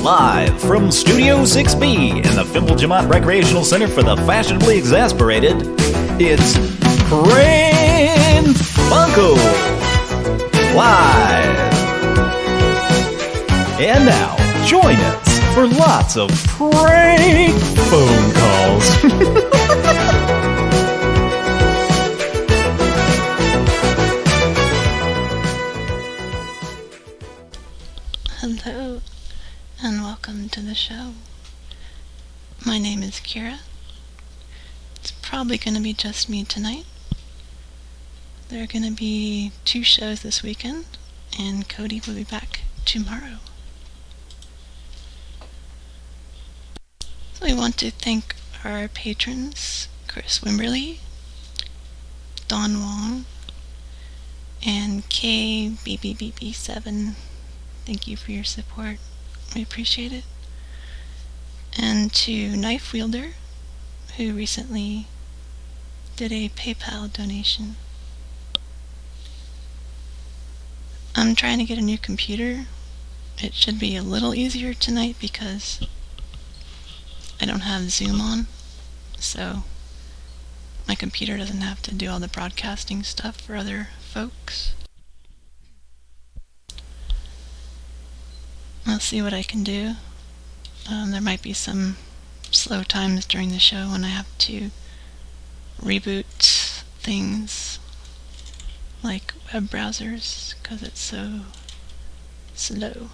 Live from Studio 6B in the Fimple Recreational Center for the Fashionably Exasperated, it's Pran Funkels Live. And now, join us for lots of prank phone calls. Hello, and welcome to the show. My name is Kira. It's probably going to be just me tonight. There are going to be 2 shows this weekend, and Cody will be back tomorrow. So we want to thank our patrons, Chris Wimberly, Don Wong, and KBBBB7. Thank you for your support. We appreciate it. And to Knife Wielder, who recently did a PayPal donation. I'm trying to get a new computer. It should be a little easier tonight because I don't have Zoom on, so my computer doesn't have to do all the broadcasting stuff for other folks. I'll see what I can do. There might be some slow times during the show when I have to reboot things like web browsers because it's so slow.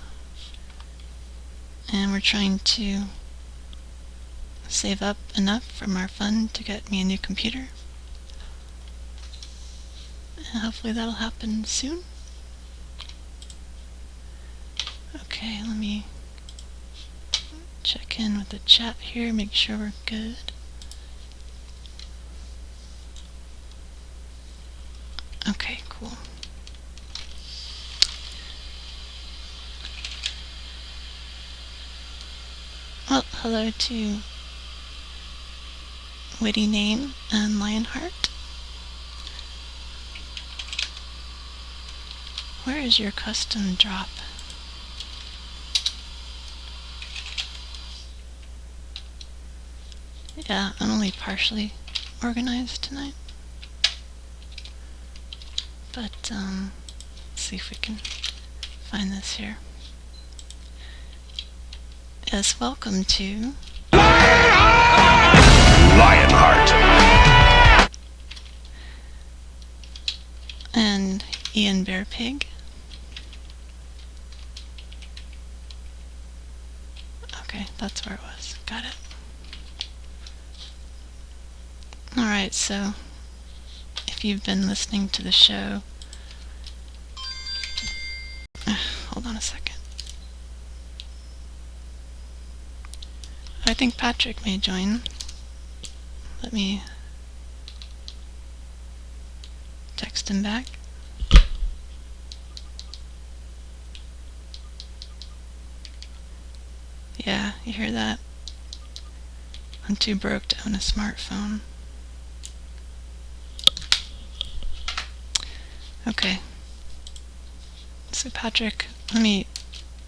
And we're trying to save up enough from our fund to get me a new computer. And hopefully that'll happen soon. Okay, let me check in with the chat here, make sure we're good. Okay, cool. Well, hello to Witty Name and Lionheart. Where is your custom drop? Yeah, I'm only partially organized tonight. But, let's see if we can find this here. Yes, welcome to Lionheart and Ian Bear Pig. Okay, that's where it was. Got it. Alright, so if you've been listening to the show, hold on a second. I think Patrick may join. Let me text him back. Yeah, you hear that? I'm too broke to own a smartphone. Okay. So Patrick, let me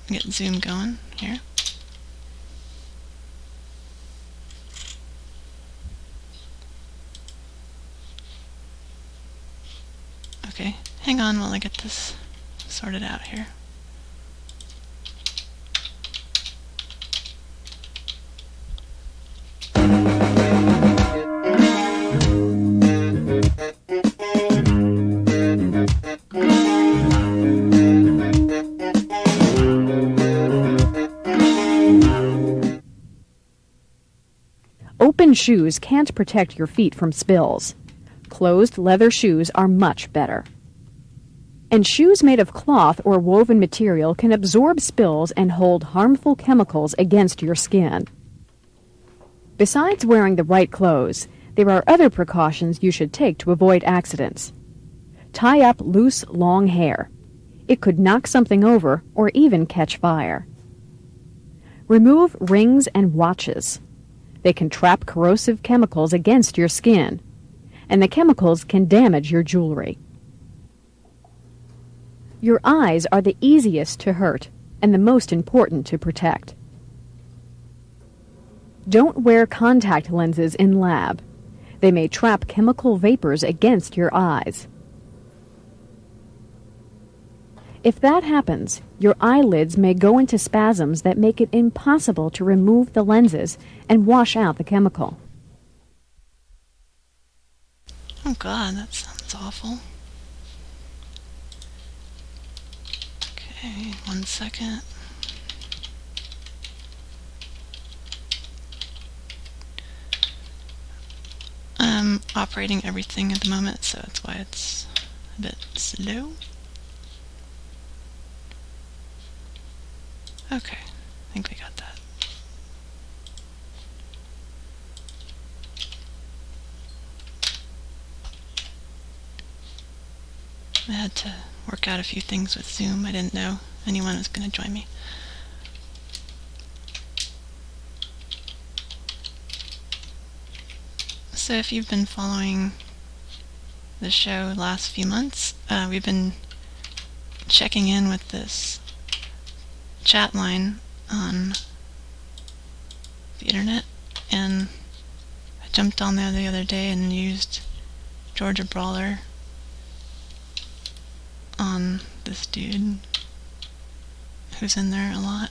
get Zoom going here. Okay, hang on while I get this sorted out here. Open shoes can't protect your feet from spills. Closed leather shoes are much better. And shoes made of cloth or woven material can absorb spills and hold harmful chemicals against your skin. Besides wearing the right clothes, there are other precautions you should take to avoid accidents. Tie up loose, long hair. It could knock something over or even catch fire. Remove rings and watches. They can trap corrosive chemicals against your skin, and the chemicals can damage your jewelry. Your eyes are the easiest to hurt and the most important to protect. Don't wear contact lenses in lab. They may trap chemical vapors against your eyes. If that happens, your eyelids may go into spasms that make it impossible to remove the lenses and wash out the chemical. Oh God, that sounds awful. Okay, 1 second. I'm operating everything at the moment, so that's why it's a bit slow. Okay, I think we got that. I had to work out a few things with Zoom. I didn't know anyone was going to join me. So if you've been following the show the last few months, we've been checking in with this chat line on the internet, and I jumped on there the other day and used Georgia Brawler on this dude who's in there a lot.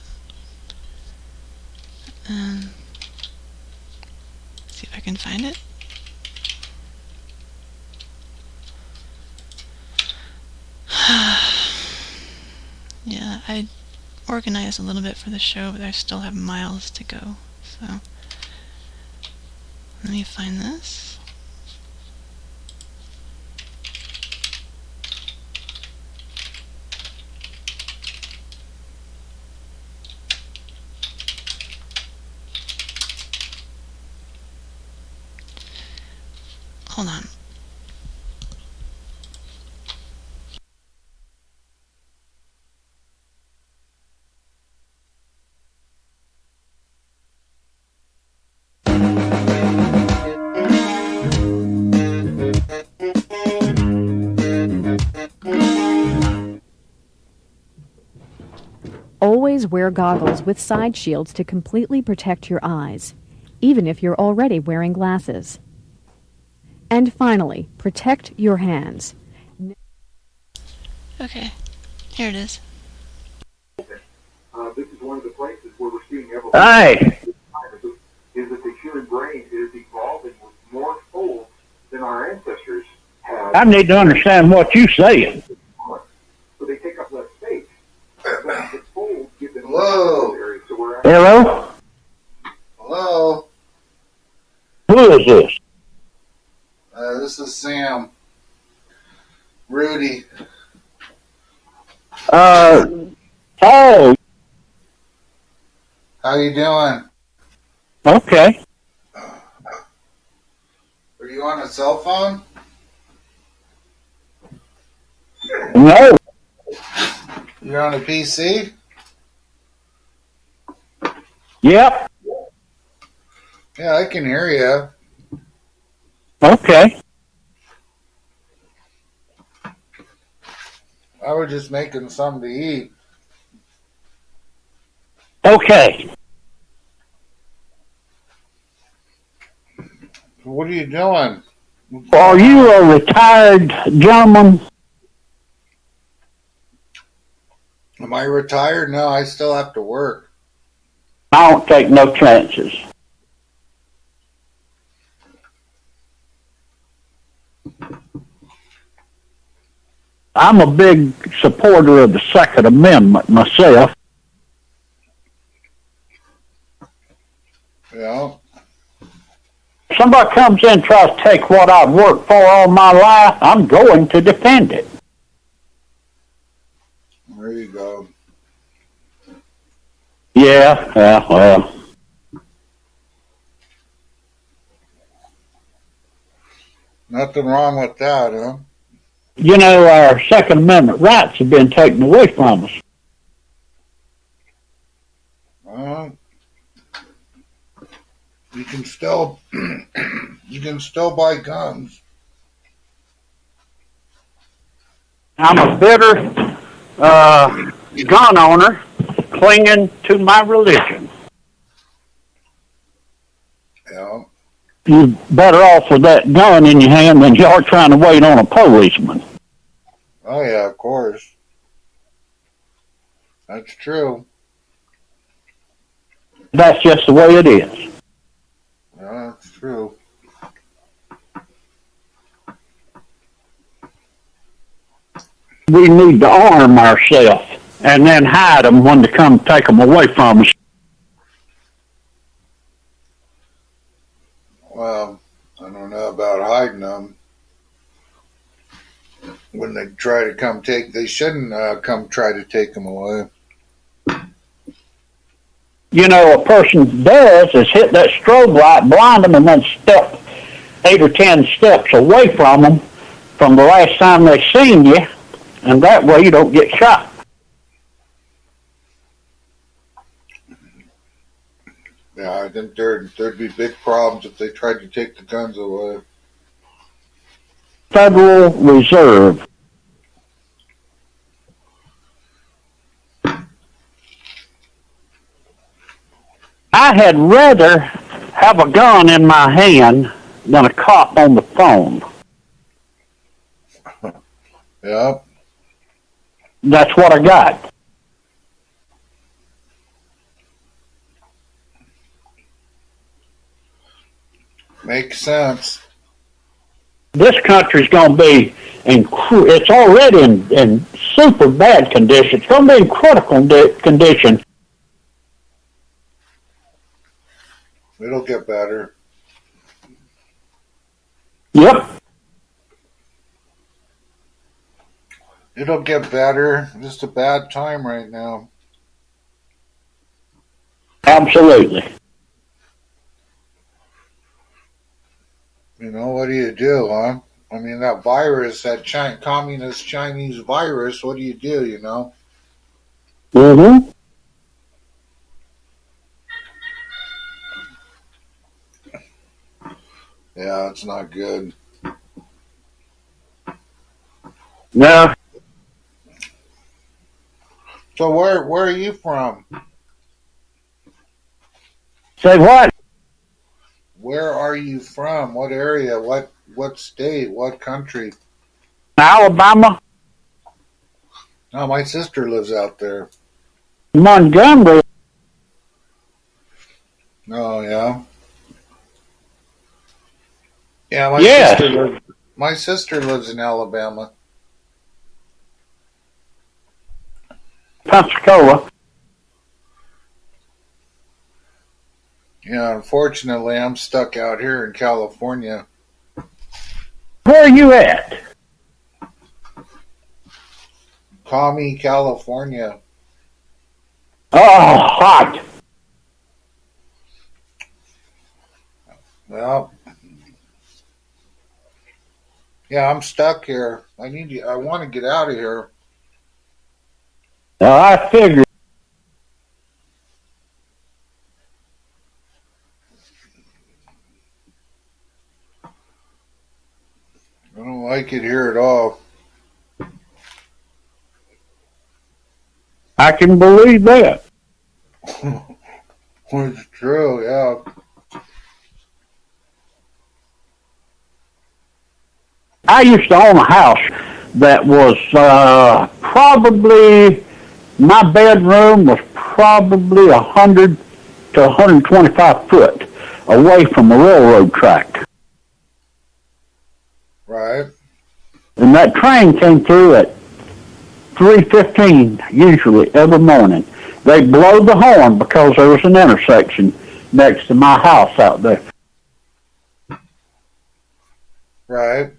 See if I can find it. Yeah, I organized a little bit for the show, but I still have miles to go. So let me find this. Hold on. Always wear goggles with side shields to completely protect your eyes, even if you're already wearing glasses. And finally, protect your hands. Okay, here it is. This is one of the places where we're seeing evolution. Hey, Is that the human brain is evolving with more folds than our ancestors had. I need to understand what you're saying. So they take up less space. But the folds give them Hello. area. So we're Hello? Hello. Who is this? This is Sam. Rudy. Oh, How you doing? okay. Are you on a cell phone? No, You're on a PC? yep, Yeah, I can hear you. okay. I was just making something to eat. Okay. What are you doing? Are you a retired gentleman? Am I retired? No, I still have to work. I don't take no chances. I'm a big supporter of the Second Amendment myself. Yeah. If somebody comes in and tries to take what I've worked for all my life, I'm going to defend it. There you go. Yeah, well. Nothing wrong with that, huh? You know, our Second Amendment rights have been taken away from us. You can still you can still buy guns. I'm a bitter gun owner clinging to my religion. You're better off with that gun in your hand than you are trying to wait on a policeman. Oh, yeah, of course. That's true. That's just the way it is. Yeah, that's true. We need to arm ourselves and then hide them when they come take them away from us. Well, I don't know about hiding them. When they try to come take, they shouldn't come try to take them away. You know, a person does is hit that strobe light, blind them, and then step 8 or 10 steps away from them from the last time they seen you, and that way you don't get shot. Yeah, I think there'd be big problems if they tried to take the guns away. Federal Reserve. I had rather have a gun in my hand than a cop on the phone. Yeah. That's what I got. Makes sense. This country's going to be it's already in super bad condition. It's going to be in critical condition. It'll get better. Yep. It'll get better. Just a bad time right now. Absolutely. You know, what do you do, huh? I mean, that virus, that communist Chinese virus, what do, you know? Mm-hmm. Yeah, it's not good. No. So where are you from? Say what? Where are you from? What area? What state? What country? Alabama. Oh, my sister lives out there. Montgomery. Oh, yeah. Yeah, my sister lives in Alabama. Pensacola. Yeah, unfortunately, I'm stuck out here in California. Where are you at? Commie, California. Oh, hot. Well, yeah, I'm stuck here. I want to get out of here. I figured. I don't like it here at all. I can believe that. It's true, yeah. I used to own a house that was probably, my bedroom was probably 100 to 125 foot away from a railroad track. Right. And that train came through at 3:15 usually every morning. They blow the horn because there was an intersection next to my house out there. Right.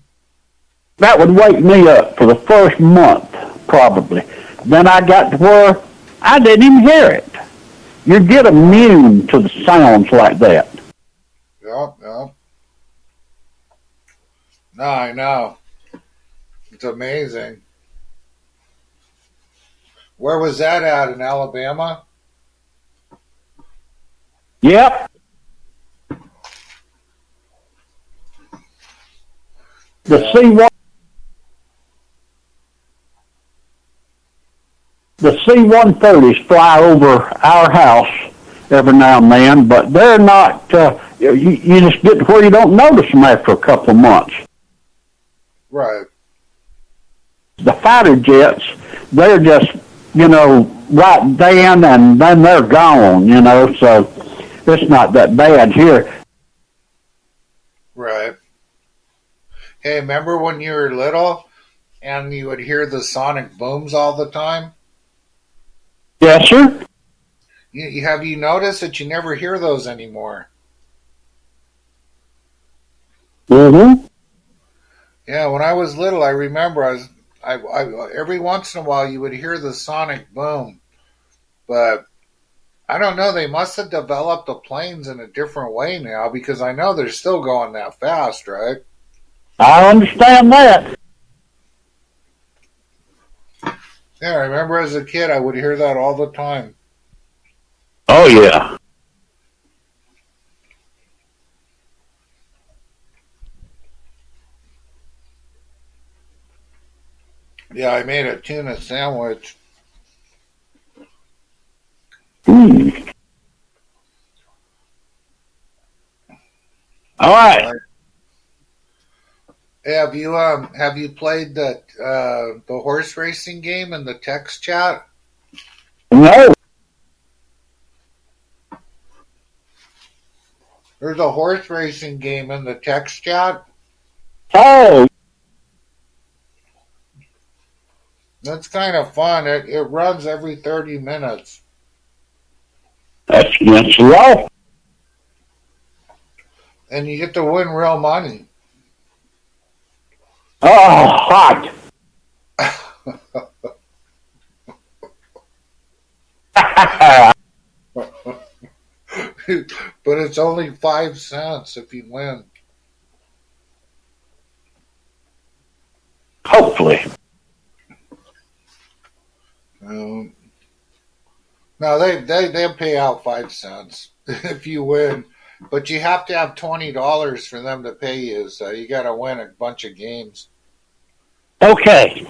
That would wake me up for the first month, probably. Then I got to where I didn't even hear it. You get immune to the sounds like that. Yep. No, I know. It's amazing. Where was that at, in Alabama? Yep. The C-130s fly over our house every now and then, but they're not you just get to where you don't notice them after a couple of months. Right. The fighter jets, they're just, right then and then they're gone, so it's not that bad here. Right. Hey, remember when you were little and you would hear the sonic booms all the time? Yes, sir. Have you noticed that you never hear those anymore? Mm-hmm. Yeah, when I was little, I remember I every once in a while you would hear the sonic boom, but I don't know. They must have developed the planes in a different way now because I know they're still going that fast, right? I understand that. Yeah, I remember as a kid I would hear that all the time. Oh, yeah. Yeah, I made a tuna sandwich. Mm. All right. Hey, have you played the horse racing game in the text chat? No. There's a horse racing game in the text chat. Oh, That's kind of fun. It runs every 30 minutes. that's against the law. And you get to win real money. Oh, hot. But it's only 5 cents if you win. Hopefully. Um, no, they pay out 5 cents if you win, but you have to have $20 for them to pay you. So you got to win a bunch of games. Okay.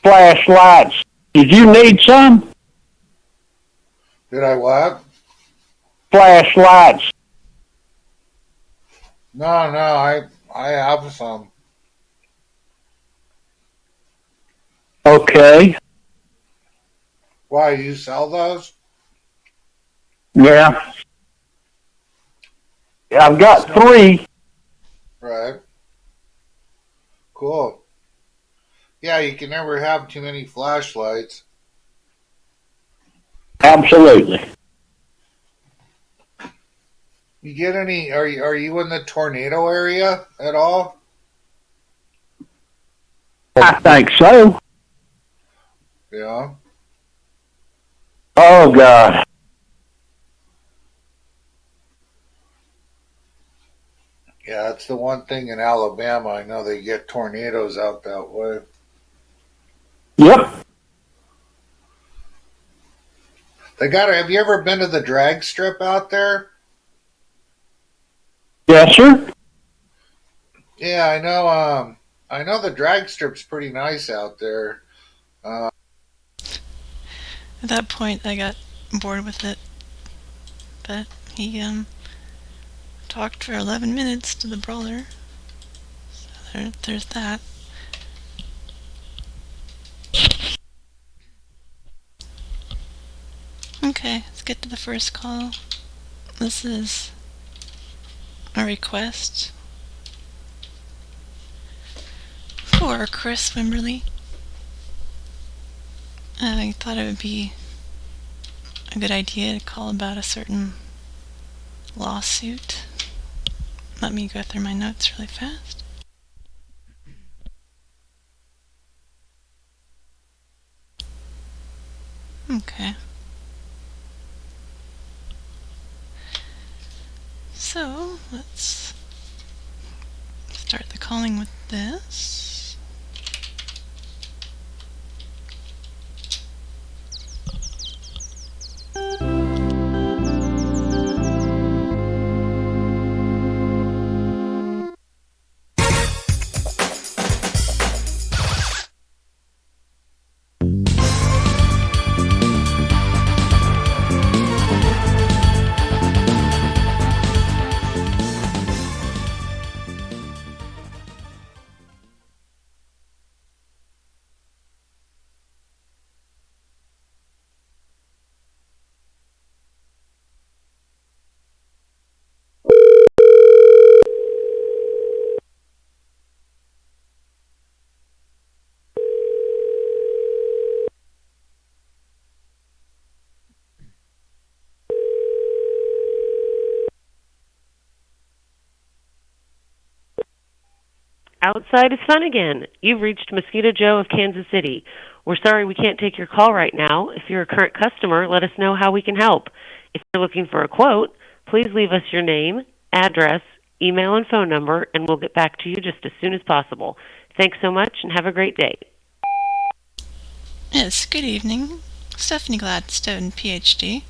Flashlights. Did you need some? Did I what? Flashlights. No, I have some. Okay. Why, you sell those? Yeah. I've got 3. Right. Cool. Yeah, you can never have too many flashlights. Absolutely. You get any? Are you in the tornado area at all? I think so. Yeah. Oh, God. Yeah, that's the one thing in Alabama. I know they get tornadoes out that way. Yep. They got. Have you ever been to the drag strip out there? Yes, sir. Yeah, I know. I know the drag strip's pretty nice out there. At that point, I got bored with it. But he talked for 11 minutes to the brawler. So there's that. Okay, let's get to the first call. This is a request for Chris Wimberly. I thought it would be a good idea to call about a certain lawsuit. Let me go through my notes really fast. Okay. So, let's start the calling with this. Outside is fun again. You've reached Mosquito Joe of Kansas City. We're sorry we can't take your call right now. If you're a current customer, let us know how we can help. If you're looking for a quote, please leave us your name, address, email, and phone number, and we'll get back to you just as soon as possible. Thanks so much and have a great day. Yes, good evening. Stephanie Gladstone, PhD.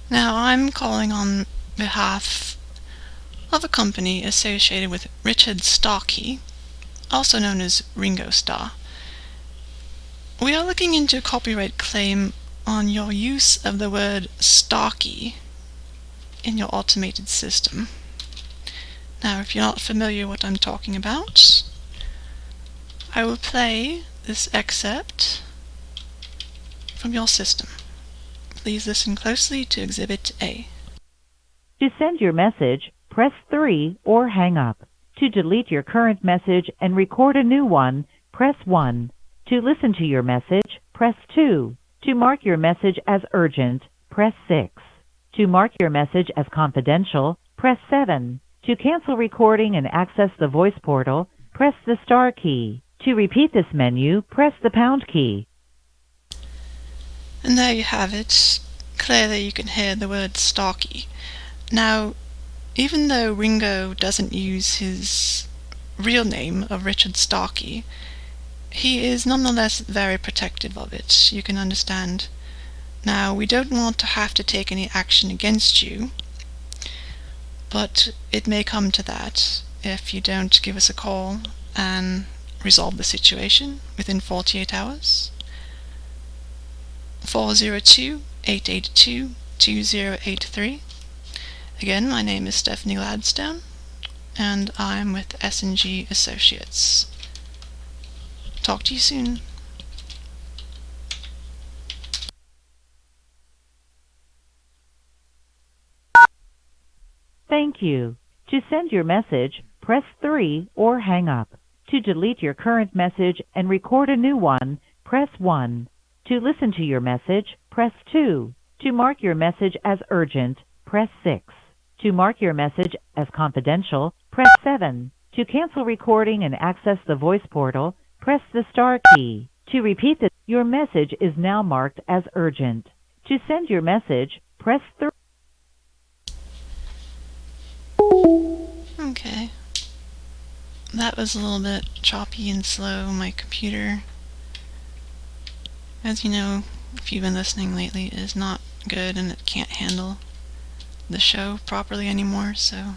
Now, I'm calling on behalf of a company associated with Richard Starkey, also known as Ringo Starr. We are looking into a copyright claim on your use of the word Starkey in your automated system. Now, if you're not familiar with what I'm talking about, I will play this excerpt from your system. Please listen closely to Exhibit A. To send your message, press 3 or hang up. To delete your current message and record a new one, press 1. To listen to your message, press 2. To mark your message as urgent, press 6. To mark your message as confidential, press 7. To cancel recording and access the voice portal, press the star key. To repeat this menu, press the pound key. And there you have it. Clearly you can hear the word Starkey. Now, even though Ringo doesn't use his real name of Richard Starkey, he is nonetheless very protective of it, you can understand. Now, we don't want to have to take any action against you, but it may come to that if you don't give us a call and resolve the situation within 48 hours. 402-882-2083. Again, my name is Stephanie Gladstone, and I'm with S&G Associates. Talk to you soon. Thank you. To send your message, press 3 or hang up. To delete your current message and record a new one, press 1. To listen to your message, press 2. To mark your message as urgent, press 6. To mark your message as confidential, press 7. To cancel recording and access the voice portal, press the star key. To repeat this, your message is now marked as urgent. To send your message, press 3. Okay. That was a little bit choppy and slow. My computer, as you know, if you've been listening lately, is not good and it can't handle the show properly anymore, so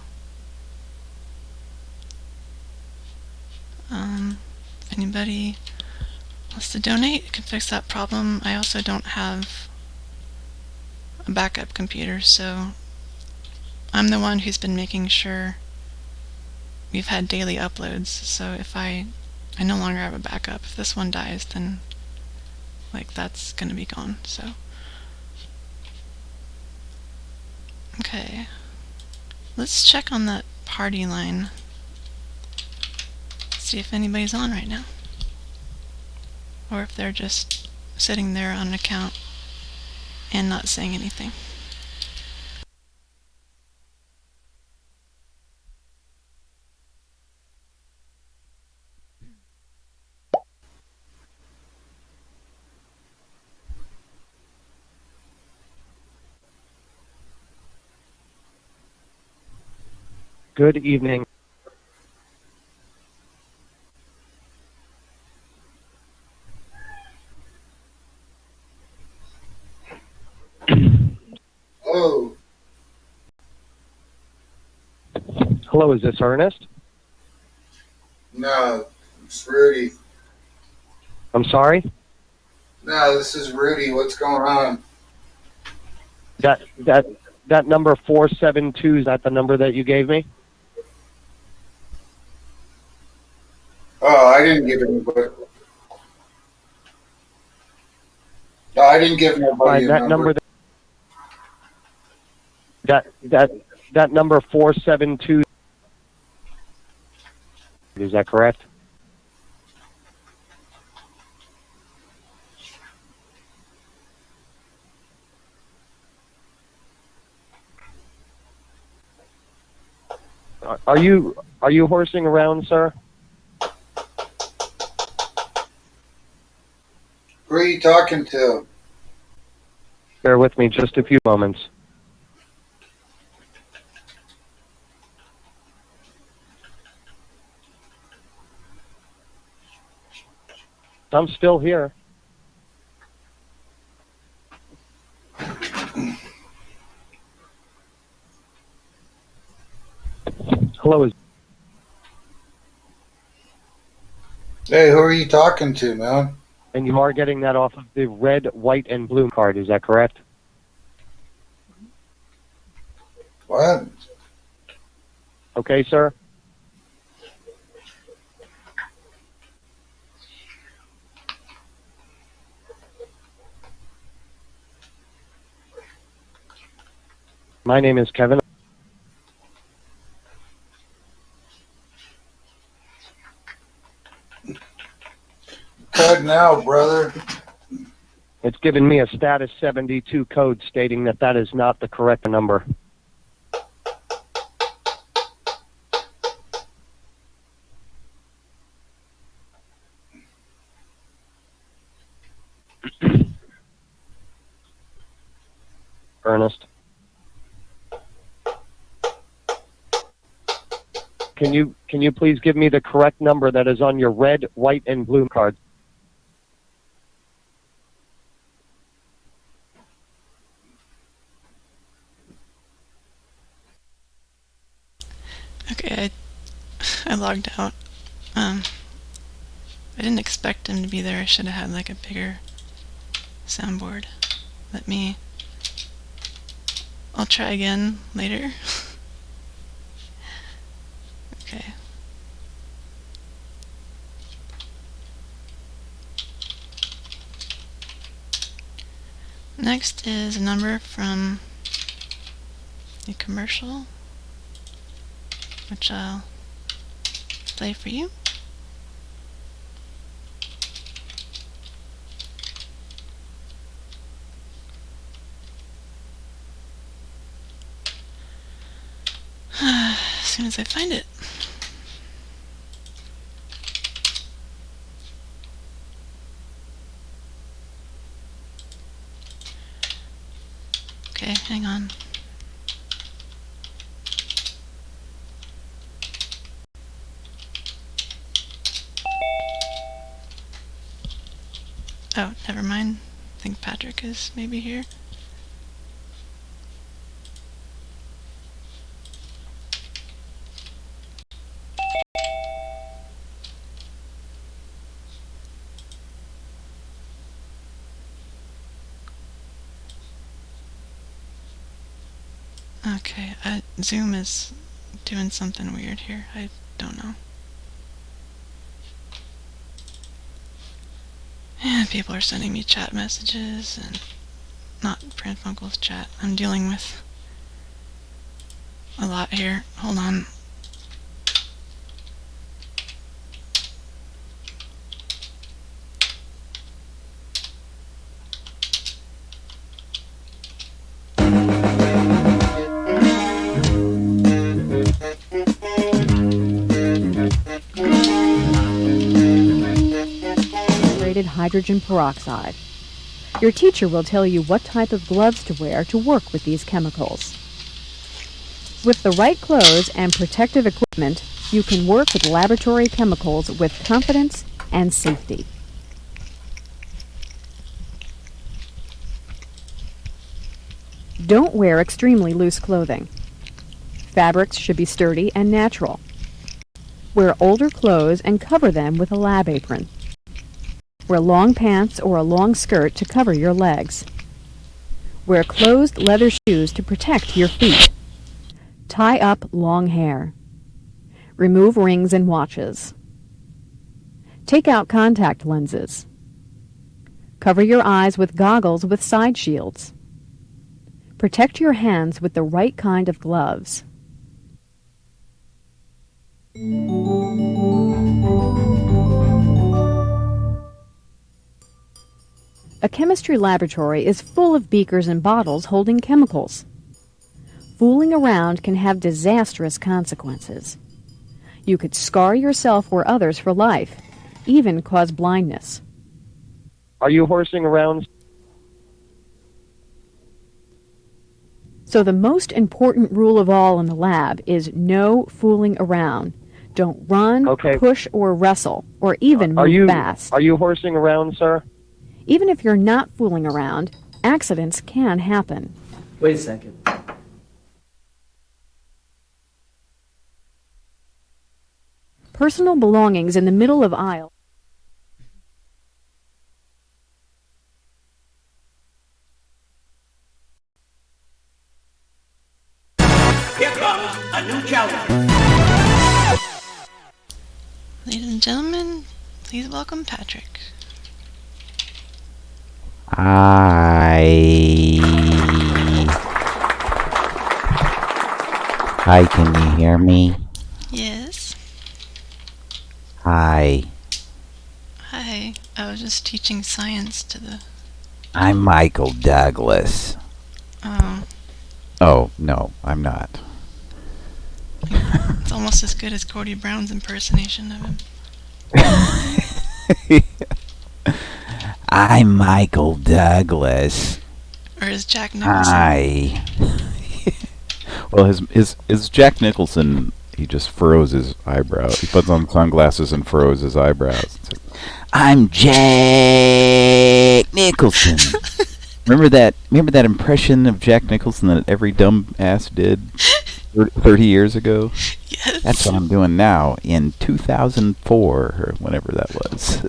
if anybody wants to donate, you can fix that problem. I also don't have a backup computer, so I'm the one who's been making sure we've had daily uploads, so if I no longer have a backup. If this one dies, then that's gonna be gone. So okay, let's check on that party line, see if anybody's on right now, or if they're just sitting there on an account and not saying anything. Good evening. Oh, Hello, is this Ernest? no, it's Rudy. I'm sorry? No, this is Rudy. What's going on? That number 472, is that the number that you gave me? Oh, I didn't give anybody. No, I didn't give nobody a That number. that number 472, is that correct? Are you Are you horsing around, sir? Who are you talking to? Bear with me just a few moments. I'm still here. Hello. Hey, who are you talking to, man? And you are getting that off of the red, white, and blue card, is that correct? What? Okay, sir. My name is Kevin. Cutting out, brother. It's given me a status 72 code stating that that is not the correct number. Ernest. Can you please give me the correct number that is on your red, white, and blue card? Okay, I logged out. I didn't expect him to be there. I should have had like a bigger soundboard. I'll try again later. Okay. Next is a number from a commercial, which I'll play for you. As soon as I find it. Okay, hang on. Oh, never mind. I think Patrick is maybe here. Okay, Zoom is doing something weird here. I don't know. And people are sending me chat messages and not Pran Funkels chat. I'm dealing with a lot here. Hold on. Hydrogen peroxide. Your teacher will tell you what type of gloves to wear to work with these chemicals. With the right clothes and protective equipment, you can work with laboratory chemicals with confidence and safety. Don't wear extremely loose clothing. Fabrics should be sturdy and natural. Wear older clothes and cover them with a lab apron. Wear long pants or a long skirt to cover your legs. Wear closed leather shoes to protect your feet. Tie up long hair. Remove rings and watches. Take out contact lenses. Cover your eyes with goggles with side shields. Protect your hands with the right kind of gloves. A chemistry laboratory is full of beakers and bottles holding chemicals. Fooling around can have disastrous consequences. You could scar yourself or others for life, even cause blindness. Are you horsing around? So the most important rule of all in the lab is no fooling around. Don't run, push, or wrestle, or even move fast. Are you horsing around, sir? Even if you're not fooling around, accidents can happen. Wait a second. Personal belongings in the middle of aisle. Here comes a new challenge. Ladies and gentlemen, please welcome Patrick. Hi, can you hear me? Yes. Hi. Hi. I was just teaching science to the... I'm Michael Douglas. Oh. Oh, no, I'm not. It's almost as good as Cody Brown's impersonation of him. I'm Michael Douglas. Or is Jack Nicholson? Hi. Well, his Jack Nicholson, he just furrows his eyebrow. He puts on sunglasses and furrows his eyebrows. I'm Jack Nicholson. Remember that impression of Jack Nicholson that every dumb ass did 30 years ago? Yes. That's what I'm doing now in 2004 or whenever that was.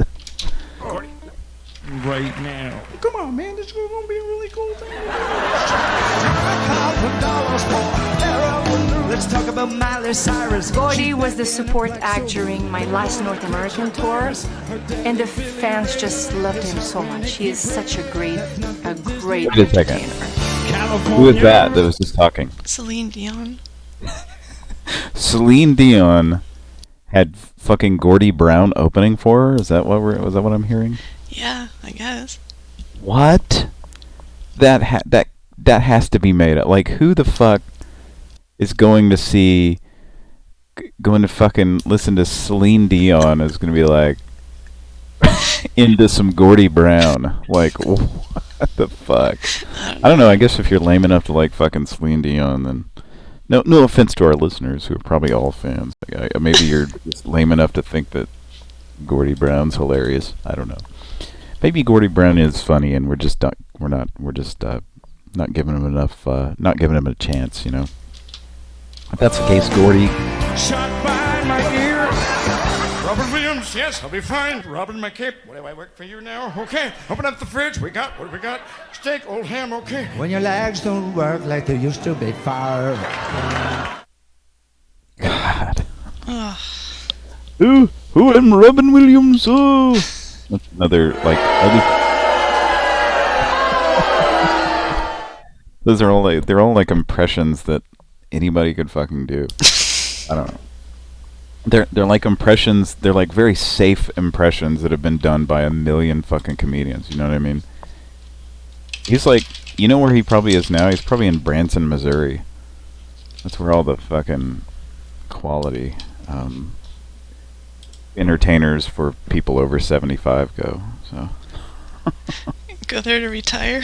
Right now. Come on, man. This is going to be a really cool thing. Let's talk about Miley Cyrus. Gordy was the support act during my last North American tour, and the fans just loved him so much. He is such a great Wait a second. Who is that was just talking? Celine Dion. Celine Dion had fucking Gordy Brown opening for her? Was that what I'm hearing? Yeah, I guess. What? That has to be made up. Like, who the fuck is going to fucking listen to Celine Dion is going to be like into some Gordy Brown? Like, what the fuck? I don't know. I guess if you're lame enough to like fucking Celine Dion, then no offense to our listeners who are probably all fans. Like, maybe you're just lame enough to think that Gordy Brown's hilarious. I don't know. Maybe Gordy Brown is funny, and we're just not giving him enough, not giving him a chance, you know. If that's the case, Gordy. Shot by my ear. Robert Williams, yes, I'll be fine. Robert my cape. What do I work for you now? Okay, open up the fridge. What do we got? Steak, old ham, okay. When your legs don't work like they used to before. God. Ugh. Who am Robin Williams? Oh. That's another, like, those are all they're all like impressions that anybody could fucking do. I don't know. They're like impressions. They're like very safe impressions that have been done by a million fucking comedians. You know what I mean? He's like, you know where he probably is now? He's probably in Branson, Missouri. That's where all the fucking quality entertainers for people over 75 go. So Go there to retire.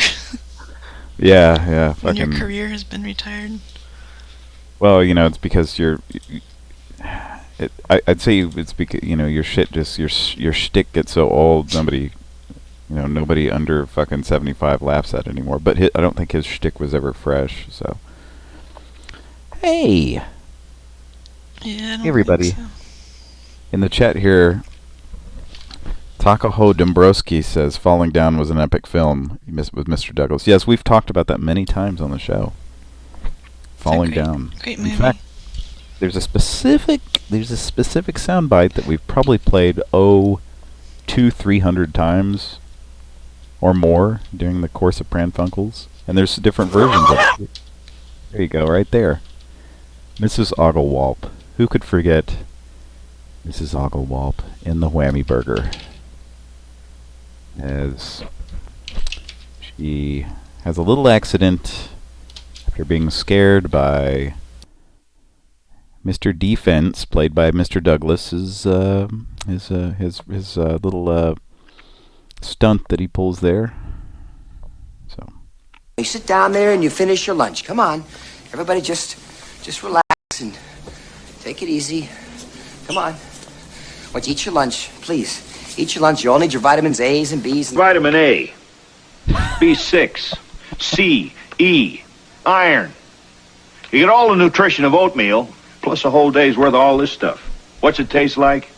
Yeah. When your career has been retired. Well, you know, it's because I'd say it's because, you know, your shit just your shtick gets so old. Nobody under fucking 75 laughs at it anymore. But I don't think his shtick was ever fresh. So hey, yeah, I don't everybody. think so. In the chat here, Takaho Dombrowski says Falling Down was an epic film with Mr. Douglas. Yes, we've talked about that many times on the show. Falling Down. Great movie. In fact, there's a specific soundbite that we've probably played 200-300 times or more during the course of Pran Funkels, and there's different versions of it. There you go, right there. Mrs. Ogglewalp. Who could forget Mrs. Ogglewalp in the Whammy Burger, as she has a little accident after being scared by Mr. Defense, played by Mr. Douglas, is his little stunt that he pulls there. So You sit down there and you finish your lunch. Come on, everybody, just relax and take it easy. Come on. Why don't you eat your lunch, please? Eat your lunch. You all need your vitamins A's and B's. And Vitamin A, B6, C, E, iron. You get all the nutrition of oatmeal, plus a whole day's worth of all this stuff. What's it taste like?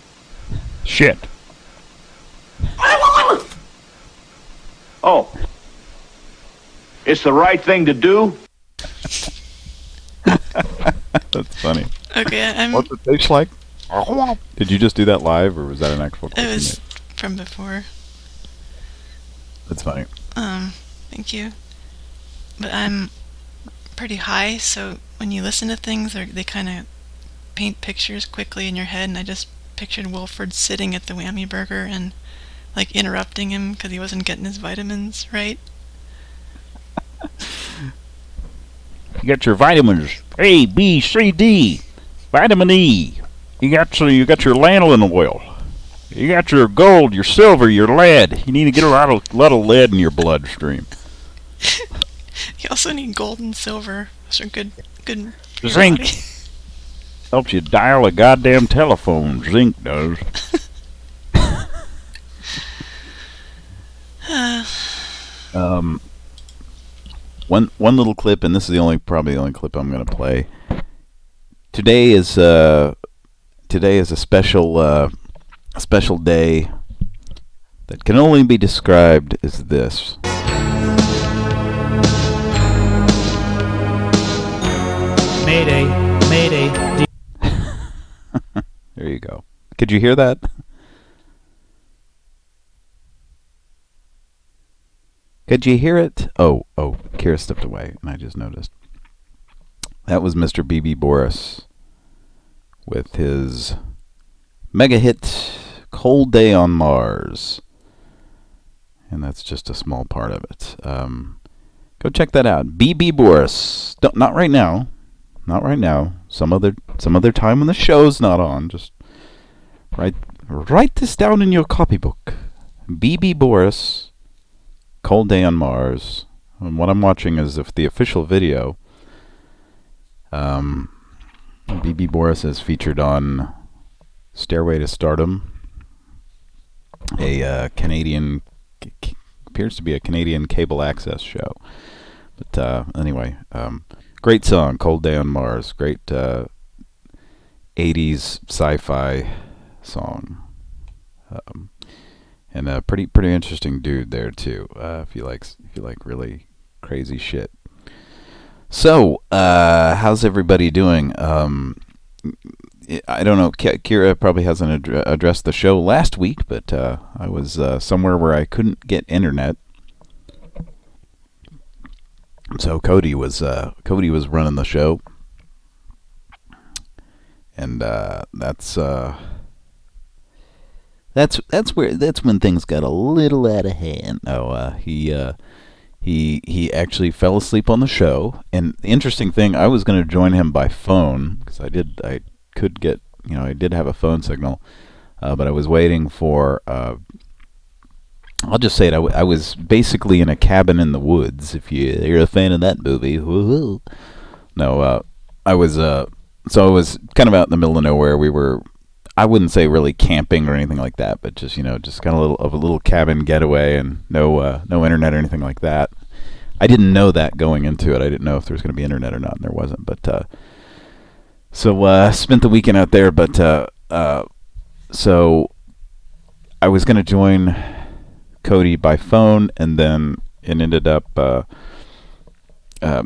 Shit. Oh. It's the right thing to do? That's funny. Okay, What's it taste like? Did you just do that live, or was that an actual clip? It was from before. That's funny. Thank you. But I'm pretty high, so when you listen to things, they kind of paint pictures quickly in your head, and I just pictured Wilford sitting at the Whammy Burger and like interrupting him because he wasn't getting his vitamins right. You got your vitamins A, B, C, D, vitamin E. You got your lanolin oil. You got your gold, your silver, your lead. You need to get a lot of lead in your bloodstream. You also need gold and silver. Those are good. For your Zinc body. helps you dial a goddamn telephone. Zinc does. One little clip, and this is probably the only clip I'm going to play. Today is a special day that can only be described as this. Mayday, Mayday. There you go. Could you hear that? Could you hear it? Oh, Kira stepped away, and I just noticed. That was Mr. B.B. Boris with his mega hit, Cold Day on Mars. And that's just a small part of it. Go check that out. B.B. Boris. Not right now. Not right now. Some other time when the show's not on. Just write this down in your copybook. B.B. Boris, Cold Day on Mars. And what I'm watching is the official video. B.B. Boris is featured on Stairway to Stardom, a Canadian, appears to be a Canadian cable access show. But anyway, great song, Cold Day on Mars. Great 80s sci-fi song. And a pretty interesting dude there too. If you like really crazy shit. So, how's everybody doing? I don't know. Kira probably hasn't addressed the show last week, but I was somewhere where I couldn't get internet. So Cody was running the show, and that's when things got a little out of hand. He actually fell asleep on the show, and the interesting thing, I was going to join him by phone because I did have a phone signal, but I was waiting for. I'll just say it. I was basically in a cabin in the woods. If you're a fan of that movie, woo-hoo. No, I was kind of out in the middle of nowhere. We were, I wouldn't say really camping or anything like that, but just kind of a little cabin getaway, and no internet or anything like that. I didn't know that going into it. I didn't know if there was going to be internet or not, and there wasn't. But so spent the weekend out there. But so I was going to join Cody by phone, and then it ended up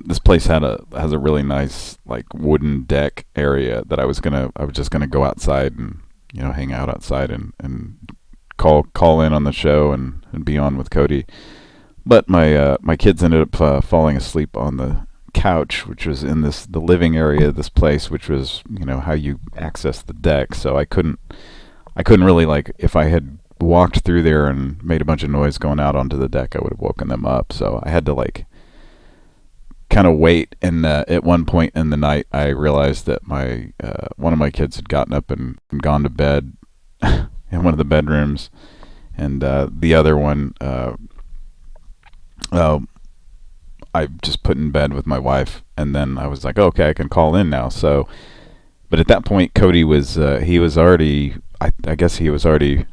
this place has a really nice like wooden deck area that I was just gonna go outside and hang out outside and call in on the show and be on with Cody. But my kids ended up falling asleep on the couch, which was in the living area of this place, which was how you access the deck. So I couldn't really, like, if I had walked through there and made a bunch of noise going out onto the deck, I would have woken them up. So I had to kind of wait, and at one point in the night, I realized that my one of my kids had gotten up and gone to bed in one of the bedrooms, and the other one, I just put in bed with my wife, and then I was like, oh, okay, I can call in now. So, but at that point, Cody was he was already, I guess he was already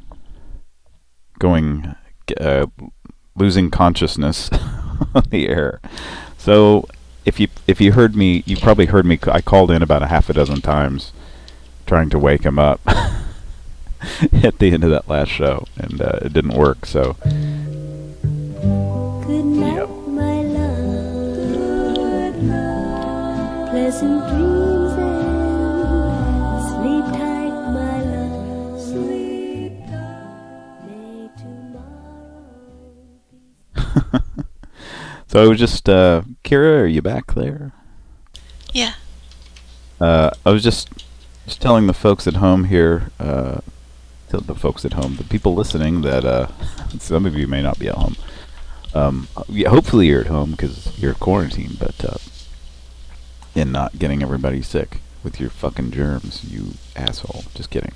going losing consciousness on the air. So if you heard me, you probably heard me. I called in about a half a dozen times trying to wake him up at the end of that last show, and it didn't work. So Good night, my love. Pleasant dreams and sleep tight, my love. Sleep tight. May tomorrow. so I was just Kira, are you back there? Yeah. I was just telling the folks at home here, tell the folks at home, the people listening, that some of you may not be at home. Yeah, hopefully you're at home because you're quarantined, but and not getting everybody sick with your fucking germs, you asshole. Just kidding.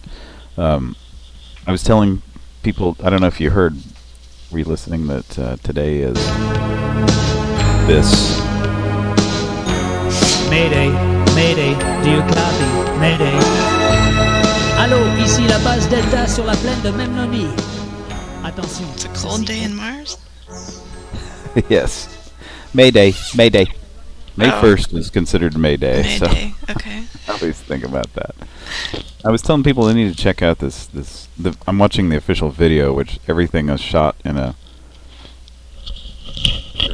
I was telling people, I don't know if you heard, re-listening, that today is this. Mayday, Mayday, do you copy? Mayday. Allô, ici la base Delta sur la plaine de Memnonie. Attention. It's a cold day in Mars? Yes. Mayday, Mayday. May 1st is considered Mayday. Mayday, so okay. I always think about that. I was telling people they need to check out I'm watching the official video, which everything is shot in a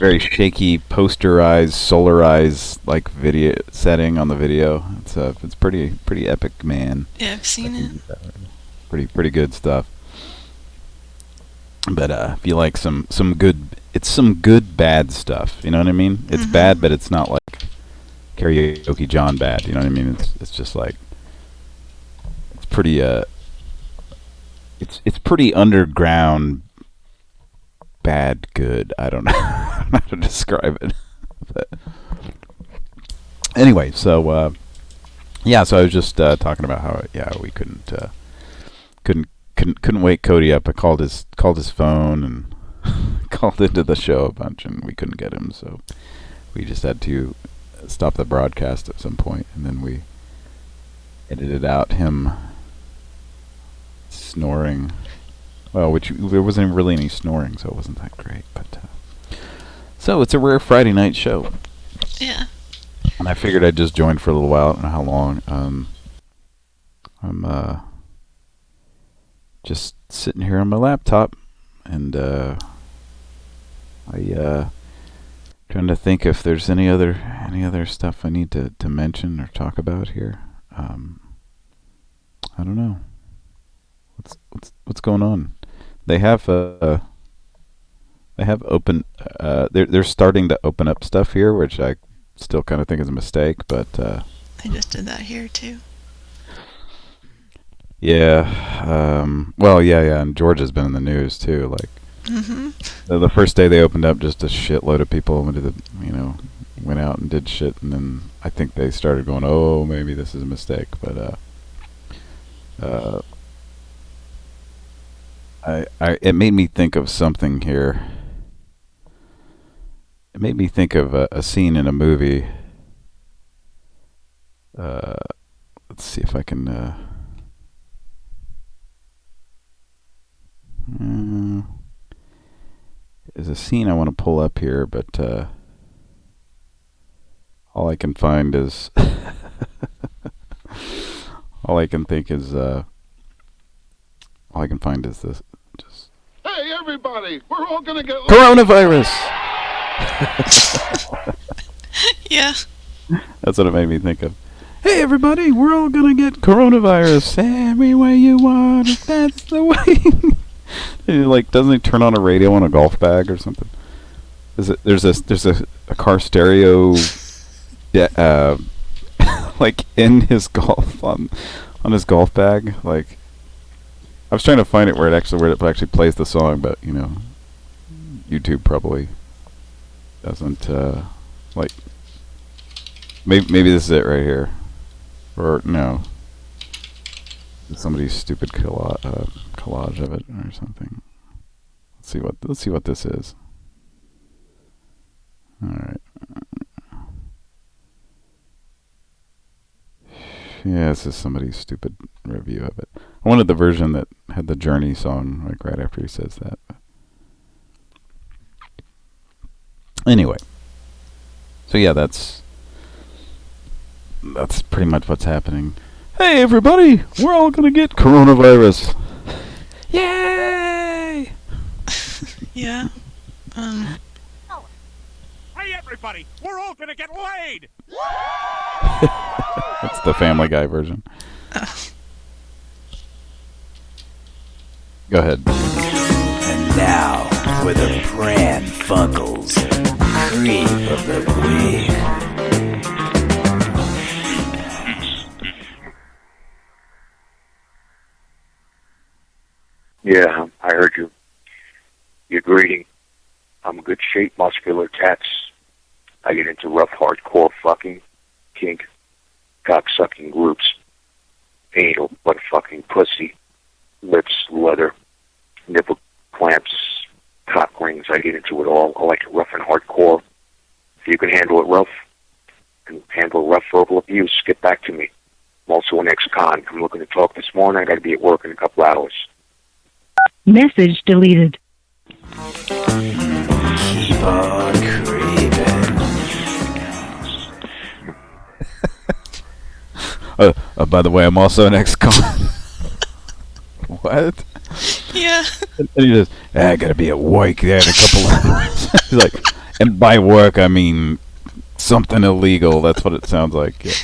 very shaky, posterized, solarized like video setting on the video. It's pretty epic, man. Yeah, I've seen it. Pretty good stuff. But if you like some good, it's some good bad stuff. You know what I mean? It's bad, but it's not like Karaoke John bad. You know what I mean? It's just like it's pretty it's pretty underground bad good. I don't know how to describe it. But anyway, so yeah, so I was just talking about how we couldn't wake Cody up. I called his phone and called into the show a bunch, and we couldn't get him, so we just had to stop the broadcast at some point, and then we edited out him snoring. Well, there wasn't really any snoring, so it wasn't that great. But so it's a rare Friday night show. Yeah. And I figured I'd just join for a little while. I don't know how long. I'm just sitting here on my laptop, and I trying to think if there's any other stuff I need to mention or talk about here. I don't know. What's going on? They have open. They're starting to open up stuff here, which I still kind of think is a mistake. But I just did that here too. Yeah. Well, yeah. And Georgia's been in the news too. Like, the first day they opened up, just a shitload of people went out and did shit, and then I think they started going, oh, maybe this is a mistake. But it made me think of something here. It made me think of a scene in a movie. Let's see if I can. There's a scene I want to pull up here, but all I can find is all I can find is this. Just hey, everybody! We're all gonna get coronavirus. Yeah. That's what it made me think of. Hey, everybody! We're all gonna get coronavirus every way you want. If that's the way. Like, doesn't he turn on a radio on a golf bag or something? There's a car stereo, like in his golf on his golf bag. Like, I was trying to find it where it actually plays the song, but YouTube probably doesn't like Maybe this is it right here, or no, somebody's stupid collage of it or something. Let's see what this is. All right. Yeah, this is somebody's stupid review of it. I wanted the version that had the Journey song like right after he says that. Anyway, so yeah, that's pretty much what's happening. Hey everybody, we're all gonna get coronavirus. Yay! Yeah. Hey everybody, we're all gonna get laid! That's the Family Guy version. Go ahead. And now for the Pran Funkels, creep of the week. Yeah, I heard you. You're greeting. I'm good shape, muscular tats. I get into rough, hardcore fucking, kink, cock-sucking groups, anal, butt-fucking pussy, lips, leather, nipple clamps, cock rings. I get into it all. I like it rough and hardcore. If you can handle it rough and handle rough verbal abuse, get back to me. I'm also an ex-con. I'm looking to talk this morning. I got to be at work in a couple hours. Message deleted. Keep on creeping. By the way, I'm also an ex-con. What? Yeah. And he just, I gotta be at work there in a couple hours. He's like, and by work I mean something illegal. That's what it sounds like. Yeah.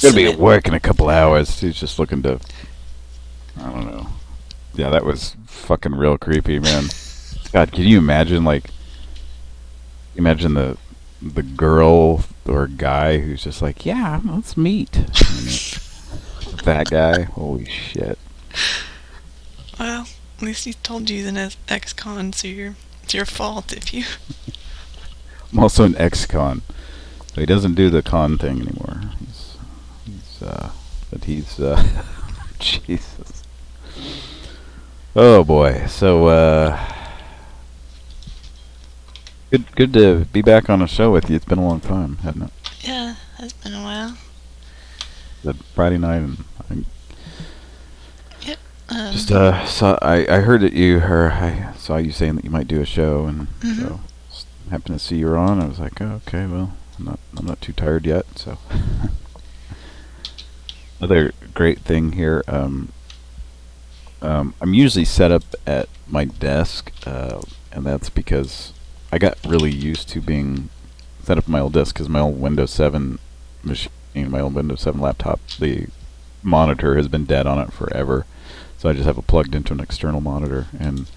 Gotta be at work in a couple hours. He's just looking to, I don't know. Yeah, that was fucking real creepy, man. God, can you imagine, like, imagine the girl or guy who's just like, yeah, let's meet. That guy, holy shit. Well, at least he told you the ex-con, so it's your fault if you... I'm also an ex-con. So he doesn't do the con thing anymore. He's Jesus. Oh boy. So, good to be back on a show with you. It's been a long time, hasn't it? Yeah, it's been a while. The Friday night, and Yep. I heard that I saw you saying that you might do a show, and so happened to see you were on. I was like, oh, okay, well, I'm not too tired yet. So another great thing here. I'm usually set up at my desk, and that's because I got really used to being set up at my old desk because my old Windows 7 machine, my old Windows 7 laptop, the monitor has been dead on it forever. So I just have it plugged into an external monitor, and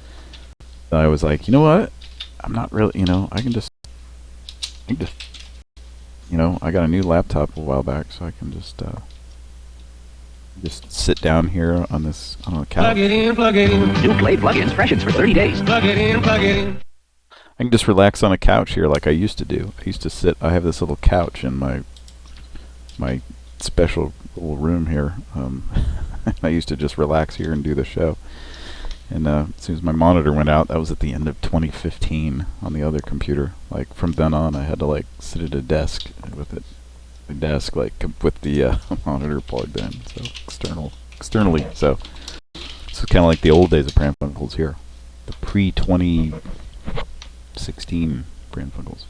I was like, you know what? I'm not really, I can just, I got a new laptop a while back, so I can just sit down here on the couch. Plug it in, plug it in. New Play plugins, freshens for 30 days. Plug it in, plug it in. I can just relax on a couch here like I used to do. I used to sit. I have this little couch in my special little room here. I used to just relax here and do the show. And as soon as my monitor went out, that was at the end of 2015 on the other computer. Like from then on, I had to like sit at a desk with the monitor plugged in, so externally. So it's kind of like the old days of Pran Funkels here, the pre-2016 Pran Funkels.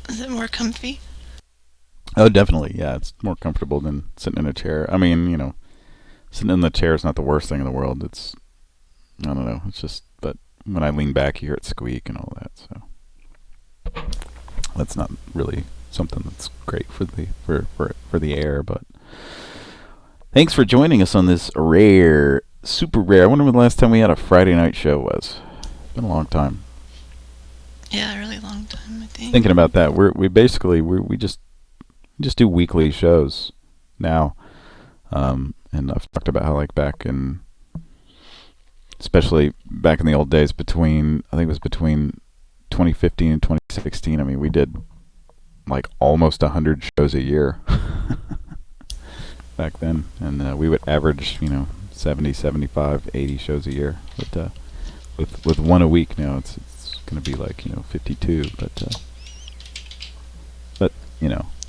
Is it more comfy? Oh, definitely. Yeah, it's more comfortable than sitting in a chair. I mean, sitting in the chair is not the worst thing in the world. It's, I don't know. It's just, but when I lean back, you hear it squeak and all that. So that's not really something that's great for the air. But thanks for joining us on this super rare. I wonder when the last time we had a Friday night show was. It's been a long time. Yeah, a really long time, I think. Thinking about that, we just do weekly shows now, and I've talked about how like especially back in the old days between 2015 and 2016. I mean, we did like almost 100 shows a year back then, and we would average 70, 75, 80 shows a year. But with one a week now, it's going to be like 52. But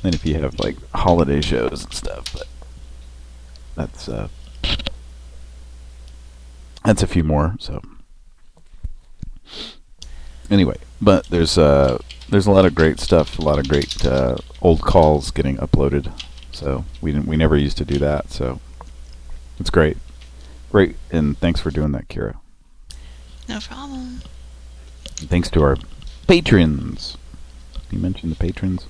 then if you have like holiday shows and stuff, but that's a few more. So anyway, but there's a lot of great stuff, a lot of great old calls getting uploaded. So we never used to do that. So it's great, and thanks for doing that, Kira. No problem. And thanks to our patrons. You mentioned the patrons.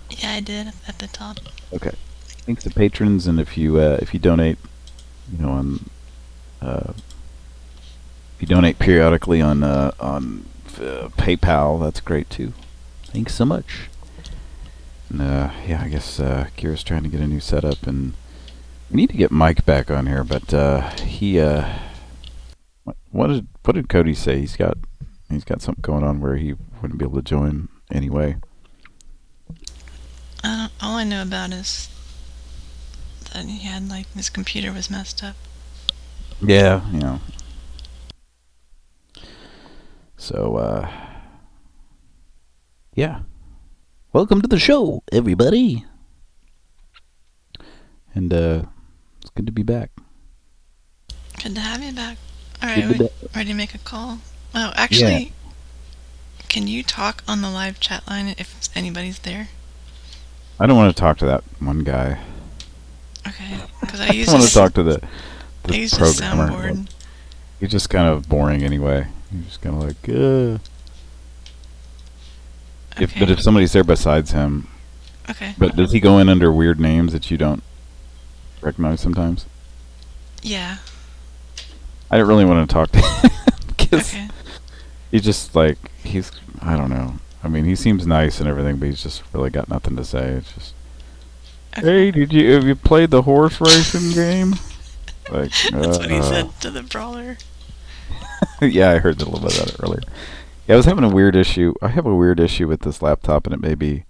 Yeah, I did at the top. Okay. Thanks to patrons, and if you donate, on if you donate periodically on PayPal, that's great too. Thanks so much. And yeah, I guess Kira's trying to get a new setup, and we need to get Mike back on here. But he what did Cody say? He's got something going on where he wouldn't be able to join anyway. All I know about is that he had his computer was messed up. Yeah, So yeah. Welcome to the show, everybody. And it's good to be back. Good to have you back. All right, we ready to make a call? Oh, actually, Can you talk on the live chat line if anybody's there? I don't want to talk to that one guy. Okay, because I use. I want to talk to the programmer. Soundboard. He's just kind of boring anyway. He's just kind of like, Okay. But if somebody's there besides him. Okay. But does he go in under weird names that you don't recognize sometimes? Yeah. I don't really want to talk to him because he's just like, I don't know. I mean, he seems nice and everything, but he's just really got nothing to say. It's just, hey, have you played the horse racing game? Like, that's what he said to the brawler. Yeah, I heard a little bit of that earlier. Yeah, I was having a weird issue. I have a weird issue with this laptop, and it may be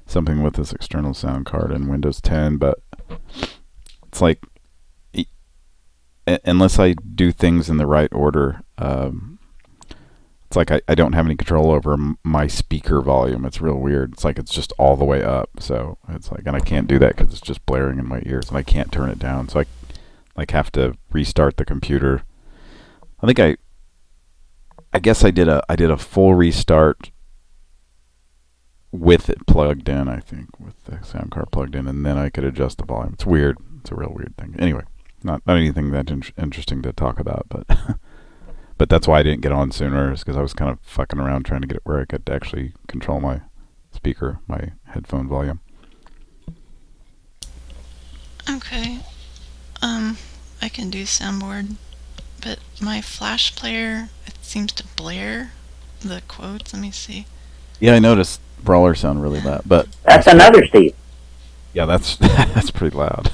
something with this external sound card in Windows 10, but it's like, unless I do things in the right order, it's like I don't have any control over my speaker volume. It's real weird. It's like it's just all the way up. So it's like, and I can't do that because it's just blaring in my ears, and I can't turn it down. So I have to restart the computer. I think I guess I did a full restart with it plugged in, I think, with the sound card plugged in, and then I could adjust the volume. It's weird. It's a real weird thing. Anyway, not anything that interesting to talk about, but but that's why I didn't get on sooner, is because I was kind of fucking around trying to get it where I could actually control my speaker, my headphone volume. Okay. I can do soundboard, but my Flash player, it seems to blare the quotes. Let me see. Yeah, I noticed Brawler sound really loud, but that's another Steve. Yeah, that's pretty loud.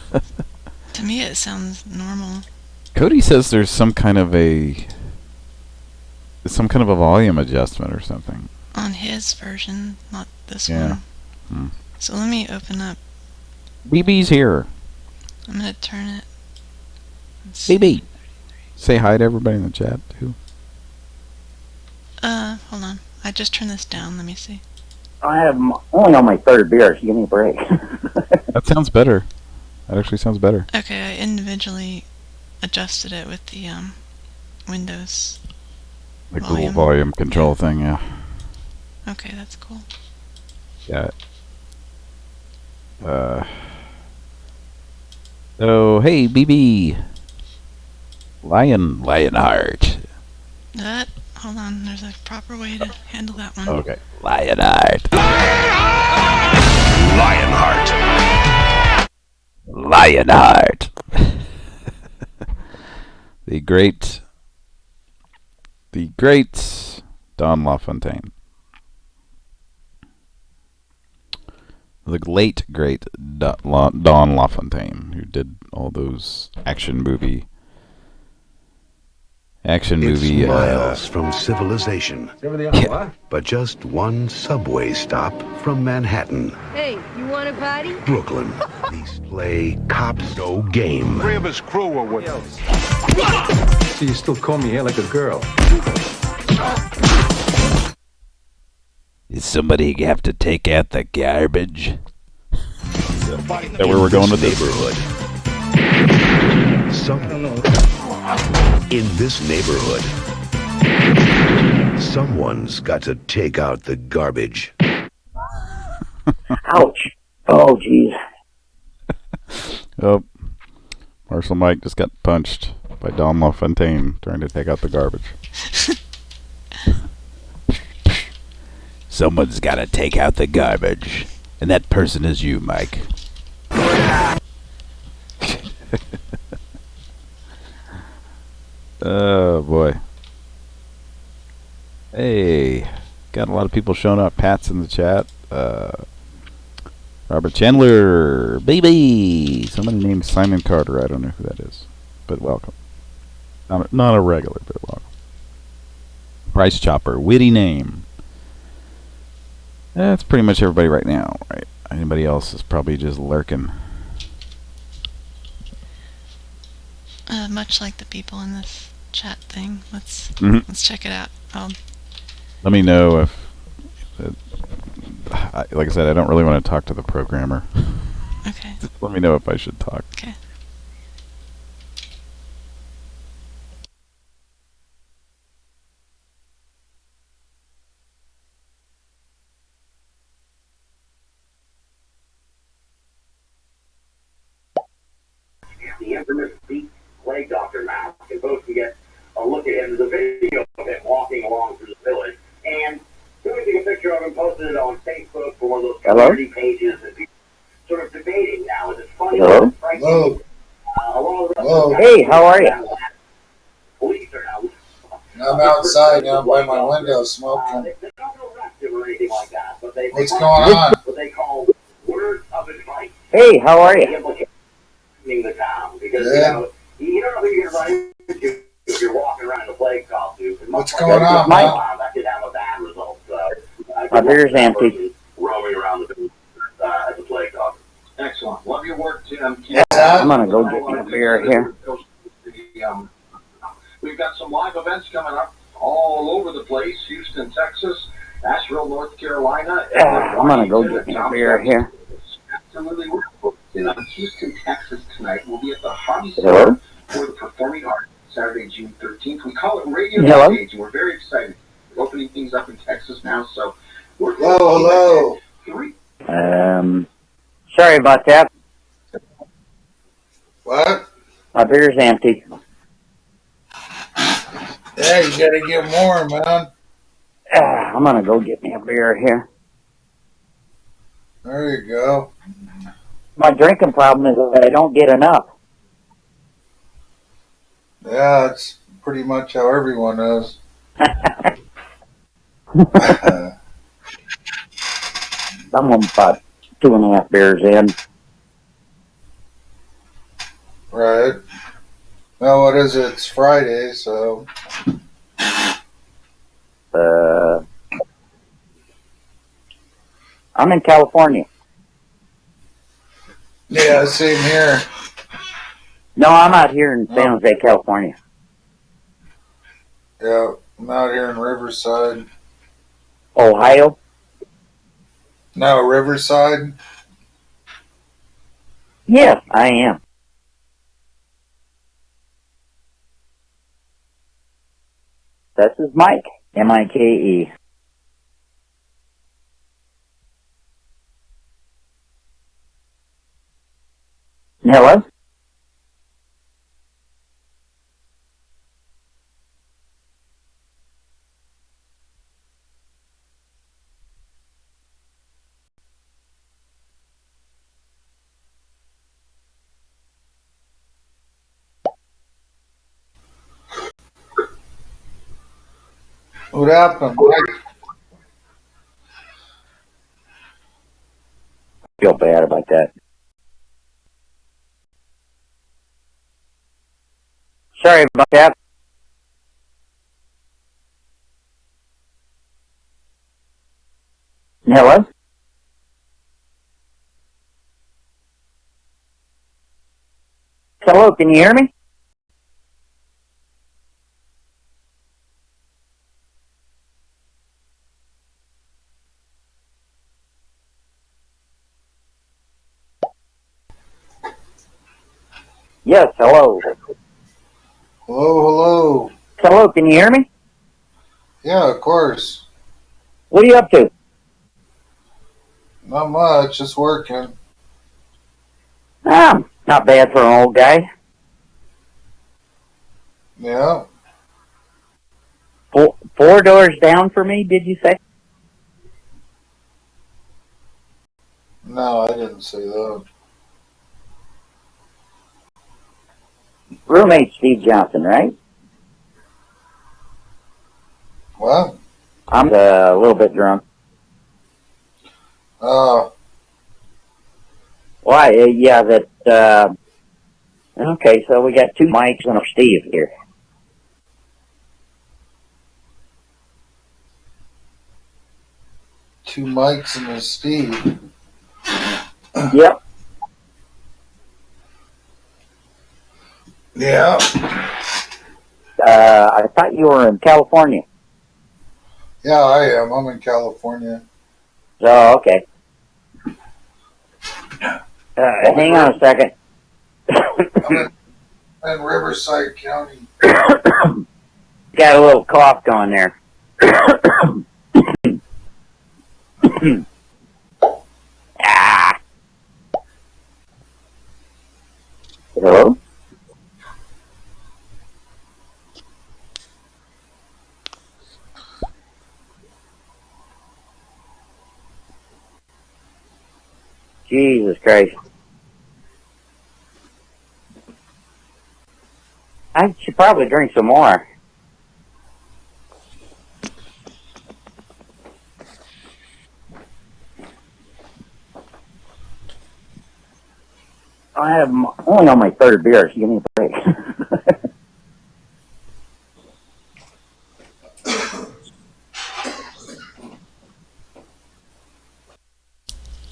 To me, it sounds normal. Cody says there's some kind of a volume adjustment or something on his version, not this one. Hmm. So let me open up. BB's here. I'm gonna turn it. BB, say hi to everybody in the chat too. Hold on. I just turned this down. Let me see. I have only on my third beer, so give me a break. That sounds better. That actually sounds better. Okay, I individually adjusted it with the Windows like the little volume control thing, yeah. Okay, that's cool. Yeah. Oh, hey, BB. Lionheart. Hold on, there's a proper way to handle that one. Okay. Lionheart. Lionheart. The great Don LaFontaine. The late great Don LaFontaine, who did all those action action It's movie. miles from civilization, Yeah. but just one subway stop from Manhattan, Hey, you want a party? Brooklyn. These play cops go game. 3 of his crew were with us. So you still call me here like a girl? Does somebody have to take out the garbage? Is that where we're going with this? Neighborhood. In this neighborhood, someone's got to take out the garbage. Ouch. Oh, jeez. Oh, Marshall Mike just got punched by Don LaFontaine trying to take out the garbage. Someone's got to take out the garbage. And that person is you, Mike. Oh, boy. Hey, got a lot of people showing up. Pat's in the chat. Robert Chandler, baby. Somebody named Simon Carter. I don't know who that is, but welcome. Not a regular, but welcome. Price Chopper, witty name. That's pretty much everybody right now, right? Anybody else is probably just lurking. Much like the people in this chat thing. Let's check it out. Let me know if, like I said, I don't really want to talk to the programmer. Okay. Just let me know if I should talk. Okay. The infamous Beat Plague Doctor mask, and folks can get a look at him. There's a video of him walking along through the village, and somebody took a picture of him, posted it on Facebook for one of those community pages, and people sort of debating now. Is it funny? Hello? Hello. Hello. Hey, how are you? Police are now. I'm outside now by my window smoking. They don't arrest him or anything like that, but they What's going on? What they call words of advice. Hey, how are you? The town because you don't know who you're going to run into if you're walking around in a plague costume. What's going on, man? That could have a bad result. My beer's empty. Roaming around the as a plague costume. Excellent. Love your work, Tim. I'm gonna go get me a beer here. We've got some live events coming up all over the place. Houston, Texas, Asheville, North Carolina. I'm gonna go get me a beer here. Absolutely. In Houston, Texas tonight, we'll be at the Hobby Center for the Performing Arts, Saturday, June 13th. We call it Radio Stage, and we're very excited. We're opening things up in Texas now, so we're hello. Sorry about that. What? My beer's empty. Yeah, you gotta get more, man. I'm gonna go get me a beer here. There you go. My drinking problem is that I don't get enough. Yeah, it's pretty much how everyone is. I'm about 2.5 beers in. Right. Well, what is it? It's Friday, so. I'm in California. Yeah, same here. No, I'm out here in San Jose, California. Yeah, I'm out here in Riverside. Ohio? No, Riverside. Yes, I am. This is Mike, M-I-K-E. Hello? What happened? I feel bad about that. Sorry about that. Hello? Hello, can you hear me? Yes, hello. Hello, hello. Hello, can you hear me? Yeah, of course. What are you up to? Not much, just working. Ah, not bad for an old guy. Yeah. Four doors down for me, did you say? No, I didn't say that. Roommate Steve Johnson, right? What? I'm a little bit drunk. Why? Yeah, that, okay, so we got two mics and a Steve here. Two mics and a Steve. Yep. Yeah. I thought you were in California. Yeah, I am. I'm in California. Oh, okay. Hang on a second. I'm in Riverside County. Got a little cough going there. Ah. Hello? Jesus Christ. I should probably drink some more. I am only on my third beer, so give me a break.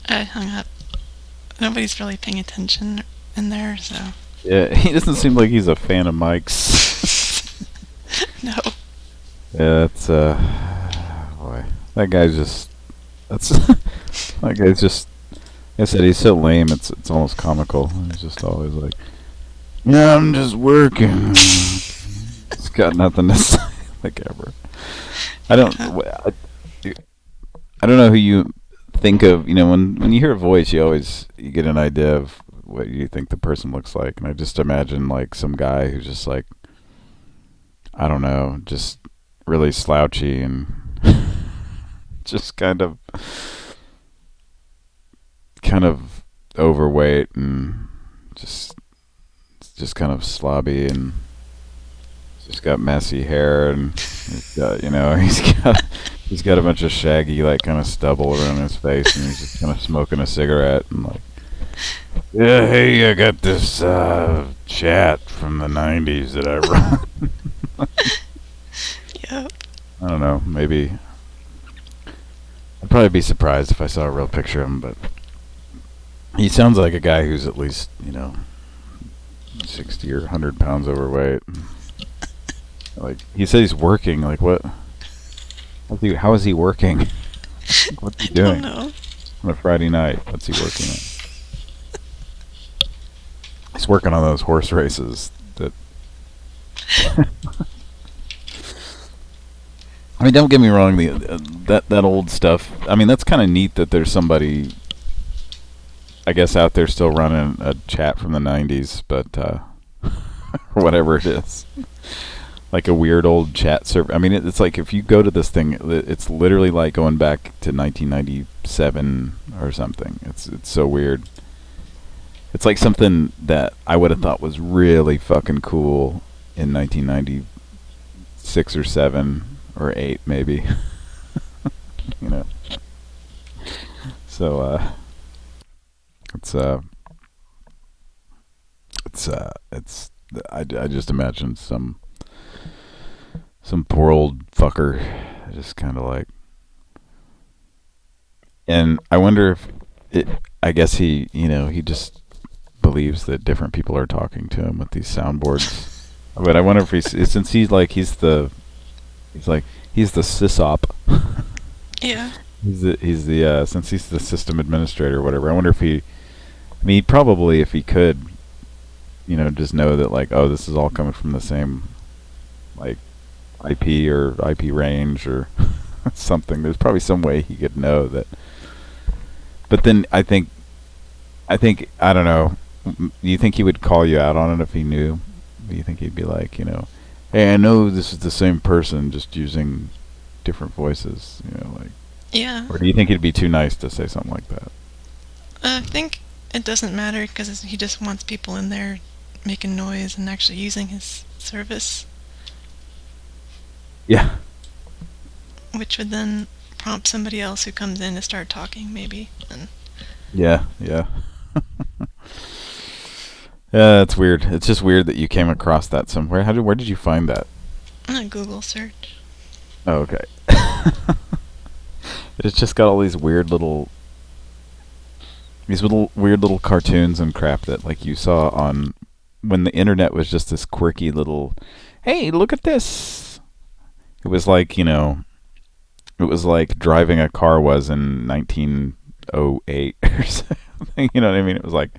I hung up. Nobody's really paying attention in there, so. Yeah, he doesn't seem like he's a fan of Mike's. No. Yeah, that's boy, that guy's just that guy's just. Like I said, he's so lame. It's almost comical. He's just always like, "Yeah, I'm just working." It's got nothing to say, like ever. I don't know who you think of. You know, when you hear a voice, you get an idea of what you think the person looks like, and I just imagine like some guy who's just like, I don't know, just really slouchy and just kind of overweight and just kind of slobby, and just got messy hair, and he's got, he's got a bunch of shaggy like kind of stubble around his face, and he's just kind of smoking a cigarette and like, yeah, hey, I got this chat from the 90s that I wrote. Yep. I don't know, maybe I'd probably be surprised if I saw a real picture of him, but he sounds like a guy who's at least, 60 or 100 pounds overweight. Like, he said he's working. Like, what? How is he working? What's he doing? I don't know. On a Friday night, what's he working on? He's working on those horse races that... I mean, don't get me wrong, that old stuff, I mean, that's kind of neat that there's somebody, I guess, out there still running a chat from the 90s, but, or whatever it is. Like a weird old chat server. I mean, it's like if you go to this thing, it's literally like going back to 1997 or something. It's so weird. It's like something that I would have thought was really fucking cool in 1996 or 7 or 8 maybe. So I just imagine some poor old fucker just kind of like And I wonder if it. I guess he just believes that different people are talking to him with these soundboards. But I wonder if since he's the sysop. Yeah. He's the since he's the system administrator or whatever. I wonder if he. I mean, he'd probably, if he could, just know that like, oh, this is all coming from the same, like, IP or IP range or something. There's probably some way he could know that. But then I think I don't know. Do you think he would call you out on it if he knew? Do you think he'd be like, hey, I know this is the same person, just using different voices, like? Yeah. Or do you think he'd be too nice to say something like that? I think it doesn't matter because he just wants people in there making noise and actually using his service. Yeah. Which would then prompt somebody else who comes in to start talking, maybe. And yeah. Yeah, it's weird. It's just weird that you came across that somewhere. Where did you find that? A Google search. Oh, okay. It's just got all these weird little cartoons and crap that like you saw on when the internet was just this quirky little, hey, look at this. It was like, it was like driving a car was in 1908 or something. You know what I mean? It was like,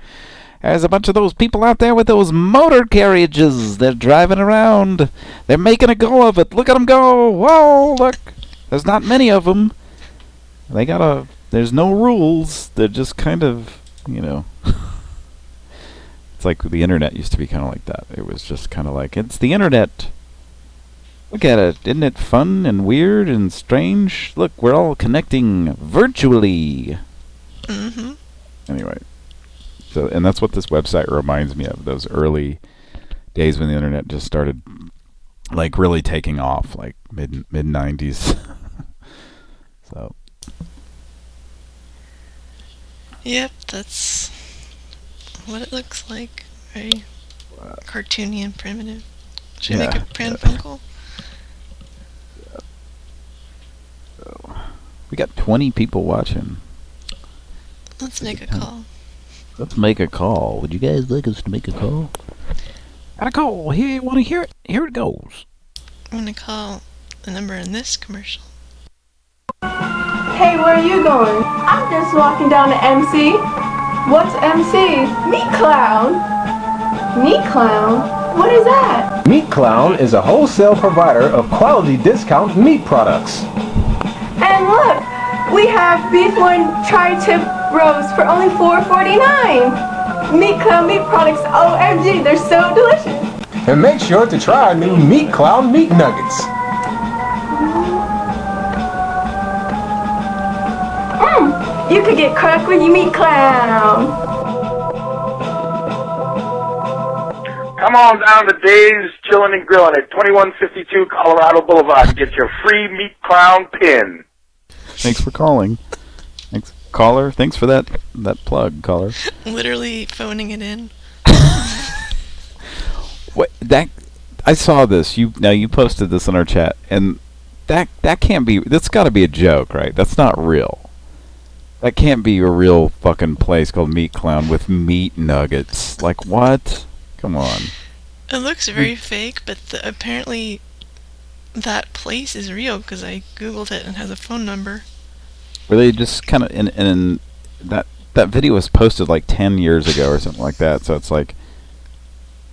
there's a bunch of those people out there with those motor carriages. They're driving around. They're making a go of it. Look at them go. Whoa, look. There's not many of them. There's no rules. They're just kind of, It's like the internet used to be kind of like that. It was just kind of like, it's the internet. Look at it. Isn't it fun and weird and strange? Look, we're all connecting virtually. Mm-hmm. Anyway. So, and that's what this website reminds me of. Those early days when the internet just started, like, really taking off, like mid 90s. So. Yep, that's what it looks like. Very cartoony and primitive. Should I make a Pran Funkel? Yeah. So, we got 20 people watching. Let's make a call. Let's make a call. Would you guys like us to make a call? Got a call. Here, want to hear it? Here it goes. I'm going to call the number in this commercial. Hey, where are you going? I'm just walking down to MC. What's MC? Meat Clown. Meat Clown? What is that? Meat Clown is a wholesale provider of quality discount meat products. And look, we have beef loin tri-tip roast for only $4.49. Meat Clown meat products, OMG, they're so delicious. And make sure to try our new Meat Clown meat nuggets. You could get cracked with your Meat Clown. Come on down to Dave's Chillin' and Grillin' at 2152 Colorado Boulevard and get your free Meat Clown pin. Thanks for calling. Thanks, caller. Thanks for that plug, caller. Literally phoning it in. What that? I saw this. You posted this in our chat, and that can't be. That's got to be a joke, right? That's not real. That can't be a real fucking place called Meat Clown with meat nuggets. Like, what? Come on. It looks very fake, but apparently that place is real because I googled it and has a phone number. Were they just kind of in that video was posted like 10 years ago or something like that? So it's like,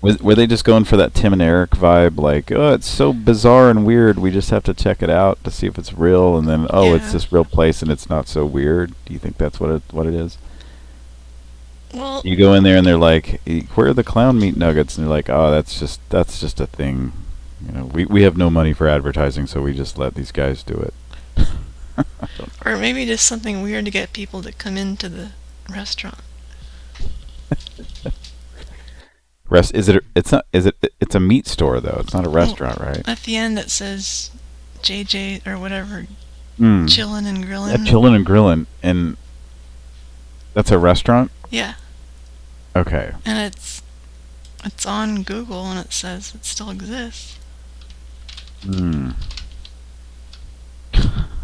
were they just going for that Tim and Eric vibe? Like, oh, it's so bizarre and weird. We just have to check it out to see if it's real, and then it's this real place and it's not so weird. Do you think that's what it is? Well, you go in there and they're like, "Where are the clown meat nuggets?" And they're like, "Oh, that's just a thing. We have no money for advertising, so we just let these guys do it." Or maybe just something weird to get people to come into the restaurant. It's a meat store though. It's not a restaurant, right? At the end it says JJ or whatever, Chillin' and Grillin'. Yeah, Chillin' and Grillin', and that's a restaurant? Yeah. Okay. And it's on Google and it says it still exists.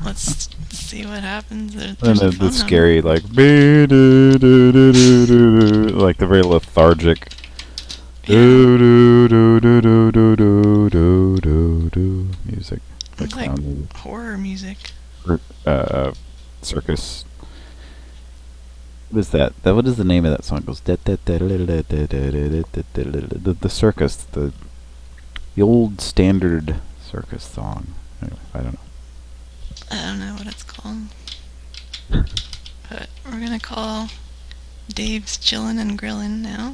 Let's see what happens. And There's a the phone scary, like, like the very lethargic. Music. It's like horror music. Circus. What is that? What is the name of that song? It goes the circus, the old standard circus song. Anyway, I don't know. I don't know what it's called. But we're gonna call Dave's Chillin' and Grillin' now.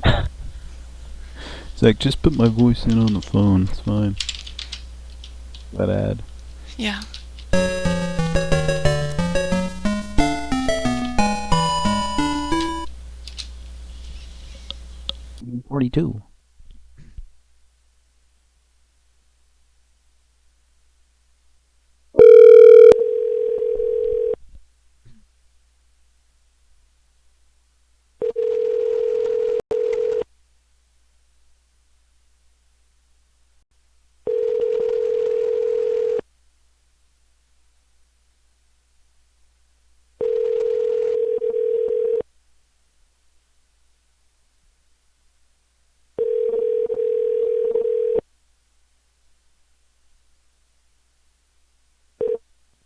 It's like, just put my voice in on the phone. It's fine. That ad. Yeah. 42.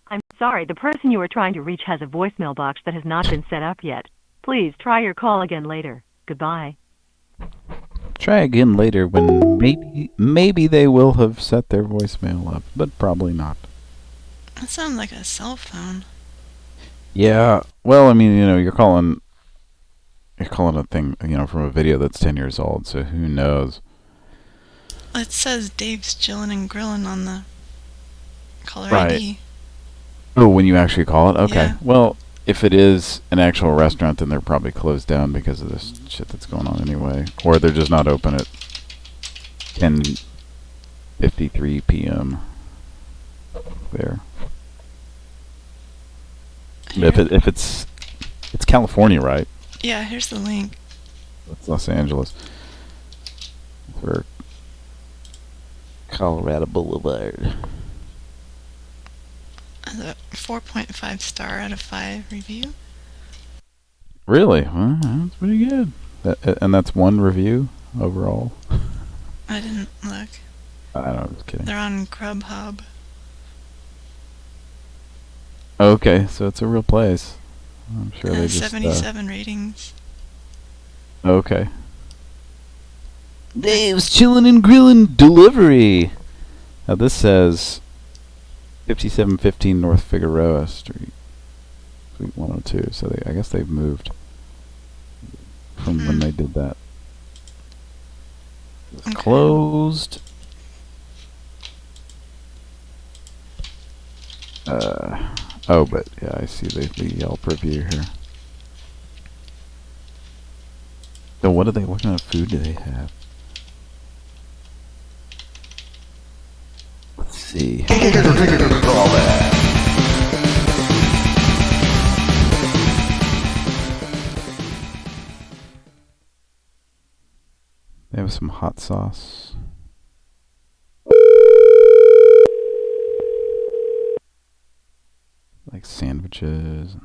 I'm sorry, the person you are trying to reach has a voicemail box that has not been set up yet. Please try your call again later. Goodbye. Try again later when maybe they will have set their voicemail up, but probably not. That sounds like a cell phone. Yeah, well, I mean, you know, you're calling a thing, you know, from a video that's 10 years old, so who knows? It says Dave's Chillin' and Grillin' on the caller Right. ID. Oh, when you actually call it? Okay. Yeah. Well, if it is an actual restaurant, then they're probably closed down because of this shit that's going on anyway. Or they're just not open at 10:53 p.m. there. If it's California, right? Yeah, here's the link. It's Los Angeles. For Colorado Boulevard. A 4.5 star out of 5 review. Really? Well, that's pretty good. And that's one review overall? I didn't look. I don't know, I'm just kidding. They're on Grubhub. Okay, so it's a real place. I'm sure they just... 77 ratings. Okay. Dave's Chillin' and Grillin' Delivery. Now this says 5715 North Figueroa Street, Suite 102. So I guess they've moved from when they did that. It's closed. Oh, but yeah, I see the Yelp review here. So what kind of food do they have? Let's see. They have some hot sauce. Like sandwiches.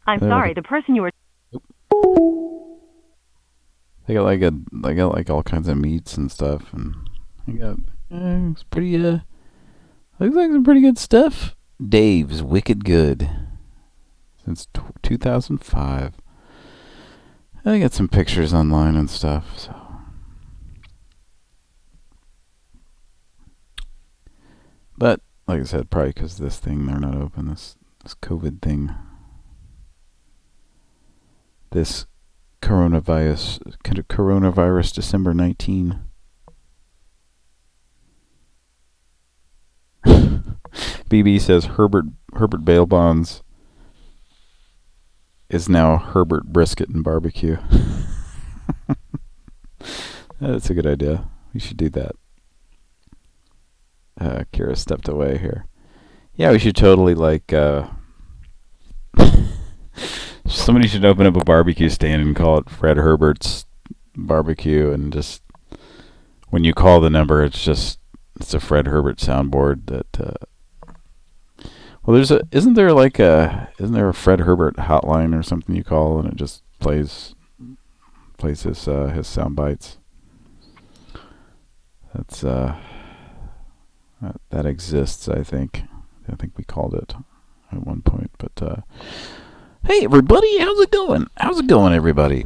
I'm sorry, the person you were... They got like all kinds of meats and stuff, and they got it's pretty looks like some pretty good stuff. Dave's Wicked Good since 2005. I got some pictures online and stuff. So, but like I said, probably because this thing they're not open. This COVID thing. This coronavirus December 19. BB says Herbert Bail Bonds is now Herbert Brisket and Barbecue. That's a good idea. We should do that. Kira stepped away here. Yeah, we should totally like. Somebody should open up a barbecue stand and call it Fred Herbert's Barbecue, and just when you call the number, it's a Fred Herbert soundboard that. Well, isn't there a Fred Herbert hotline or something you call and it just plays his sound bites. That's that exists, I think. I think we called it at one point, but hey everybody, how's it going? How's it going, everybody?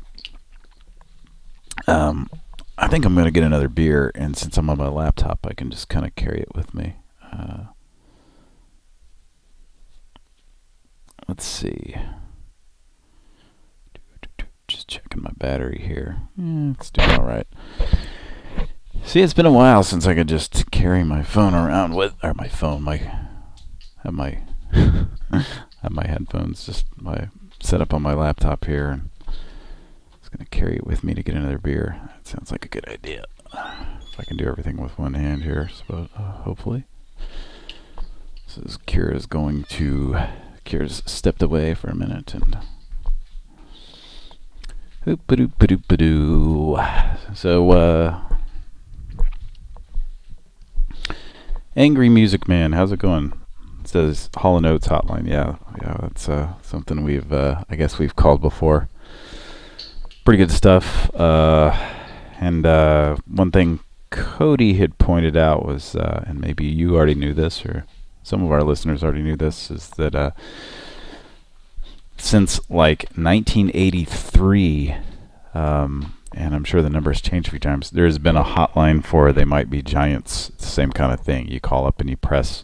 I think I'm gonna get another beer, and since I'm on my laptop, I can just kind of carry it with me. Let's see. Just checking my battery here. It's doing all right. See, it's been a while since I could just carry my phone around with, or my phone, have my headphones just set up on my laptop here, and I was gonna carry it with me to get another beer. That sounds like a good idea. If I can do everything with one hand here, so hopefully. So Kira's stepped away for a minute, and so Angry Music Man, how's it going? It says Hall & Oates hotline. Yeah, that's something I guess we've called before. Pretty good stuff. And one thing Cody had pointed out was, and maybe you already knew this, or some of our listeners already knew this, is that since like 1983, and I'm sure the number's changed a few times, there's been a hotline for They Might Be Giants. It's the same kind of thing. You call up and you press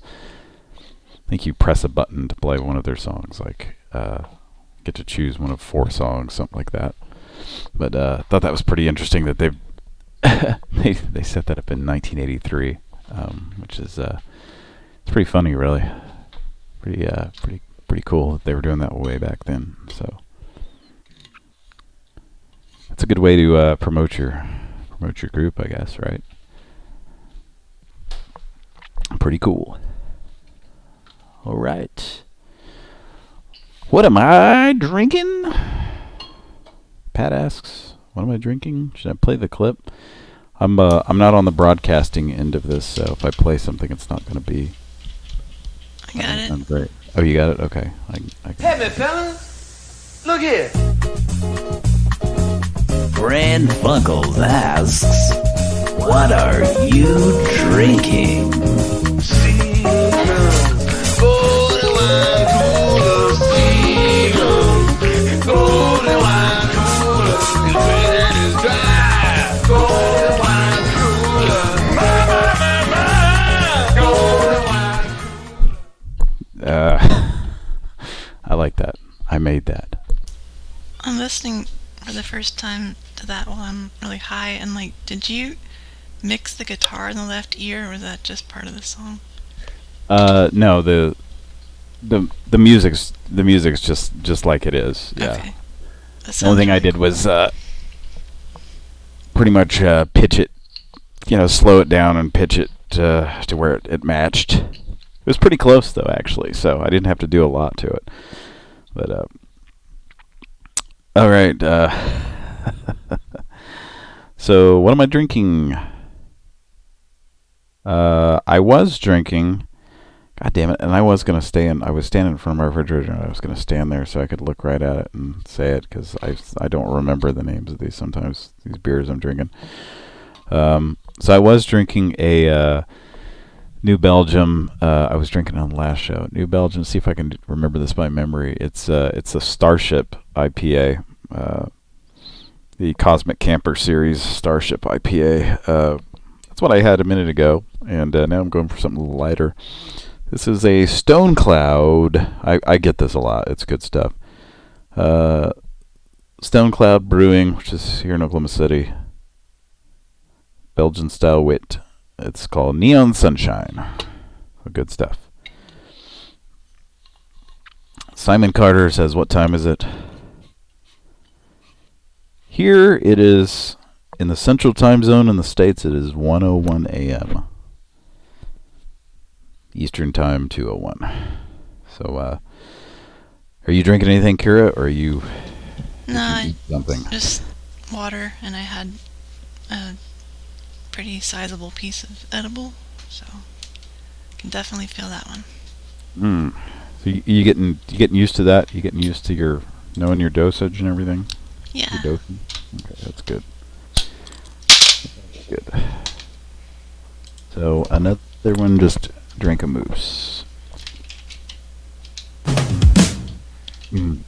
a button to play one of their songs, like get to choose one of 4 songs, something like that. But thought that was pretty interesting that they set that up in 1983, which is it's pretty funny, really. Pretty cool that they were doing that way back then. So it's a good way to promote your group, I guess, right? Pretty cool. All right. What am I drinking? Pat asks, what am I drinking? Should I play the clip? I'm not on the broadcasting end of this, so if I play something, it's not going to be. I got it. Great. Oh, you got it? Okay. I can. Hey, man, fellas. Look here. Pran Funkels asks, what are you drinking? I like that. I made that. I'm listening for the first time to that while I'm really high, and like, did you mix the guitar in the left ear, or was that just part of the song? No, the music's just like it is. Yeah. Okay. The only thing I did was pretty much pitch it, slow it down and pitch it to where it matched. It was pretty close though, actually, so I didn't have to do a lot to it. But all right. So what am I drinking? I was drinking. God damn it! And I was gonna I was standing in front of my refrigerator, and I was gonna stand there so I could look right at it and say it, because I don't remember the names of these beers I'm drinking. So I was drinking a New Belgium. I was drinking on the last show. New Belgium. See if I can remember this by memory. It's a Starship IPA. The Cosmic Camper Series Starship IPA. That's what I had a minute ago, and now I'm going for something a little lighter. This is a Stone Cloud. I get this a lot. It's good stuff. Stone Cloud Brewing, which is here in Oklahoma City. Belgian style wit. It's called Neon Sunshine. Good stuff. Simon Carter says, what time is it? Here it is In the Central Time Zone in the States, it is 1:01 a.m. Eastern Time, 2:01. So, are you drinking anything, Kira, or are you... No, something? Just water, and I had a pretty sizable piece of edible, so I can definitely feel that one. So you getting used to that? You getting used to your knowing your dosage and everything? Yeah. Your dosing? Okay, that's good. Good. So another one, just drink a moose. You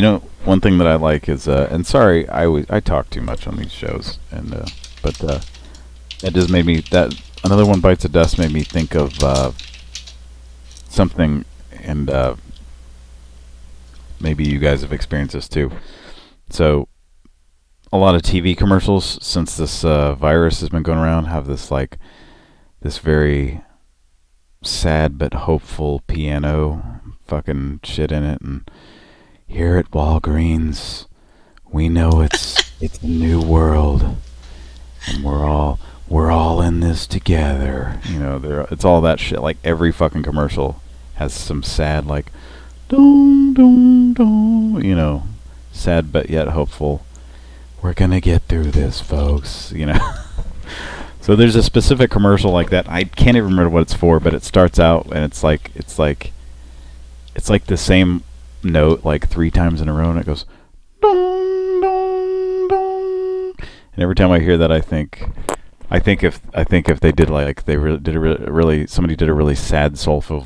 know, one thing that I like is, and sorry, I talk too much on these shows, and but that just made me, that Another One Bites the Dust made me think of something, and maybe you guys have experienced this too. So, a lot of TV commercials, since this virus has been going around, have this this very sad but hopeful piano fucking shit in it, and here at Walgreens, we know it's a new world, and we're all in this together. You know, it's all that shit. Like every fucking commercial has some sad, like, dong dong dong. You know, sad but yet hopeful. We're gonna get through this, folks. You know. So there's a specific commercial like that. I can't even remember what it's for, but it starts out and it's like the same note like 3 times in a row, and it goes dong dong dong. And every time I hear that, I think if they did somebody did a really sad soulful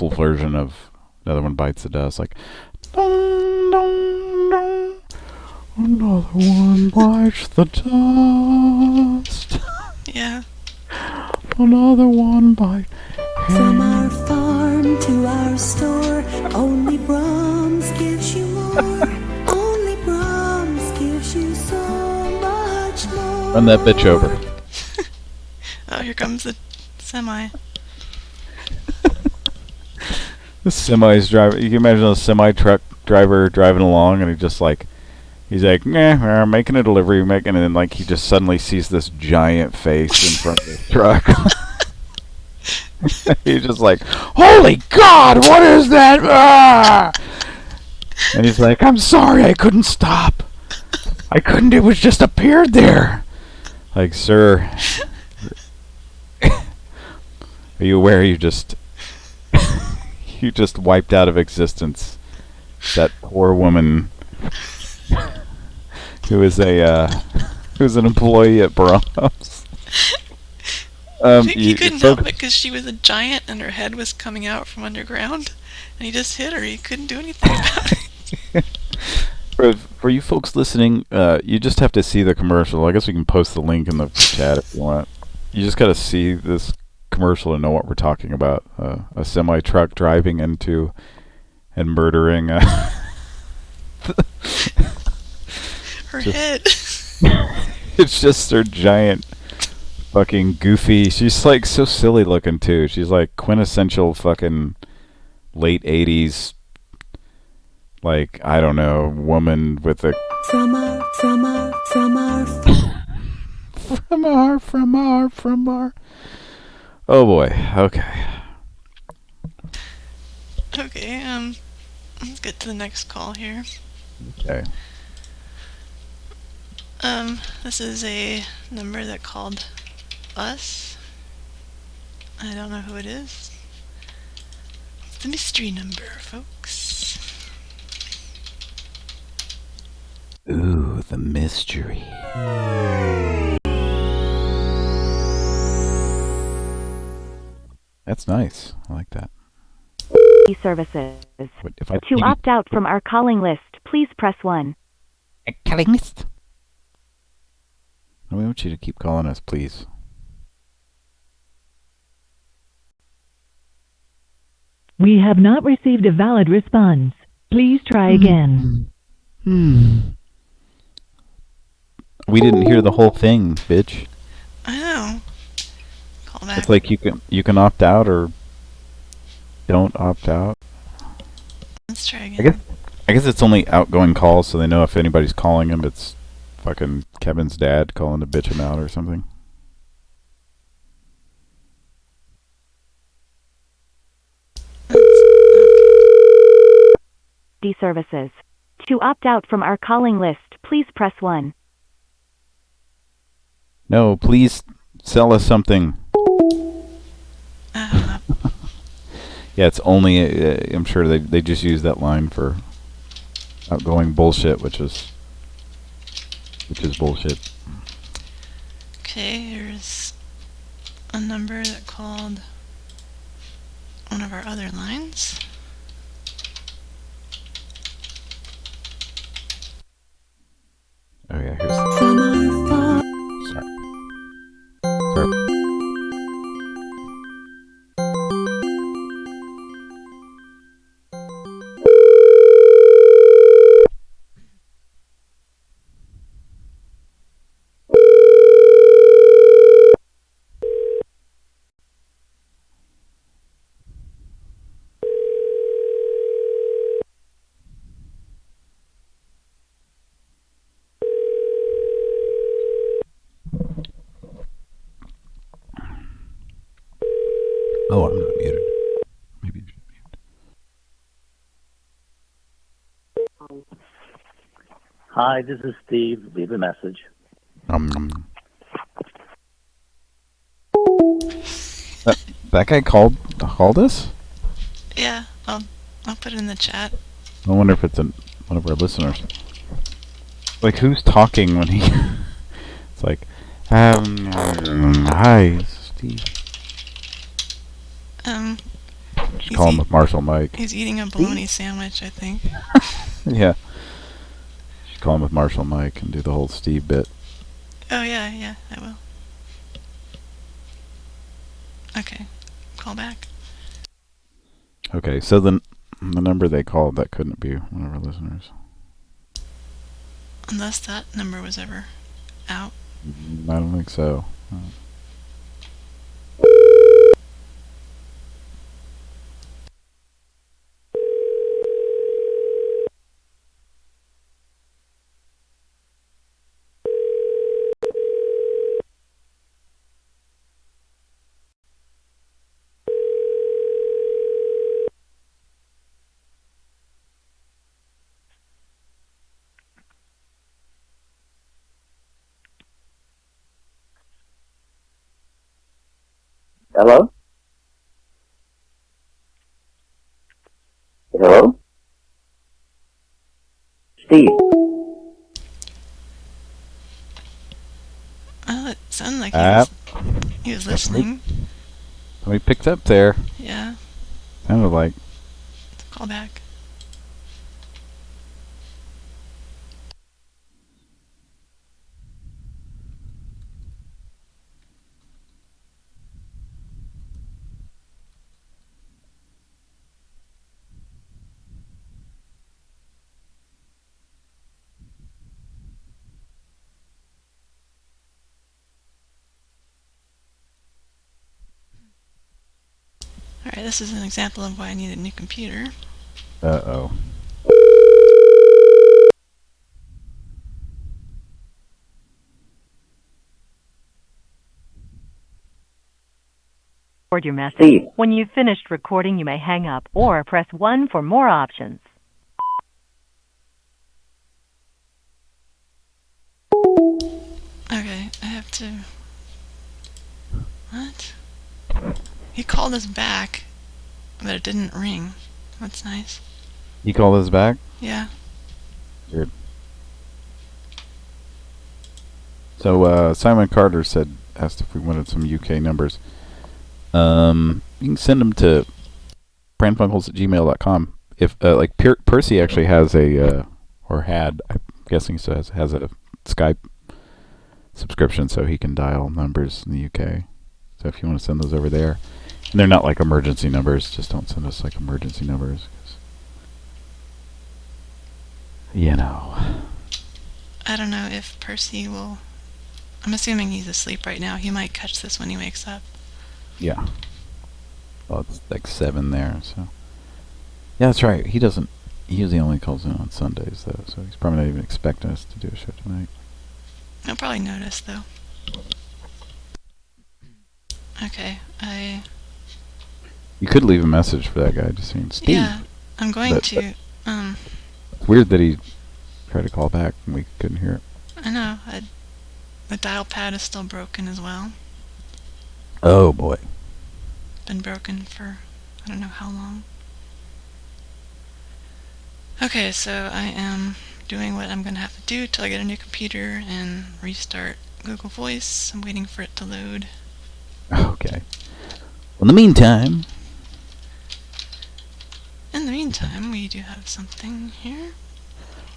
version of Another One Bites the Dust, like dong dong dong. Another one bites the dust. Yeah. Another one bite. From our farm to our store, only Brahms gives you more. Only Brahms gives you so much more. Run that bitch over. Oh, here comes the semi. The semi's driving. You can imagine a semi-truck driver driving along, and he's like, I'm making a delivery, and then like he just suddenly sees this giant face in front of his truck. He's just like, holy God, what is that? Ah! And he's like, I'm sorry, I couldn't stop. It was just appeared there. Like, sir, are you aware you just wiped out of existence that poor woman who's an employee at Brahms? I think he couldn't help it because she was a giant and her head was coming out from underground, and he just hit her. He couldn't do anything about it. For you folks listening, you just have to see the commercial. I guess we can post the link in the chat if you want. You just got to see this commercial to know what we're talking about. A semi-truck driving into and murdering her head. It's just her giant fucking goofy. She's like so silly looking too. She's like quintessential fucking late 80s, like, I don't know, woman with a from our. Oh boy. Okay. Okay, let's get to the next call here. Okay. This is a number that called us. I don't know who it is. It's the mystery number, folks. Ooh, the mystery. That's nice. I like that. Services. If I To opt out from our calling list, please press 1. calling list. We want you to keep calling us, please. We have not received a valid response. Please try again. We didn't hear the whole thing, bitch. I know. Call back. It's like you can opt out or don't opt out. Let's try again. I guess it's only outgoing calls, so they know if anybody's calling him, it's fucking Kevin's dad calling to bitch him out or something. Services. To opt out from our calling list, please press 1. No, please sell us something. Yeah, it's only. I'm sure they just use that line for outgoing bullshit, which is bullshit. Okay, here's a number that called one of our other lines. Oh yeah, here's. Sorry. Oh, I'm not muted. Maybe you should mute. Hi, this is Steve. Leave a message. That guy called us? Yeah, I'll put it in the chat. I wonder if it's one of our listeners. Like, who's talking when he... It's like, hi, Steve. Just call him with Marshall Mike. He's eating a bologna sandwich, I think. Yeah. Just call him with Marshall Mike and do the whole Steve bit. Oh, yeah, I will. Okay, call back. Okay, so the number they called, that couldn't be one of our listeners. Unless that number was ever out. I don't think so. Hello? Hello? Steve. Oh, it sounded like he was Somebody- listening. Somebody picked up there. Yeah. Sounded like. Call back. Alright, this is an example of why I need a new computer. Uh-oh. Record your message. When you've finished recording, you may hang up or press 1 for more options. Okay, I have to... What? He called us back, but it didn't ring. That's nice. He called us back? Yeah. Weird. So, Simon Carter asked if we wanted some UK numbers. You can send them to pranfunkels@gmail.com. If, Percy actually has or had, I'm guessing he still has a Skype subscription so he can dial numbers in the UK. So if you want to send those over there. And they're not like emergency numbers, just don't send us like emergency numbers. You know. I don't know if Percy will... I'm assuming he's asleep right now. He might catch this when he wakes up. Yeah. Well, it's like 7 there, so... Yeah, that's right. He doesn't He usually only calls in on Sundays, though, so he's probably not even expecting us to do a show tonight. I'll probably notice, though. Okay, You could leave a message for that guy, just saying, Steve. Yeah, I'm going to, It's weird that he tried to call back and we couldn't hear it. I know, the dial pad is still broken as well. Oh, boy. Been broken for I don't know how long. Okay, so I am doing what I'm going to have to do till I get a new computer and restart Google Voice. I'm waiting for it to load. Okay. Well, in the meantime, we do have something here.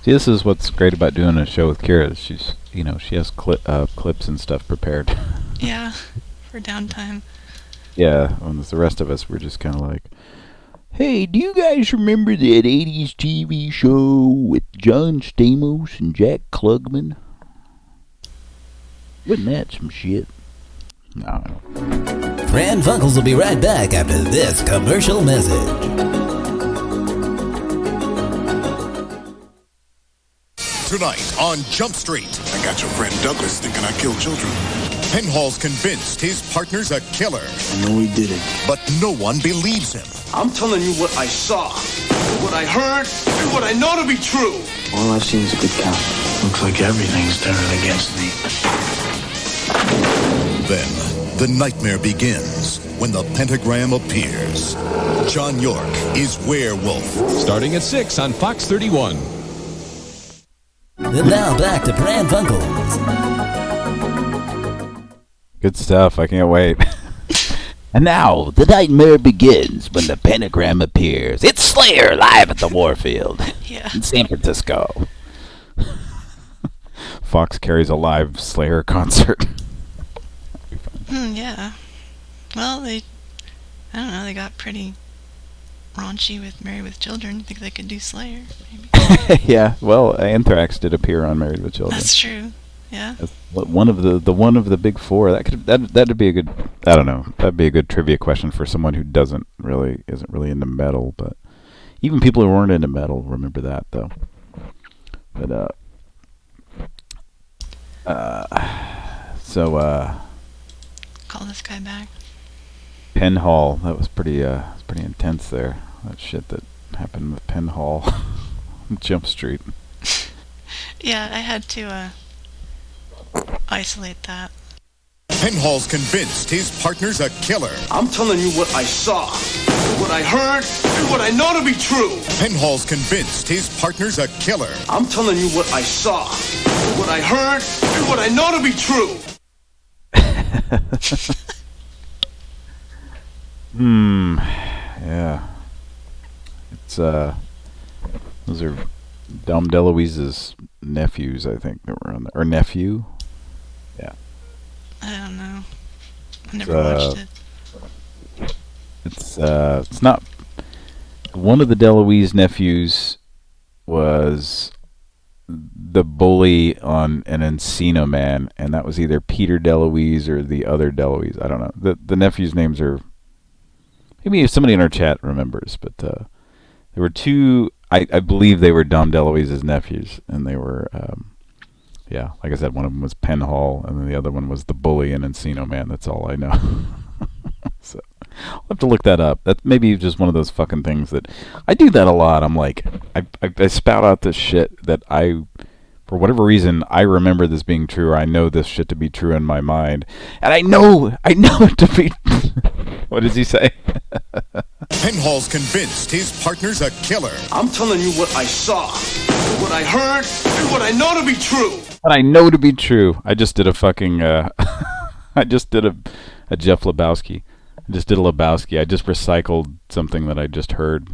see, this is what's great about doing a show with Kira. She's, she has clips and stuff prepared. Yeah, for downtime. Yeah, when the rest of us, we're just kind of like, hey, do you guys remember that 80s TV show with John Stamos and Jack Klugman? Wasn't that some shit? No. Pran Funkels will be right back after this commercial message. Tonight on Jump Street. I got your friend Douglas thinking I kill children. Penhall's convinced his partner's a killer. I know he did it. But no one believes him. I'm telling you what I saw, what I heard, and what I know to be true. All I've seen is a good count. Looks like everything's turning against me. Then, the nightmare begins when the pentagram appears. John York is Werewolf. Starting at 6 on Fox 31. And now back to Pran Funkels. Good stuff. I can't wait. And now, the nightmare begins when the pentagram appears. It's Slayer live at the Warfield in San Francisco. Fox carries a live Slayer concert. Yeah. Well, I don't know, they got pretty raunchy with Married with Children. Think they could do Slayer, maybe. Yeah, well, Anthrax did appear on Married with Children. That's true. Yeah. That's one of the big four. That'd be a good, I don't know, that'd be a good trivia question for someone who isn't really into metal, but even people who weren't into metal remember that though. But call this guy back. Penhall, that was pretty intense there. That shit that happened with Penhall. Jump Street. Yeah, I had to isolate that. Penhall's convinced his partner's a killer. I'm telling you what I saw, what I heard, and what I know to be true. Penhall's convinced his partner's a killer. I'm telling you what I saw, what I heard, and what I know to be true. Yeah. It's those are Dom DeLuise's nephews, I think, that were on there, or nephew. Yeah. I don't know. I never watched it. It's not. One of the DeLuise nephews was the bully on an Encino Man, and that was either Peter DeLuise or the other DeLuise. I don't know. The nephews' names are. Maybe if somebody in our chat remembers, but there were two. I believe they were Dom DeLuise's nephews, and they were. Yeah, like I said, one of them was Penhall, and then the other one was the bully in Encino Man. That's all I know. So I'll have to look that up. That maybe just one of those fucking things that I do that a lot. I'm like, I spout out this shit that for whatever reason, I remember this being true, or I know this shit to be true in my mind, and I know it to be. What does he say? Penhall's convinced his partner's a killer. I'm telling you what I saw, what I heard, and what I know to be true. And I know to be true. I just did a fucking. I just did a Jeff Lebowski. I just did a Lebowski. I just recycled something that I just heard.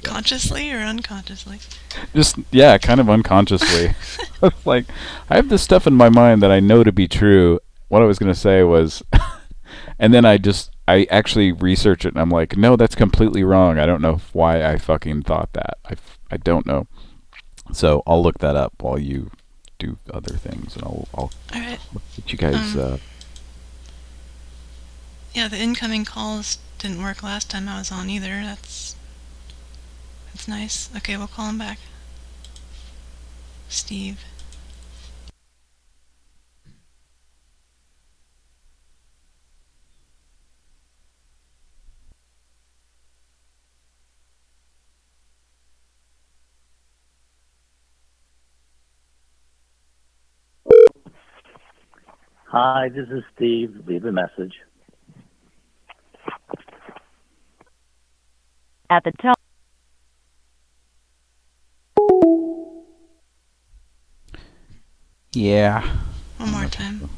Consciously or unconsciously? Just, yeah, kind of unconsciously. It's like, I have this stuff in my mind that I know to be true. What I was going to say was, and then I actually research it, and I'm like, no, that's completely wrong. I don't know why I fucking thought that. I don't know. So I'll look that up while you do other things, and I'll all right. Get you guys. Yeah, the incoming calls didn't work last time I was on either. That's That's nice. Okay, we'll call him back. Steve. Hi, this is Steve. Leave a message. At the tone. Yeah. One more time.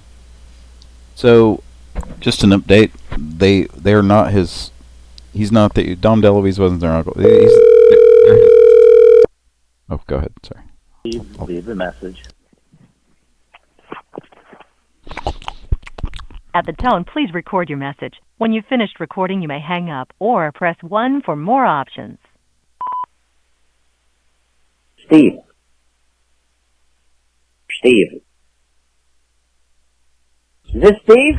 So, just an update. They're not his. He's not the Dom DeLuise wasn't their uncle. Oh, go ahead. Sorry. Steve, leave a message. At the tone, please record your message. When you've finished recording, you may hang up or press 1 for more options. Steve. Steve. Is this Steve?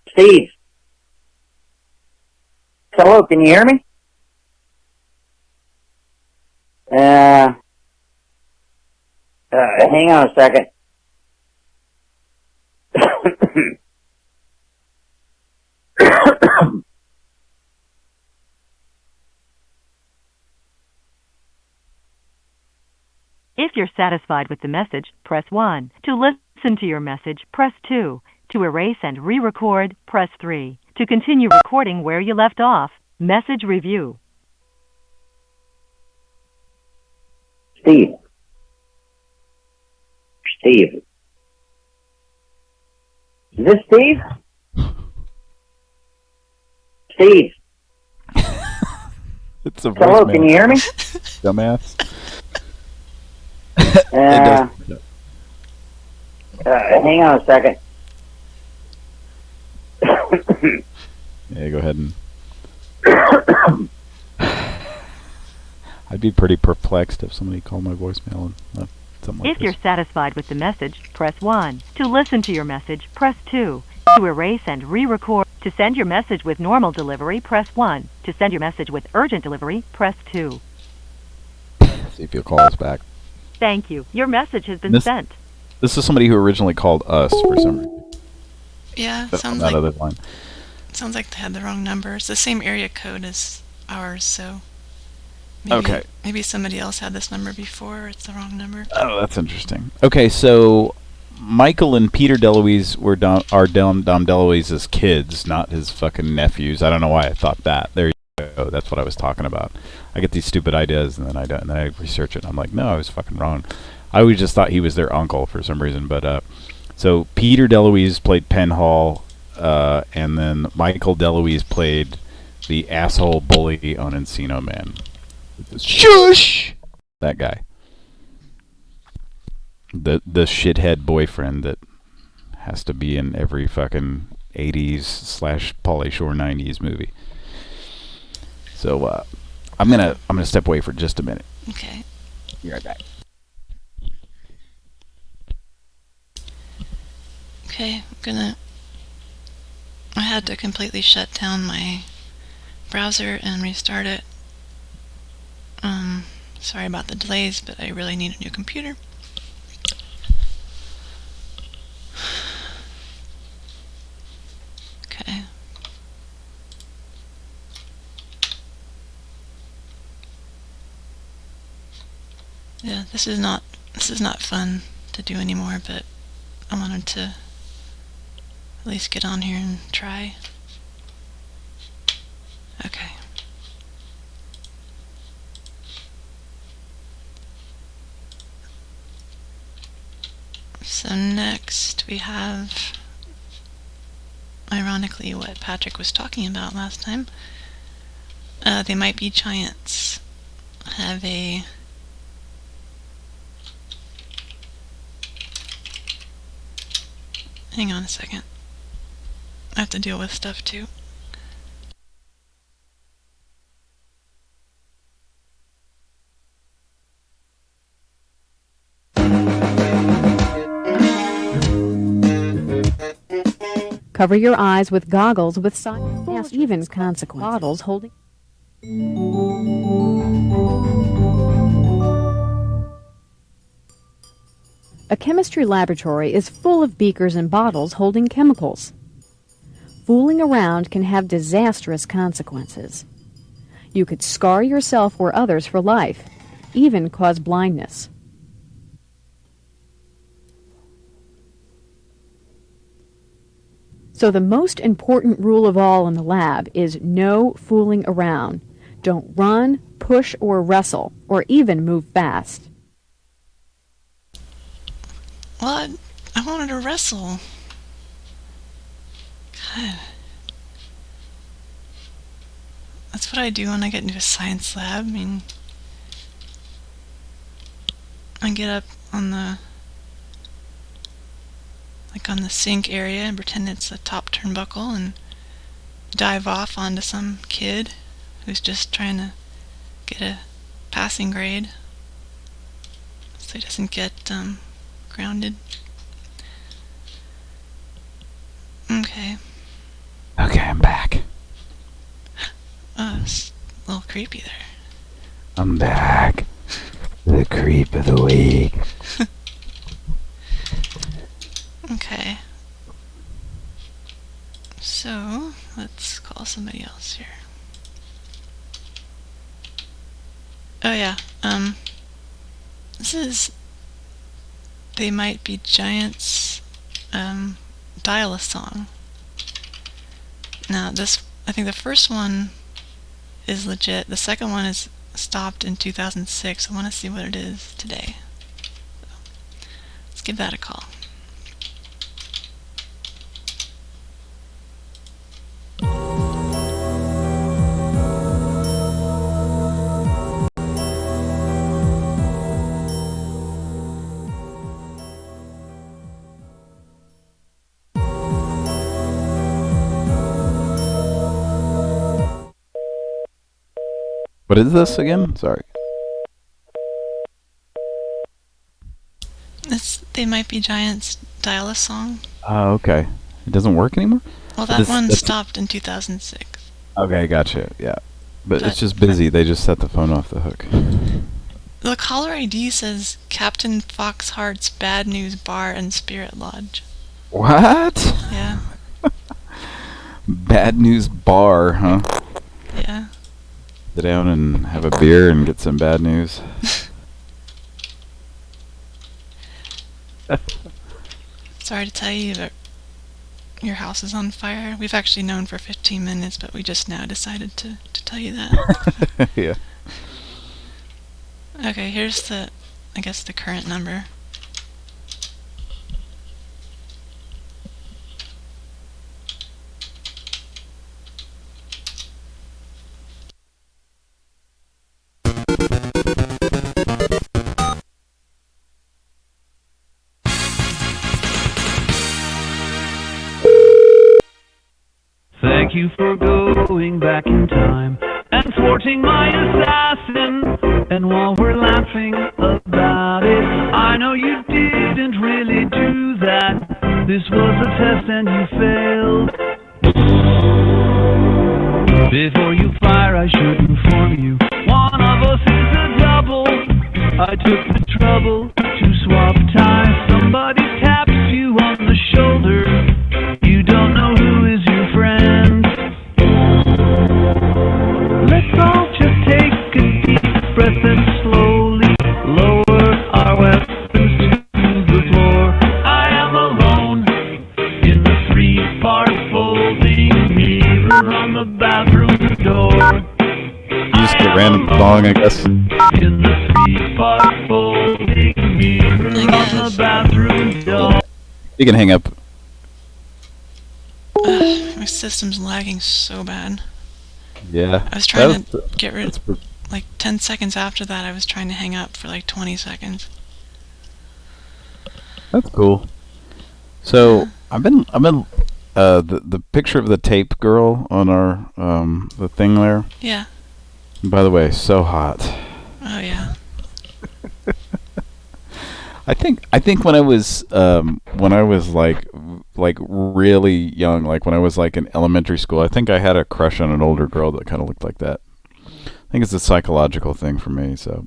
Steve. Hello, can you hear me? Hang on a second. If you're satisfied with the message, press 1. To listen to your message, press 2. To erase and re-record, press 3. To continue recording where you left off, message review. Steve. Steve. Is this Steve? Steve. It's a Hello, voicemail. can you hear me? Dumbass. Hang on a second. Yeah, go ahead and. I'd be pretty perplexed if somebody called my voicemail and left something like If this. you're satisfied with the message, press 1. To listen to your message, press 2. To erase and re-record. To send your message with normal delivery, press 1. To send your message with urgent delivery, press 2. See if you'll call us back. Thank you. Your message has been sent. This is somebody who originally called us for some reason. Yeah, But on sounds that like other line. sounds like they had the wrong number. It's the same area code as ours, so Okay. maybe somebody else had this number before. Or it's the wrong number. Oh, that's interesting. Okay, so Michael and Peter DeLuise were Dom DeLuise's kids, not his fucking nephews. I don't know why I thought that. There you go. That's what I was talking about. I get these stupid ideas and then I don't, and then I research it and I'm like, no, I was fucking wrong. I always just thought he was their uncle for some reason. But so Peter DeLuise played Penhall, and then Michael DeLuise played the asshole bully on Encino Man. Shush! That guy. The shithead boyfriend that has to be in every fucking 80s / Pauly Shore 90s movie. So I'm gonna step away for just a minute. Okay. Be right back. Okay, I had to completely shut down my browser and restart it. Sorry about the delays, but I really need a new computer. Okay. Yeah, this is not fun to do anymore, but I wanted to at least get on here and try. Okay. So next we have, ironically, what Patrick was talking about last time. They Might Be Giants have a hang on a second. I have to deal with stuff too. Cover your eyes with goggles with even consequences. Bottles holding. A chemistry laboratory is full of beakers and bottles holding chemicals. Fooling around can have disastrous consequences. You could scar yourself or others for life, even cause blindness. So the most important rule of all in the lab is no fooling around. Don't run, push, or wrestle, or even move fast. Well, I wanted to wrestle. God. That's what I do when I get into a science lab. I mean, I get up on the sink area and pretend it's the top turnbuckle and dive off onto some kid who's just trying to get a passing grade so he doesn't get grounded. Okay. Okay, I'm back. It's a little creepy there. I'm back. The creep of the week. Okay. So, let's call somebody else here. Oh yeah, this is They Might Be Giants, dial-a-song. Now this, I think the first one is legit. The second one is stopped in 2006. I want to see what it is today. So, let's give that a call. What is this again? Sorry. They Might Be Giants dial-a-song. Oh, okay. It doesn't work anymore? Well, that one stopped in 2006. Okay, gotcha. Yeah. But it's just busy. They just set the phone off the hook. The caller ID says Captain Foxheart's Bad News Bar and Spirit Lodge. What? Yeah. Bad News Bar, huh? Yeah. Sit down and have a beer and get some bad news. Sorry to tell you that your house is on fire. We've actually known for 15 minutes, but we just now decided to tell you that. Yeah. Okay, here's the current number. Thank you for going back in time and thwarting my assassin. And while we're laughing about it, I know you didn't really do that. This was a test and you failed. Before you fire, I should inform you, one of us is a double. I took the trouble to swap ties. Somebody taps you on the shoulder. You don't know who is your friend. Let's all just take a deep breath and slowly lower our weapons to the floor. I am alone in the three-part folding mirror on the bathroom door. You just get random song, I guess. In the three-part folding mirror on the bathroom door. You can hang up. My system's lagging so bad. Yeah. I was trying to get rid of, like 10 seconds after that, I was trying to hang up for like 20 seconds. That's cool. So I've been the picture of the tape girl on our the thing there. Yeah. By the way, so hot. Oh yeah. I think when I was like really young, like when I was like in elementary school, I think I had a crush on an older girl that kind of looked like that. think it's a psychological thing for me. So.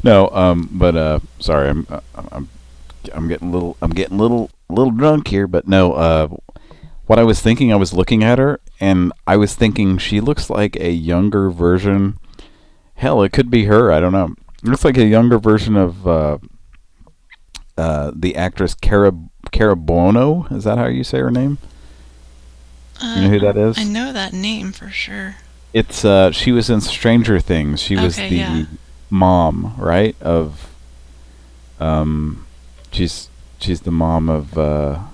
No, but sorry, I'm getting a little drunk here. But no, what I was thinking, I was looking at her, and I was thinking she looks like a younger version. Hell, it could be her. I don't know. It looks like a younger version of the actress Cara Buono. Is that how you say her name? You know who that is? I know that name for sure. It's she was in Stranger Things. She was the mom, right? Of she's the mom of one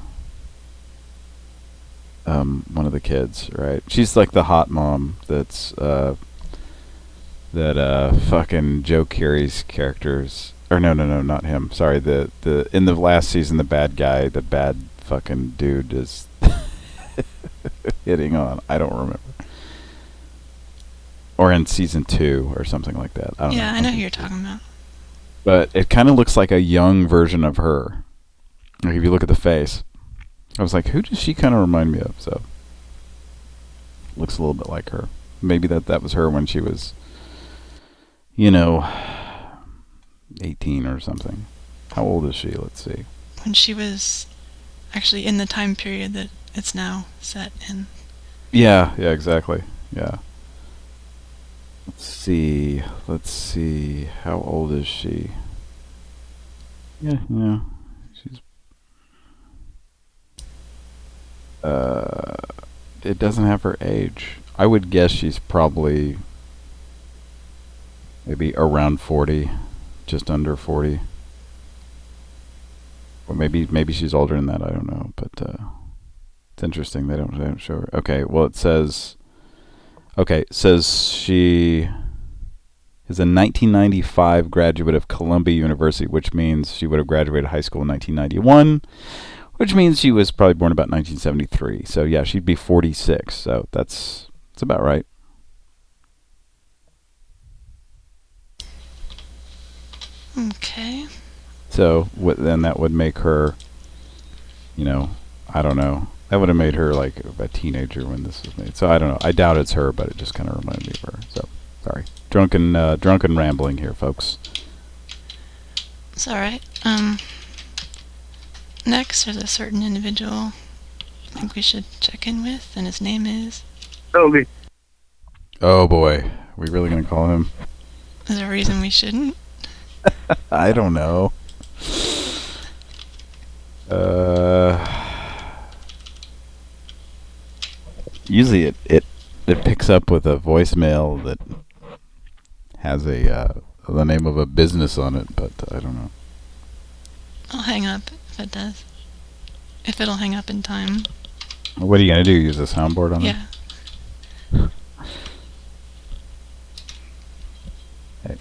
of the kids, right? She's like the hot mom that's that fucking Joe Keery's characters, or no, not him. Sorry, the in the last season, the bad fucking dude is hitting on. I don't remember. Or in season 2 or something like that. I don't know. I know who you're talking about. But it kind of looks like a young version of her. Like if you look at the face, I was like, who does she kind of remind me of? So looks a little bit like her. Maybe that was her when she was, 18 or something. How old is she? Let's see. When she was actually in the time period that it's now set in. Yeah, exactly. Yeah. Let's see. How old is she? Yeah. She's it doesn't have her age. I would guess she's probably maybe around 40, just under 40. Or maybe she's older than that, I don't know, but it's interesting they don't show her. Okay, well it says she is a 1995 graduate of Columbia University, which means she would have graduated high school in 1991, which means she was probably born about 1973. So yeah, she'd be 46. So that's about right. Okay. So then that would make her, I don't know. That would have made her like a teenager when this was made. So I don't know. I doubt it's her, but it just kind of reminded me of her. So sorry, drunken rambling here, folks. It's all right. Next, there's a certain individual I think we should check in with, and his name is Toby. Oh boy, we really gonna call him? Is there a reason we shouldn't? I don't know. Usually it picks up with a voicemail that has the name of a business on it, but I don't know. I'll hang up if it does. If it'll hang up in time. What are you gonna do? Use a soundboard on it? Yeah. Hey.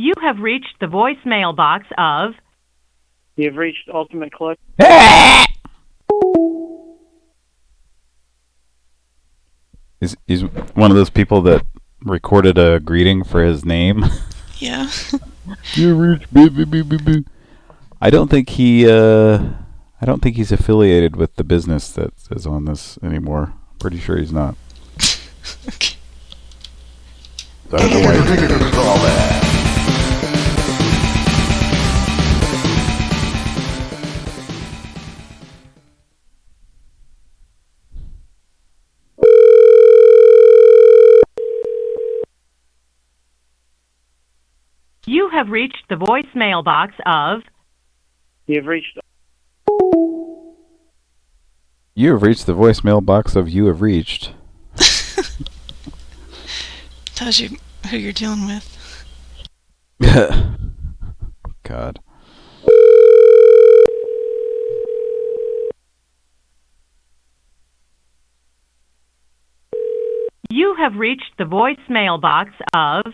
You have reached the voicemail box of... You've reached Ultimate Collector. He's one of those people that recorded a greeting for his name. Yeah. You reached beep. I don't think he's affiliated with the business that is on this anymore. Pretty sure he's not. Okay. I don't know why. You have reached the voicemail box of... You've reached... You have reached the voicemail box of You Have Reached. Tells you who you're dealing with. God. You have reached the voicemail box of...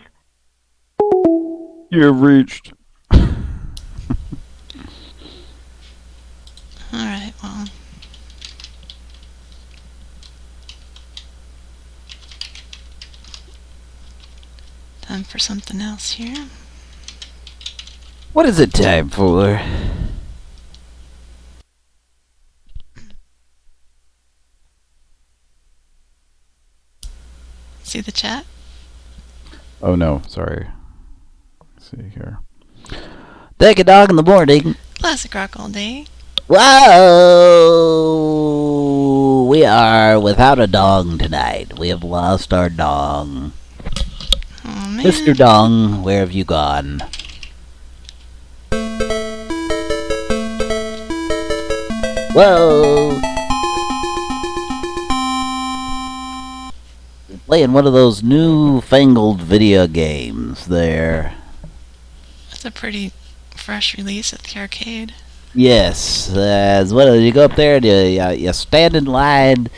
You have reached. Alright, well. Time for something else here. What is it time for? See the chat? Oh no, sorry. Let's see here. Take a dog in the morning. Classic rock all day. Whoa! We are without a dong tonight. We have lost our dong. Oh, man. Mr. Dong, where have you gone? Whoa! Playing one of those newfangled video games there. That's a pretty fresh release at the arcade. Yes, well, you go up there and you stand in line.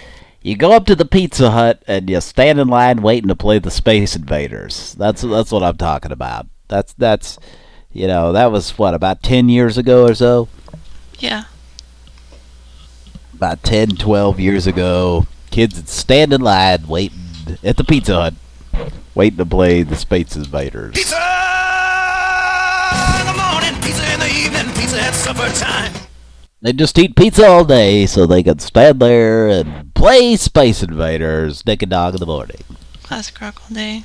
You go up to the Pizza Hut and you stand in line waiting to play the Space Invaders. That's what I'm talking about. That's you know, that was what, about 10 years ago or so? Yeah. About 10, 12 years ago, kids would stand in line waiting at the Pizza Hut waiting to play the Space Invaders. Pizza in the morning, pizza in the evening, pizza at supper time. They just eat pizza all day so they could stand there and play Space Invaders, Dick and Dog in the morning. Classic rock all day.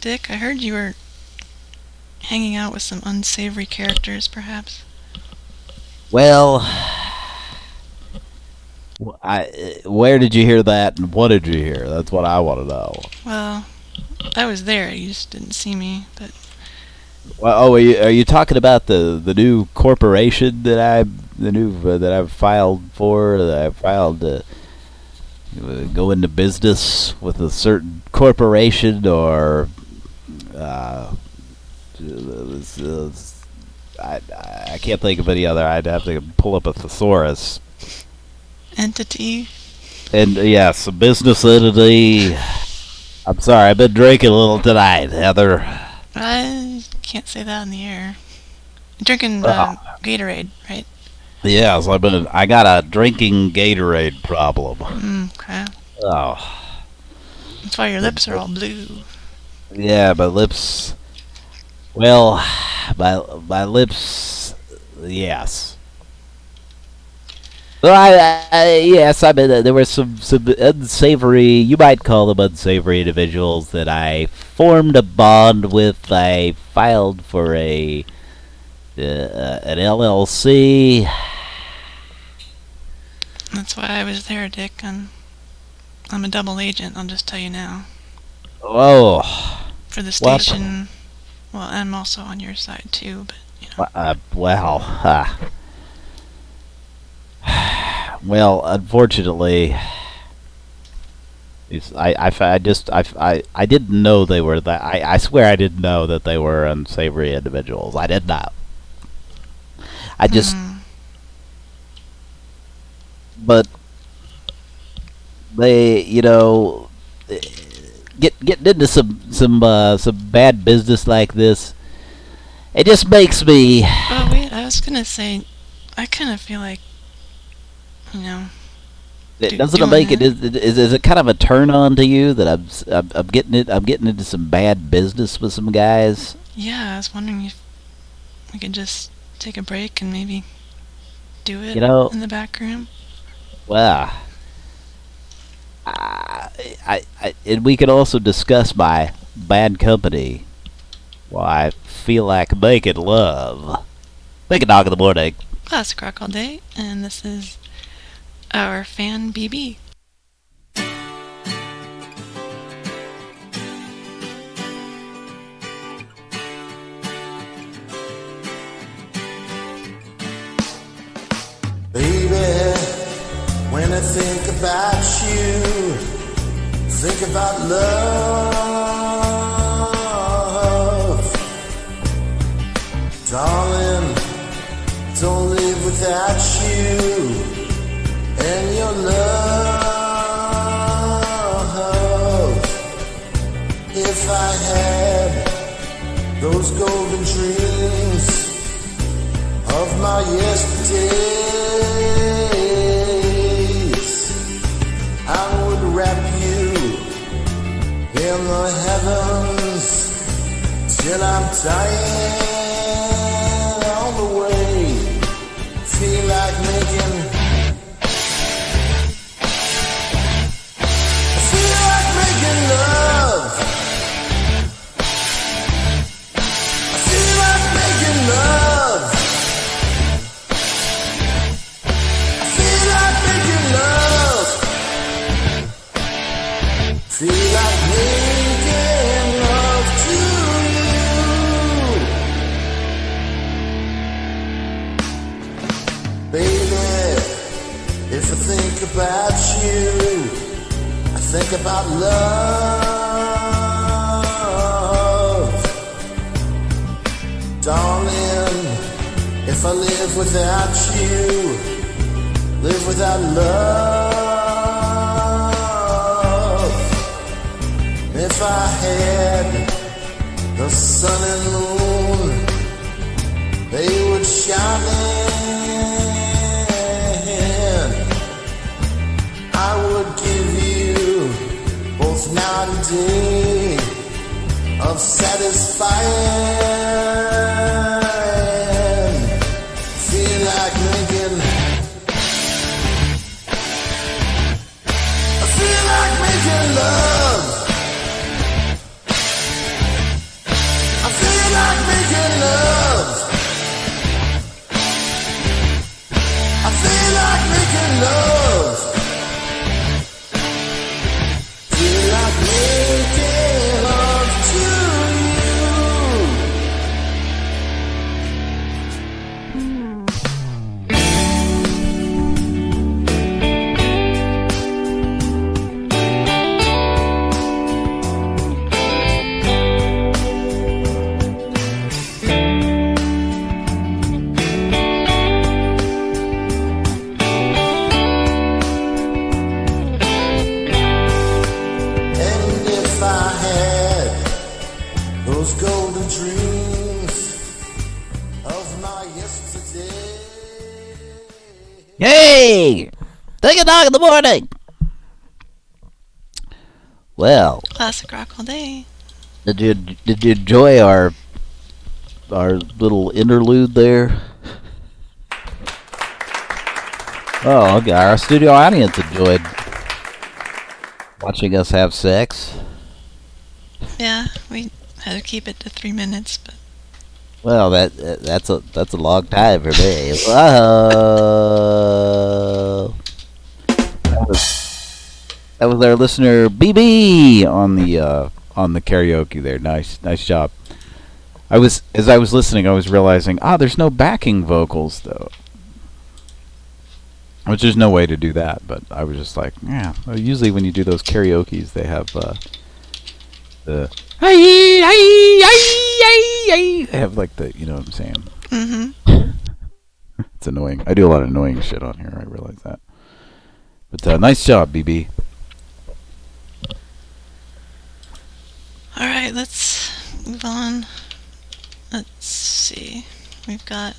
Dick, I heard you were hanging out with some unsavory characters, perhaps. Well, where did you hear that and what did you hear? That's what I want to know. Well, I was there. You just didn't see me, but... Well, are you talking about the new corporation that I've filed for? That I filed to go into business with a certain corporation, or I can't think of any other. I'd have to pull up a thesaurus. Entity. And yes, a business entity. I'm sorry, I've been drinking a little tonight, Heather. I can't say that in the air. You're drinking Gatorade, right? Yes, I got a drinking Gatorade problem. Okay. Oh. That's why your lips are all blue. Yeah, my lips. Well, my lips. Yes. Well, yes, I mean, there were some unsavory, you might call them unsavory individuals that I formed a bond with. I filed for an LLC. That's why I was there, Dick. I'm a double agent, I'll just tell you now. Oh. For the station. Well, I'm also on your side, too, but, you know. Well, unfortunately, I didn't know they were that. I swear I didn't know that they were unsavory individuals. I did not. I just, but they, you know, getting into some bad business like this, it just makes me. Oh wait, I was gonna say, I kind of feel like, you know. Doesn't it make it? Is it kind of a turn on to you that I'm getting into some bad business with some guys? Yeah, I was wondering if we could just take a break and maybe do it in the back room. Well, and we could also discuss my bad company while I feel like making love. Make a dog in the morning. Classic rock all day, and this is our fan BB. Baby, when I think about you, think about love. Darling, don't live without you and your love. If I had those golden dreams of my yesterdays. I would wrap you in the heavens till I'm dying all the way. Feel like making love. I feel like making love. I feel like making love. Feel like making love to you. Baby, if I think about you, I think about love. Darling, if I live without you, live without love. If I had the sun and moon, they would shine in. I would give you both night and day of satisfying. Feel like making. I feel like making love. I feel like making love. I feel like making love. Feel like making love to golden dreams of my yesterday. Hey! Take a dog in the morning! Well, Classic rock all day. did you enjoy our little interlude there? Oh, okay. Our studio audience enjoyed watching us have sex. Yeah, we had to keep it to 3 minutes, but Well, that's a long time for me. Whoa. That was our listener BB on the karaoke there. Nice job. As I was listening, I was realizing, there's no backing vocals though. Which there's no way to do that, but I was just like, yeah. Well, usually when you do those karaoke's, they have the they have like the, you know what I'm saying? Mm-hmm. It's annoying. I do a lot of annoying shit on here. I realize that. But nice job, BB. all right, let's move on. Let's see. We've got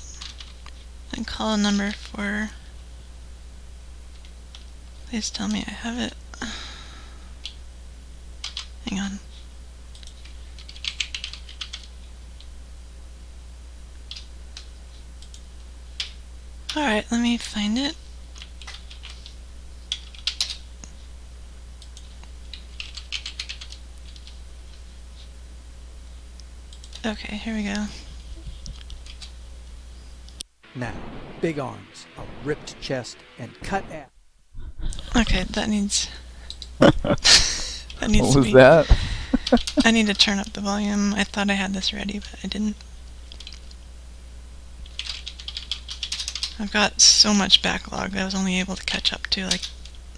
a call number for. Please tell me I have it. Hang on. Alright, let me find it. Okay, here we go. Now, big arms, a ripped chest, and cut ass. Okay, that needs. What was that? I need to turn up the volume. I thought I had this ready, but I didn't. I've got so much backlog that I was only able to catch up to like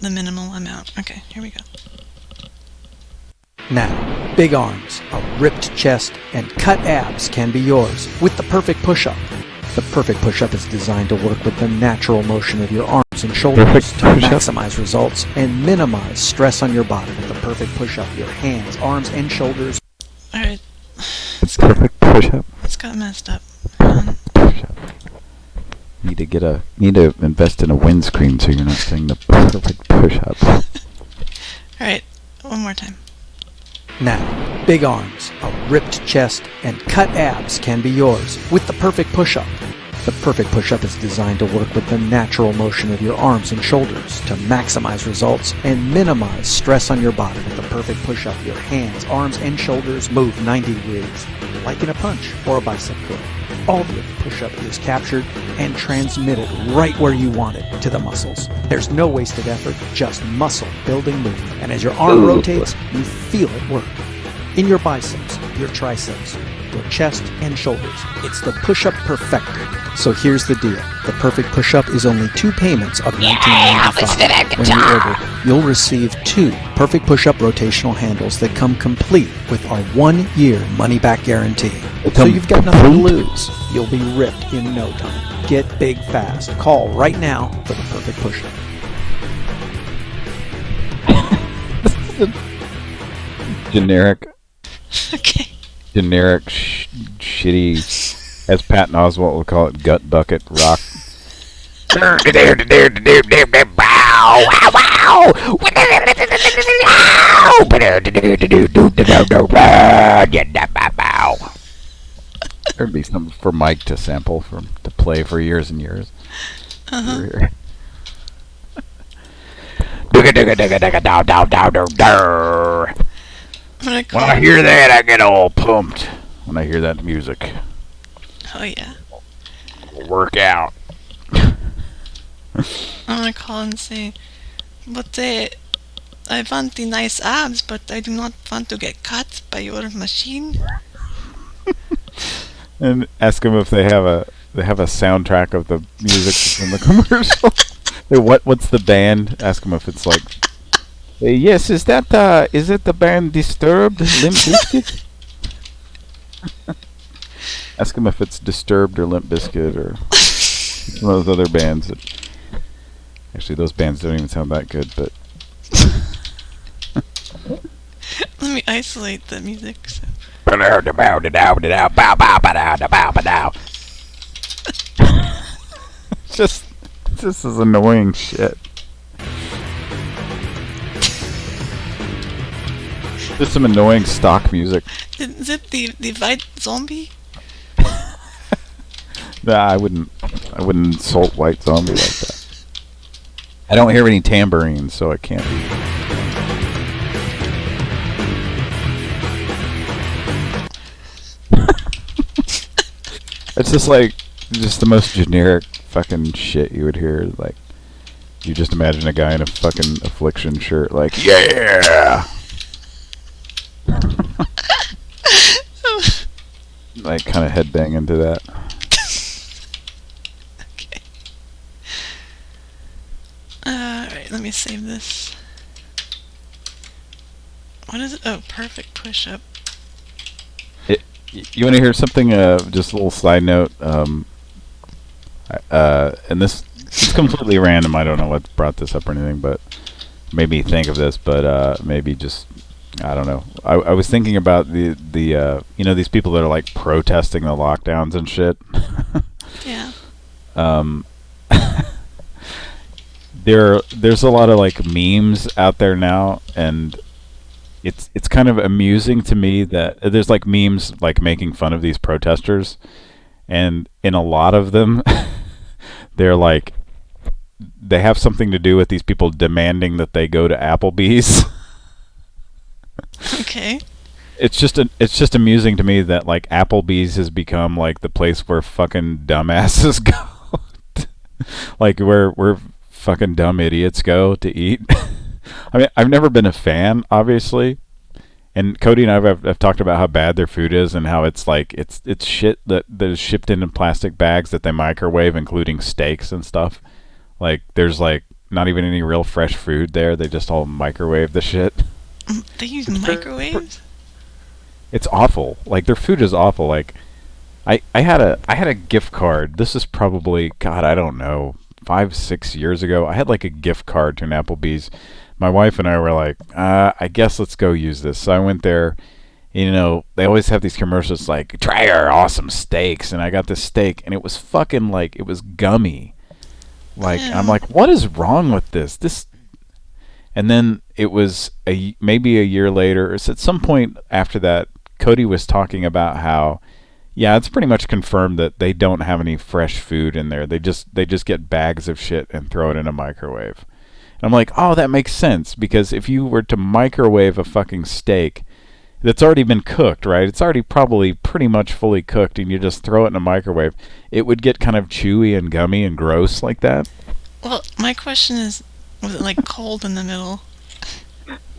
the minimal amount. Okay, here we go. Now, big arms, a ripped chest, and cut abs can be yours with the perfect push-up. The perfect push-up is designed to work with the natural motion of your arms and shoulders to maximize results and minimize stress on your body. With the perfect push-up, your hands, arms, and shoulders. Alright. It's perfect push-up. It's got messed up. Need to invest in a windscreen so you're not saying the perfect push-up. Alright, one more time. Now, big arms, a ripped chest, and cut abs can be yours with the perfect push-up. The perfect push-up is designed to work with the natural motion of your arms and shoulders to maximize results and minimize stress on your body. With the perfect push-up, your hands, arms, and shoulders move 90 degrees, like in a punch or a bicep curl. All of the push-up is captured and transmitted right where you want it, to the muscles. There's no wasted effort, just muscle building movement. And as your arm rotates, you feel it work. In your biceps, your triceps, your chest, and shoulders. It's the push-up perfected. So here's the deal. The perfect push-up is only 2 payments of $19.95. When you order, you'll receive 2 perfect push-up rotational handles that come complete with our 1-year money-back guarantee. So you've got nothing to lose. You'll be ripped in no time. Get big fast. Call right now for the perfect push-up. Generic. Okay. Generic, shitty, as Patton Oswalt would call it, gut bucket rock. There'd be something for Mike to sample, to play for years and years. Uh-huh. When I hear that, I get all pumped. When I hear that music. Oh, yeah. Work out. I'm gonna call and say, but I want the nice abs, but I do not want to get cut by your machine. And ask them if they have a soundtrack of the music that's in the commercial. What's the band? Ask them if it's like. Yes, is it the band Disturbed, Limp Bizkit? Ask him if it's Disturbed or Limp Bizkit or one of those other bands. Actually, those bands don't even sound that good, but... Let me isolate the music. So. Just this is annoying shit. There's some annoying stock music. Is it the white zombie? Nah, I wouldn't insult White Zombie like that. I don't hear any tambourines, so it can't be. It's just the most generic fucking shit you would hear. Like, you just imagine a guy in a fucking Affliction shirt, like, yeah! Like, kind of headbang into that. Okay. Alright, let me save this. What is it? Oh, perfect push-up. You want to hear something, just a little side note, and this, it's completely random, I don't know what brought this up or anything, but made me think of this, but maybe just, I don't know. I was thinking about the these people that are like protesting the lockdowns and shit. Yeah. There's a lot of like memes out there now, and it's kind of amusing to me that there's like memes like making fun of these protesters, and in a lot of them they're like, they have something to do with these people demanding that they go to Applebee's. Okay. It's just amusing to me that like Applebee's has become like the place where fucking dumbasses go. Like where fucking dumb idiots go to eat. I mean, I've never been a fan, obviously. And Cody and I have talked about how bad their food is and how it's like it's shit that is shipped in plastic bags that they microwave, including steaks and stuff. Like there's like not even any real fresh food there. They just all microwave the shit. They use microwaves? It's awful. Like their food is awful. Like I had a gift card. This is probably, God, I don't know, 5-6 years ago. I had like a gift card to an Applebee's. My wife and I were like, I guess let's go use this. So I went there, You know, they always have these commercials like, try our awesome steaks. And I got this steak, and it was fucking like, it was gummy. Like, I'm like, what is wrong with this? And then it was maybe a year later, or at some point after that, Cody was talking about how, yeah, it's pretty much confirmed that they don't have any fresh food in there. They just get bags of shit and throw it in a microwave. And I'm like, oh, that makes sense, because if you were to microwave a fucking steak that's already been cooked, right? It's already probably pretty much fully cooked, and you just throw it in a microwave, it would get kind of chewy and gummy and gross like that. Well, my question is, was it like cold in the middle?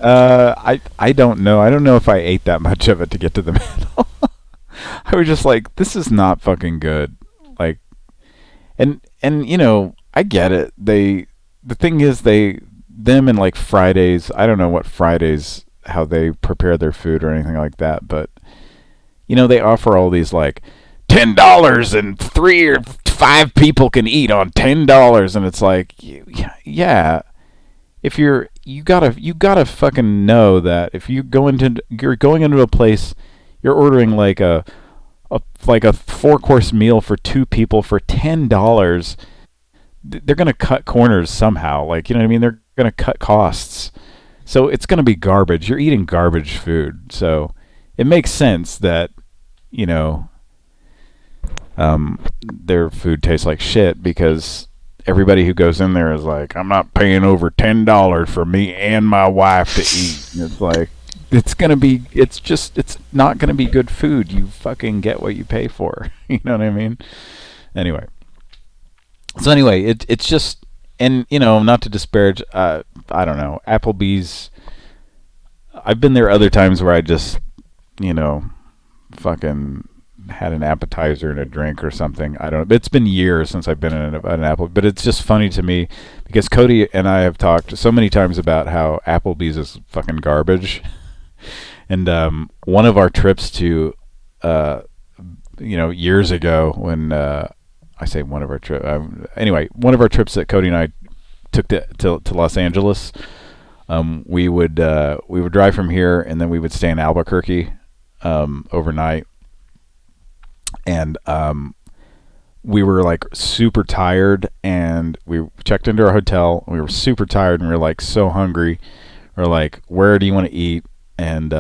I don't know. I don't know if I ate that much of it to get to the middle. I was just like, this is not fucking good. Like, and you know, I get it. The thing is, them and like Fridays, I don't know what Fridays, how they prepare their food or anything like that, but you know, they offer all these like $10 and 3 or 5 people can eat on $10, and it's like, yeah, if you gotta fucking know that if you're going into a place, you're ordering like a 4-course meal for 2 people for $10. They're gonna cut corners somehow. Like, you know what I mean? They're gonna cut costs. So it's gonna be garbage. You're eating garbage food. So it makes sense that, you know, their food tastes like shit, because everybody who goes in there is like, I'm not paying over $10 for me and my wife to eat. And it's like, it's not gonna be good food. You fucking get what you pay for. You know what I mean? Anyway. So anyway, it's just, and you know, not to disparage, I don't know, Applebee's. I've been there other times where I just, you know, fucking had an appetizer and a drink or something. I don't know. It's been years since I've been in an Apple, but it's just funny to me because Cody and I have talked so many times about how Applebee's is fucking garbage. And one of our trips to, you know, years ago when I say one of our trips. Anyway, one of our trips that Cody and I took to Los Angeles. We would drive from here, and then we would stay in Albuquerque overnight. And we were like super tired, and we checked into our hotel. And we were super tired, and we were like so hungry. We're like, where do you want to eat? And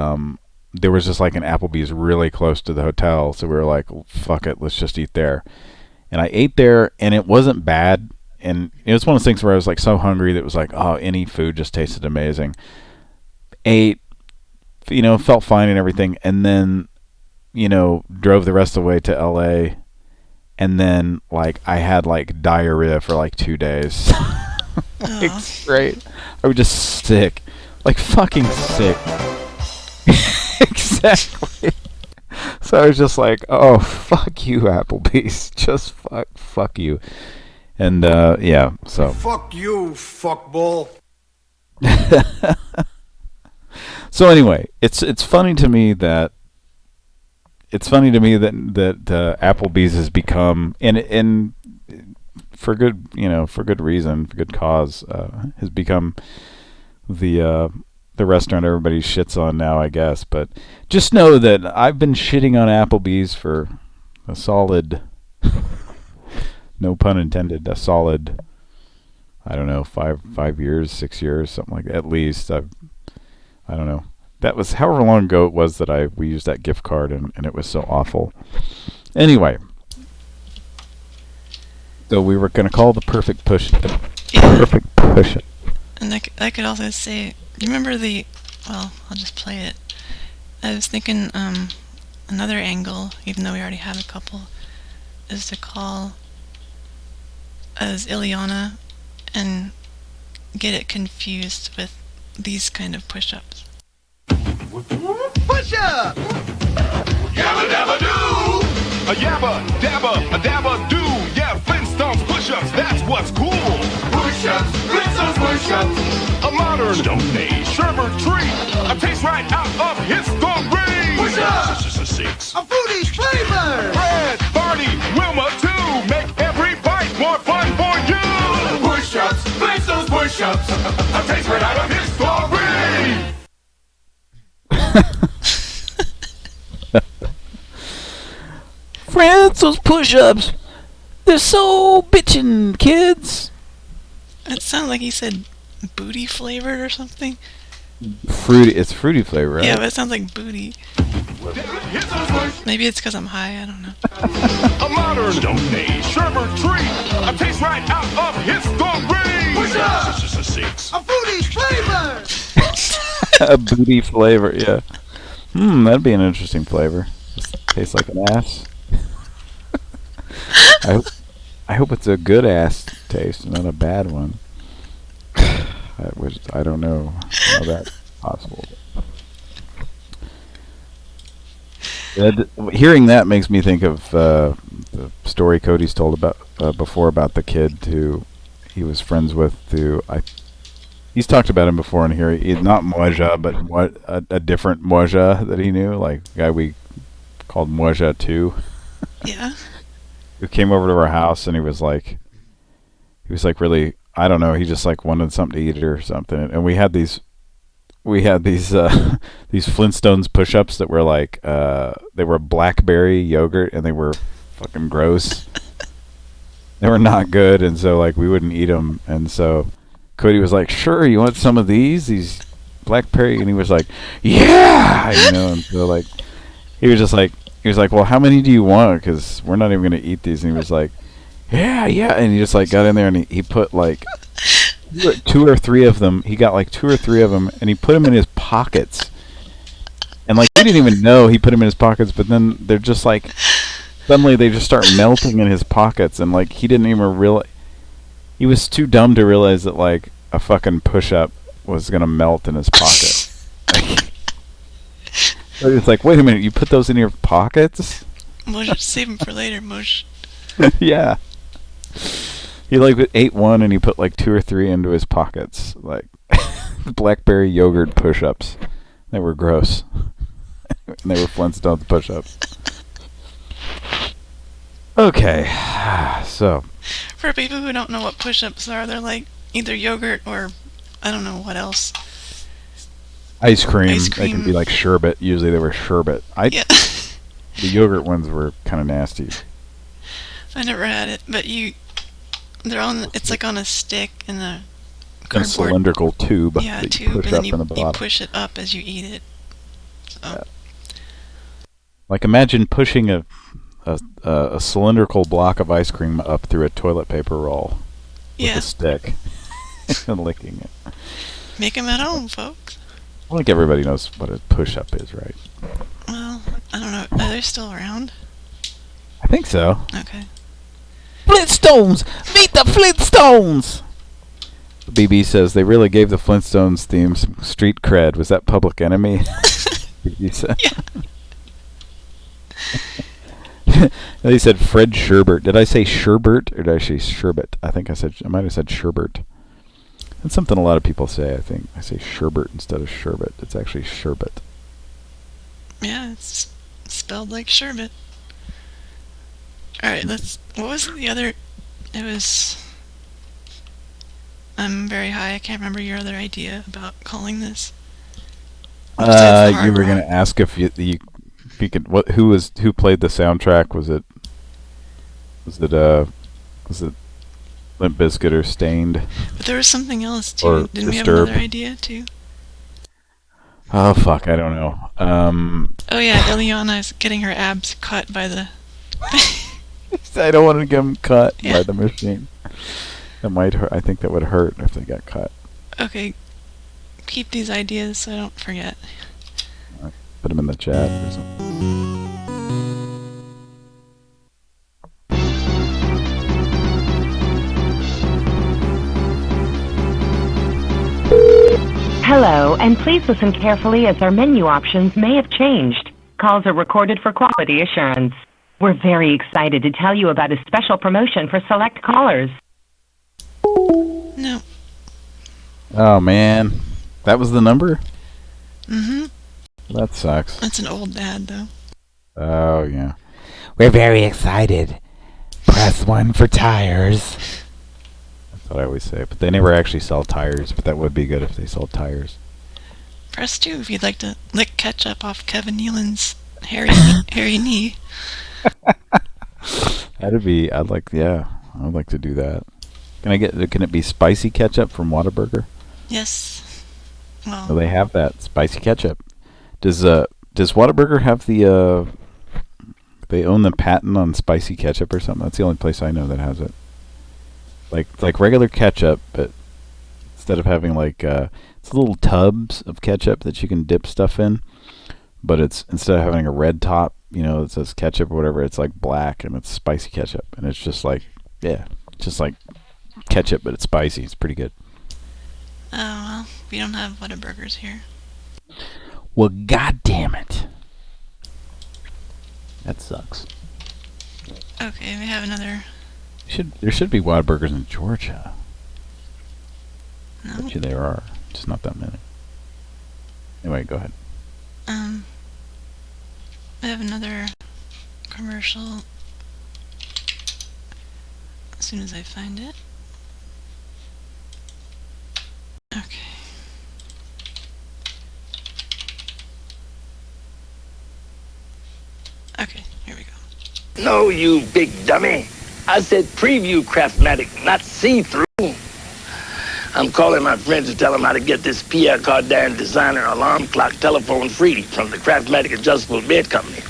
there was just like an Applebee's really close to the hotel, so we were like, fuck it, let's just eat there. And I ate there, and it wasn't bad. And it was one of those things where I was like so hungry that it was like, oh, any food just tasted amazing. Ate, you know, felt fine and everything, and then, you know, drove the rest of the way to LA, and then like I had like diarrhea for like 2 days. Like straight. I was just sick. Like fucking sick. Exactly. So I was just like, oh, fuck you, Applebee's. Just fuck you. And yeah, so Fuck you, fuckball. so anyway, it's funny to me that Applebee's has become, and for good, you know, for good reason, for good cause, has become the restaurant everybody shits on now, I guess. But just know that I've been shitting on Applebee's for a solid, no pun intended, a solid, I don't know, 5 years, 6 years, something like that, at least. I don't know. That was however long ago it was that we used that gift card, and it was so awful. Anyway, so we were going to call the perfect push. Perfect push. And I could also say, do you remember well, I'll just play it. I was thinking another angle, even though we already have a couple, is to call as Ileana and get it confused with these kind of push-ups. Push-up! Yabba dabba do! A yabba dabba, a dabba do! Yeah, Flintstones push-ups, that's what's cool! Push-ups, Flintstones push-ups! A modern Stone Age sherbet treat! A taste right out of history! Push-ups! A foodie's flavor! Fred, Barney, Wilma too! Make every bite more fun for you! Push-ups, Flintstones push-ups! A taste right out of history! Franzel's push-ups. They're so bitchin', kids. It sounded like he said booty flavored or something. Fruity. It's fruity flavor, right? Yeah, but it sounds like booty. Maybe it's because I'm high. I don't know. A modern donate sherbet treat. A taste right out of history. Push up. This is a 6. A booty flavor. A booty flavor, yeah. That'd be an interesting flavor. Just tastes like an ass. I hope it's a good ass taste, not a bad one. I don't know how that's possible. Hearing that makes me think of the story Cody's told about before about the kid who he was friends with. He's talked about him before in here. He's not Moja, but a different Moja that he knew, like a guy we called Moja 2. Yeah. Who came over to our house and he was like really, I don't know, he just like wanted something to eat or something, and we had these these Flintstones push-ups that were like they were blackberry yogurt and they were fucking gross. They were not good, and so like we wouldn't eat them, and so Cody was like, "Sure, you want some of these blackberry?" And he was like, "Yeah," and so like he was like, "Well, how many do you want? Because we're not even gonna eat these." And he was like, "Yeah," and he just like got in there and he put like 2 or 3 of them. He got like 2 or 3 of them, and he put them in his pockets. And like we didn't even know he put them in his pockets, but then they're just like suddenly they just start melting in his pockets, and like he didn't even realize. He was too dumb to realize that like a fucking push-up was gonna melt in his pocket. So he was like, "Wait a minute, you put those in your pockets?" Moj, save them for later, Moj. Yeah. He like ate one and he put like 2 or 3 into his pockets, like blackberry yogurt push-ups. They were gross. And they were Flintstones push-ups. Okay, so. For people who don't know what push-ups are, they're like either yogurt or I don't know what else. Ice cream. They can be like sherbet. Usually they were sherbet. Yeah. The yogurt ones were kind of nasty. I never had it, but they're on. It's like on a stick in a cardboard. A cylindrical tube. Yeah, that tube, push and then up in the you bottom. push it up as you eat it. So. Yeah. Like imagine pushing a cylindrical block of ice cream up through a toilet paper roll with a stick and licking it. Make them at home, folks. I think everybody knows what a push-up is, right? Well, I don't know. Are they still around? I think so. Okay. Flintstones! Meet the Flintstones! The BB says they really gave the Flintstones theme some street cred. Was that Public Enemy? BB said. Yeah. They said Fred Sherbert. Did I say Sherbert or did I say Sherbet? I think I might have said Sherbert. That's something a lot of people say, I think. I say sherbet instead of sherbet. It's actually sherbet. Yeah, it's spelled like sherbet. Alright, what was the other? It was... I'm very high. I can't remember your other idea about calling this. You were going to ask if you could... Who played the soundtrack? Was it Limp Bizkit or Stained? But there was something else too. Didn't we have another idea too? Oh fuck, I don't know. Oh yeah, Eliana is getting her abs cut by the... I don't want to get them cut by the machine. That might hurt. I think that would hurt if they got cut. Okay, keep these ideas so I don't forget. Put them in the chat or something. Hello, and please listen carefully as our menu options may have changed. Calls are recorded for quality assurance. We're very excited to tell you about a special promotion for select callers. No. Oh, man. That was the number? Mm-hmm. That sucks. That's an old dad, though. Oh, yeah. We're very excited. Press 1 for tires. That's what I always say. But they never actually sell tires, but that would be good if they sold tires. Press 2 if you'd like to lick ketchup off Kevin Nealon's hairy knee. I'd like to do that. Can it be spicy ketchup from Whataburger? Yes. Well, Oh, they have that spicy ketchup. Does Whataburger have the they own the patent on spicy ketchup or something? That's the only place I know that has it. Like regular ketchup, but instead of having it's little tubs of ketchup that you can dip stuff in, but it's instead of having a red top, that says ketchup or whatever, it's like black and it's spicy ketchup, and it's just like ketchup, but it's spicy. It's pretty good. oh well, we don't have Whataburgers here. Well, god damn it. That sucks. Okay, we have another. There should be Whataburgers in Georgia. No. Bet you there are. Just not that many. Anyway, go ahead. We have another commercial. As soon as I find it. Okay. Okay, here we go. No, you big dummy. I said preview Craftmatic, not see-through. I'm calling my friends to them how to get this Pierre Cardin designer alarm clock telephone free from the Craftmatic Adjustable Bed Company.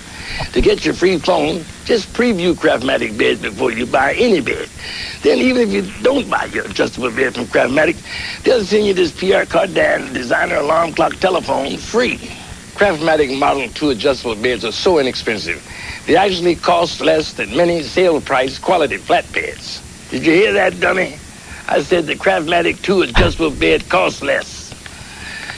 To get your free phone, just preview Craftmatic beds before you buy any bed. Then even if you don't buy your adjustable bed from Craftmatic, they'll send you this Pierre Cardin designer alarm clock telephone free. Craftmatic Model 2 adjustable beds are so inexpensive. They actually cost less than many sale price quality flat beds. Did you hear that, dummy? I said the Craftmatic 2 adjustable bed costs less.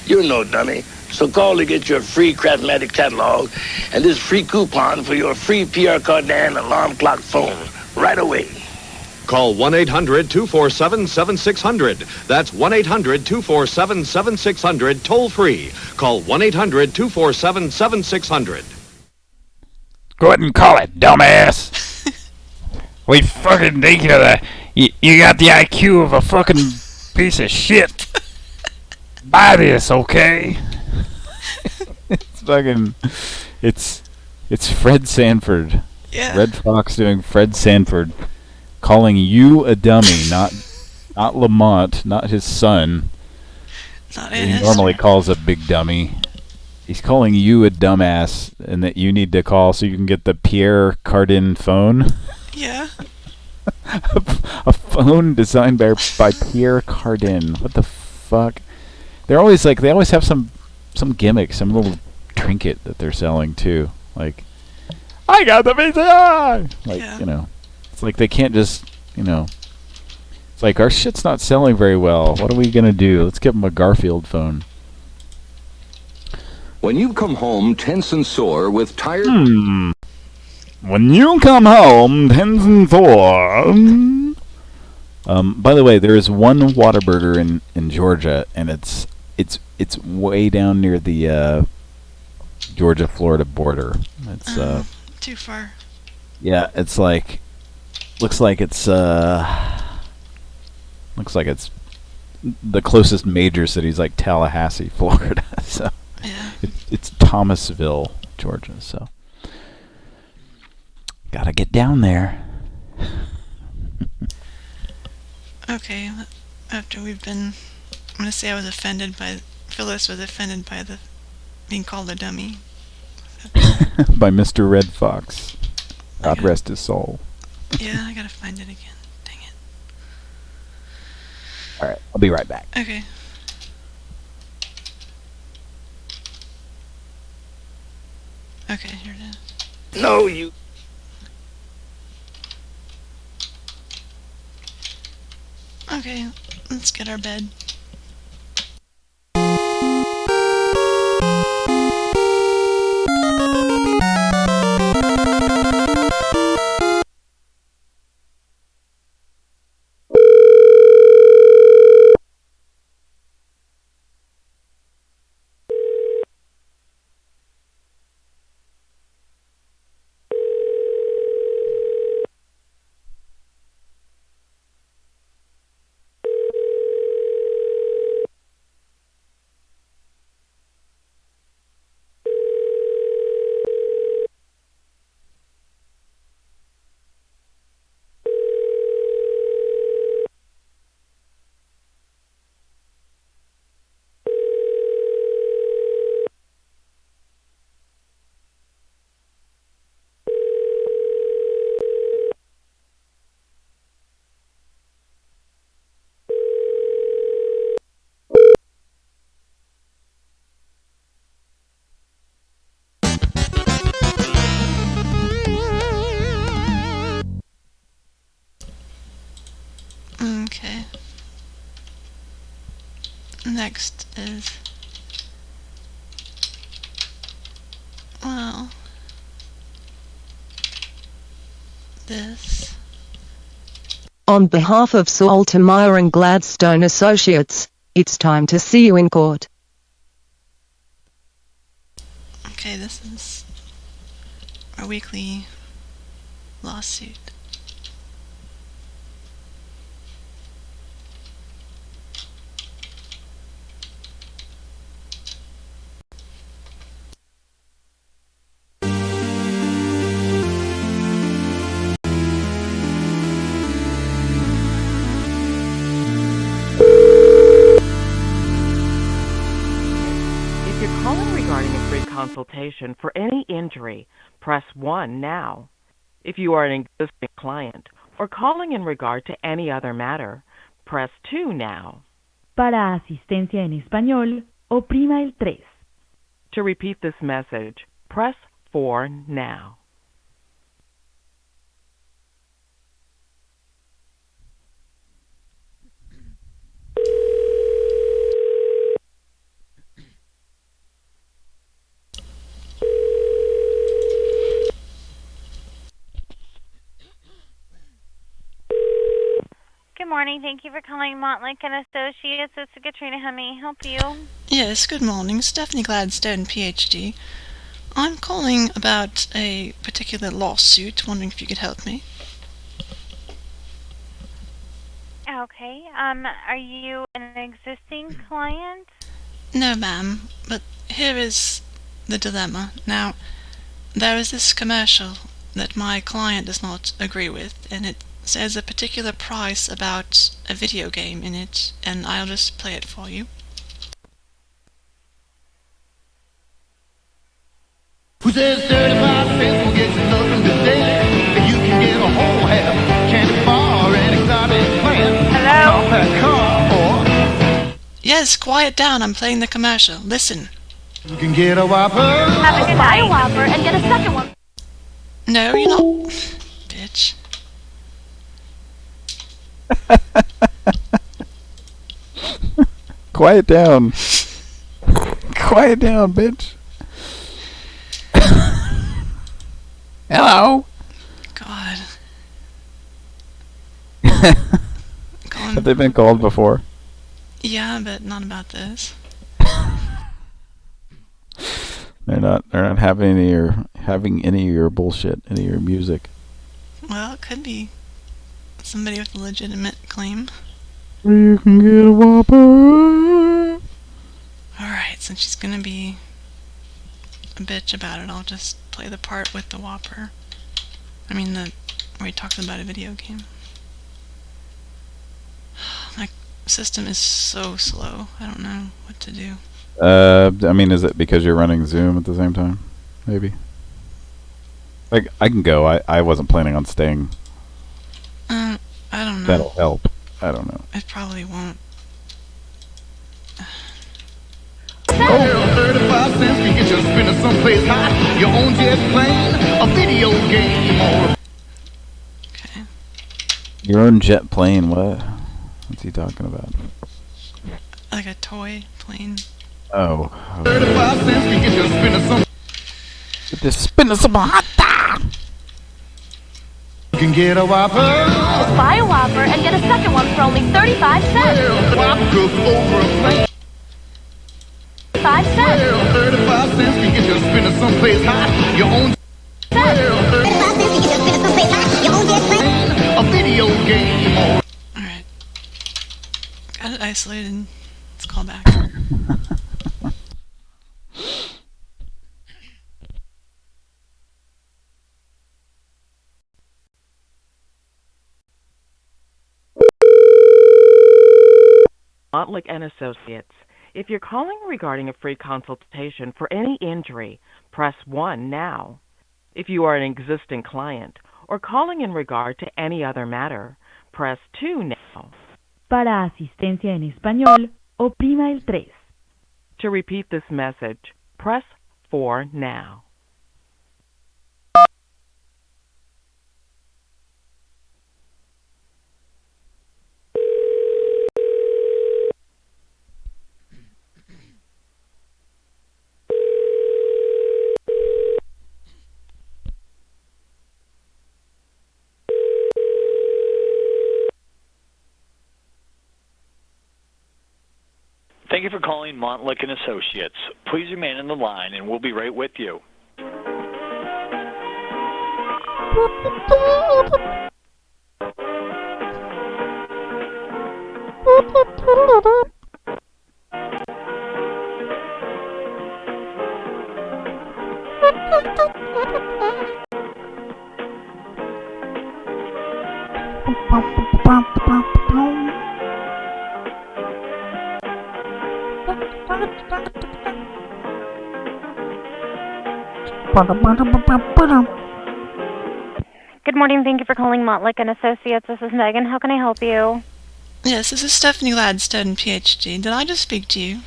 You're no dummy. So call to get your free Craftmatic catalog and this free coupon for your free Pierre Cardin alarm clock phone right away. Call 1-800-247-7600. That's 1-800-247-7600, toll free. Call 1-800-247-7600. Go ahead and call it, dumbass. We fucking think you're you got the IQ of a fucking piece of shit. Buy this, okay? It's Fred Sanford. Yeah. Red Fox doing Fred Sanford, calling you a dummy, not Lamont, not his son. Not he normally calls a big dummy. He's calling you a dumbass, and that you need to call so you can get the Pierre Cardin phone. Yeah. a phone designed by Pierre Cardin. What the fuck? They always have some gimmick, some little trinket that they're selling too. Like, I got the VCI! It's like they can't just, it's like our shit's not selling very well. What are we gonna do? Let's give them a Garfield phone. When you come home tense and sore with tired... When you come home tense and sore... by the way, there is one Whataburger in Georgia, and it's way down near the Georgia-Florida border. It's too far. Yeah, it's looks like it's the closest major city's like Tallahassee, Florida. So yeah. It's Thomasville, Georgia. So gotta get down there. Okay, after I'm gonna say Phyllis was offended by being called a dummy. By Mr. Red Fox. God rest his soul. Yeah, I gotta find it again. Dang it. Alright, I'll be right back. Okay. Okay, here it is. No, you... Okay, let's get our bed. next is, well, this. On behalf of Sir Walter Meyer and Gladstone Associates, it's time to see you in court. Okay, this is our weekly lawsuit. If you're calling regarding a free consultation for any injury, press 1 now. If you are an existing client or calling in regard to any other matter, press 2 now. Para asistencia en español, oprima el 3. To repeat this message, press 4 now. Good morning. Thank you for calling Montlick and Associates. This is Katrina. How may I help you? Yes, good morning. Stephanie Gladstone, PhD. I'm calling about a particular lawsuit, wondering if you could help me. Okay. Are you an existing client? No, ma'am, but here is the dilemma. Now, there is this commercial that my client does not agree with, and it says a particular price about a video game in it, and I'll just play it for you. Who says 35 cents will get you nothing today? You can get a whole half candy bar and exotic plant. Hello? Compact car or Yes, quiet down. I'm playing the commercial. Listen. you can get a Whopper. Have a good night. Buy a Whopper and get a second one. No, you're not. Bitch. Quiet down. Quiet down, bitch. Hello. God. Have they been called before? Yeah, but not about this. They're not having any of your bullshit, any of your music. Well, it could be somebody with a legitimate claim. You can get a Whopper. Alright, since she's gonna be a bitch about it, I'll just play the part with the Whopper. I mean, where he talks about a video game. My system is so slow. I don't know what to do. I mean, is it because you're running Zoom at the same time? Maybe. Like, I can go. I wasn't planning on staying. I don't know. That'll help. I don't know. It probably won't. Oh, 35 cents can get you spinning someplace hot. Your own jet plane, a video game, or Your own jet plane? What? What's he talking about? Like a toy plane. Oh. 35 cents can get you spinning some. Just spinning some hot dog. You can get a Whopper. Buy a Whopper and get a second one for only 35 cents. Whopper cook over a plane. 5 cents. 35 cents can get you spinning someplace hot. Your own. 35 cents can get you spinning someplace hot. Your own jet plane, a video game, or Alright. Got it isolated. Let's call back. Montlick and Associates. If you're calling regarding a free consultation for any injury, press 1 now. If you are an existing client or calling in regard to any other matter, press 2 now. Para asistencia en español, oprima el 3. To repeat this message, press 4 now. you for calling Montlick and Associates. Please remain on the line, and we'll be right with you. Good morning. Thank you for calling Montlick and Associates. This is Megan. How can I help you? Yes, this is Stephanie Gladstone, PhD. Did I just speak to you?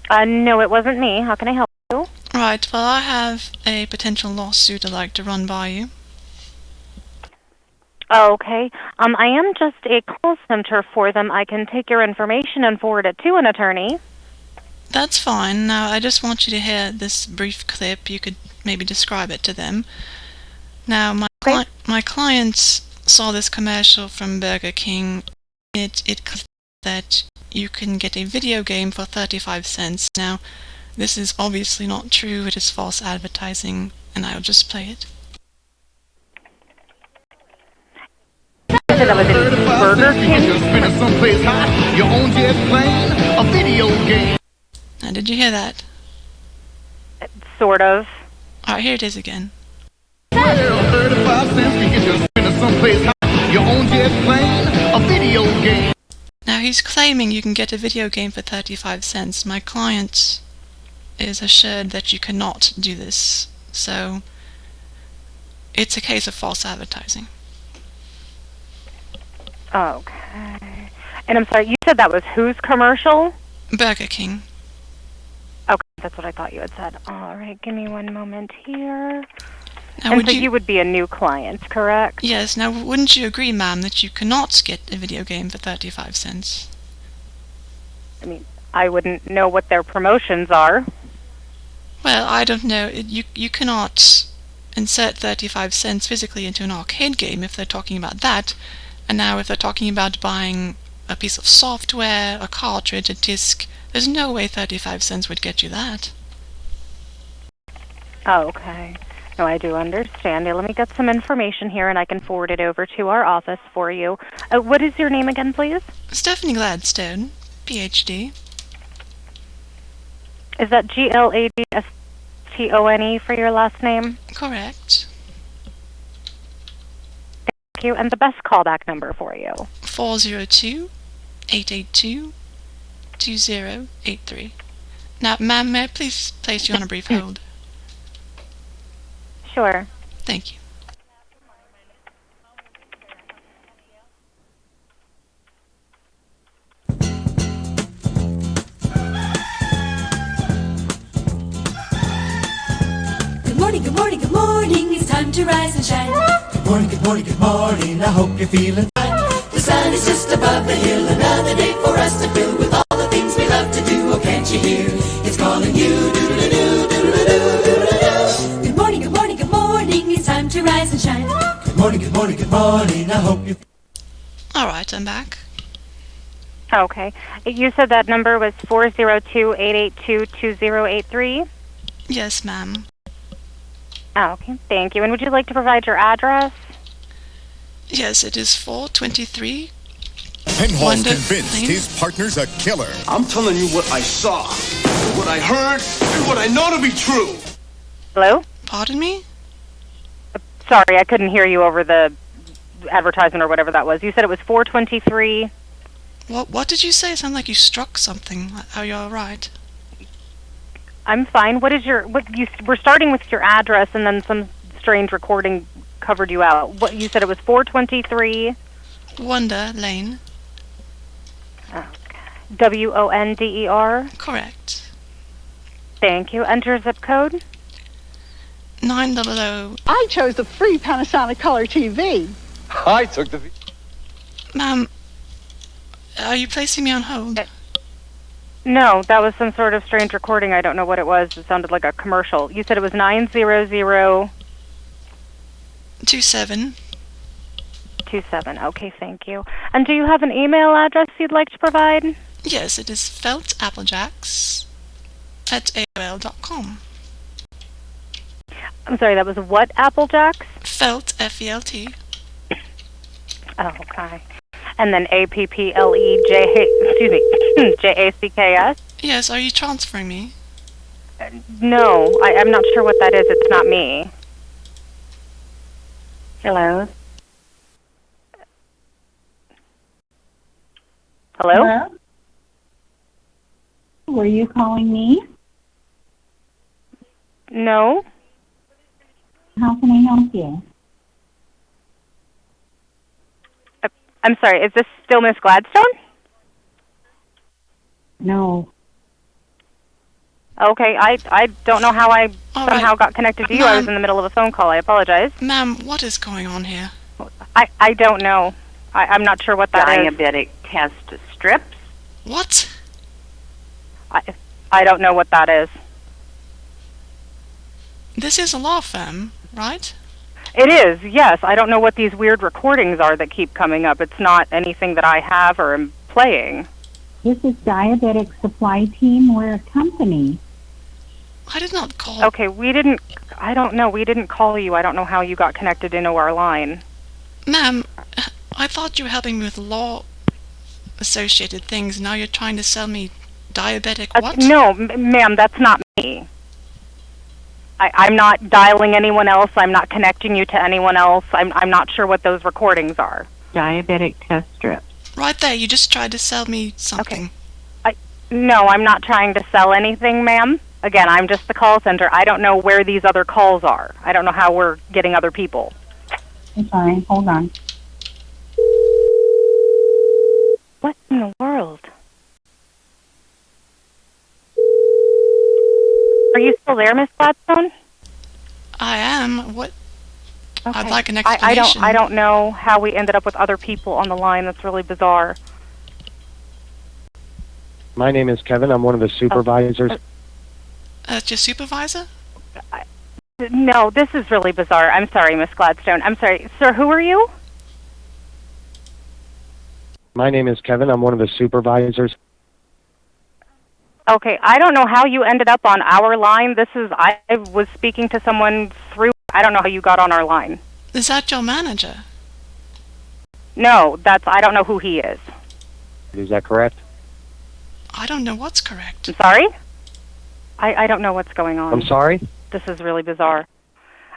No, it wasn't me. How can I help you? Right, well, I have a potential lawsuit I'd like to run by you. Okay. I am just a call center for them. I can take your information and forward it to an attorney. That's fine. Now, I just want you to hear this brief clip. You could maybe describe it to them. Now, my clients saw this commercial from Burger King. It claims that you can get a video game for 35 cents. Now, this is obviously not true. It is false advertising, and I will just play it. That was in Burger King. Someplace hot, your own jet plane, a video game. Now, did you hear that? Sort of. Alright, here it is again. Well, 35 cents, we get you spinning someplace hot, your own jet plane, a video game. Now, he's claiming you can get a video game for 35 cents. My client is assured that you cannot do this. So, it's a case of false advertising. Okay. And I'm sorry, you said that was whose commercial? Burger King. Okay, that's what I thought you had said. All right, give me one moment here. Now, and so you would be a new client, correct? Yes. Now, wouldn't you agree, ma'am, that you cannot get a video game for 35 cents? I mean, I wouldn't know what their promotions are. Well, I don't know. You cannot insert 35 cents physically into an arcade game if they're talking about that. And now if they're talking about buying a piece of software, a cartridge, a disc, there's no way 35 cents would get you that. Okay. No, I do understand. Now, let me get some information here and I can forward it over to our office for you. What is your name again, please? Stephanie Gladstone, PhD. Is that Gladstone for your last name? Correct. Thank you. And the best callback number for you? 402-882-2083. Now, ma'am, may I please place you on a brief hold? Sure. Thank you. Good morning, good morning, good morning. It's time to rise and shine. Good morning, good morning, good morning. I hope you're feeling fine. The sun is just above the hill. Another day for us to fill with all the things we love to do. Oh, can't you hear? It's calling you. Doodle-doo, doodle-doo, doodle-doo. Good morning, good morning, good morning. It's time to rise and shine. Good morning, good morning, good morning. I hope you. All right, I'm back. Okay. You said that number was 402-882-2083? Yes, ma'am. Okay, thank you. And would you like to provide your address? Yes, it is 423. Penhall's convinced his partner's a killer. I'm telling you what I saw, what I heard, and what I know to be true. Hello? Pardon me? Sorry, I couldn't hear you over the advertisement or whatever that was. You said it was 423. What did you say? It sounded like you struck something. Are you all right? I'm fine. We're starting with your address and then some strange recording covered you out. What you said it was 423 Wonder Lane. Wonder. Correct. Thank you. Enter zip code. 900. I chose the free Panasonic Color TV. I took the... Ma'am, are you placing me on hold? No, that was some sort of strange recording. I don't know what it was. It sounded like a commercial. You said it was 900... 27. 27. Okay, thank you. And do you have an email address you'd like to provide? Yes, it is feltapplejax at AOL.com. I'm sorry, that was what Applejacks? Felt, F-E-L-T. Oh, okay. And then J-A-C-K-S? Yes, are you transferring me? No, I'm not sure what that is. It's not me. Hello? Hello? Were you calling me? No. How can I help you? I'm sorry, is this still Miss Gladstone? No. Okay, I don't know how I somehow got connected to you. I was Ma'am. in the middle of a phone call. I apologize. Ma'am, what is going on here? I don't know. I'm not sure what that is. Diabetic test strips? What? I don't know what that is. This is a law firm, right? It is, yes. I don't know what these weird recordings are that keep coming up. It's not anything that I have or am playing. This is Diabetic Supply Team. We're a company. I did not call. Okay, I don't know. We didn't call you. I don't know how you got connected into our line. Ma'am, I thought you were helping me with law-associated things. Now you're trying to sell me diabetic what? No, ma'am, that's not me. I'm not dialing anyone else. I'm not connecting you to anyone else. I'm not sure what those recordings are. Diabetic test strips. Right there, you just tried to sell me something. No, I'm not trying to sell anything, ma'am. Again, I'm just the call center. I don't know where these other calls are. I don't know how we're getting other people. I'm sorry, hold on. What in the world? Are you still there, Miss Gladstone? I am. What? Okay. I'd like an explanation. I don't know how we ended up with other people on the line. That's really bizarre. My name is Kevin. I'm one of the supervisors. That's your supervisor? No, this is really bizarre. I'm sorry, Miss Gladstone. I'm sorry. Sir, who are you? My name is Kevin. I'm one of the supervisors. Okay, I don't know how you ended up on our line. I was speaking to someone through, I don't know how you got on our line. Is that your manager? No, I don't know who he is. Is that correct? I don't know what's correct. I'm sorry? I don't know what's going on. I'm sorry? This is really bizarre.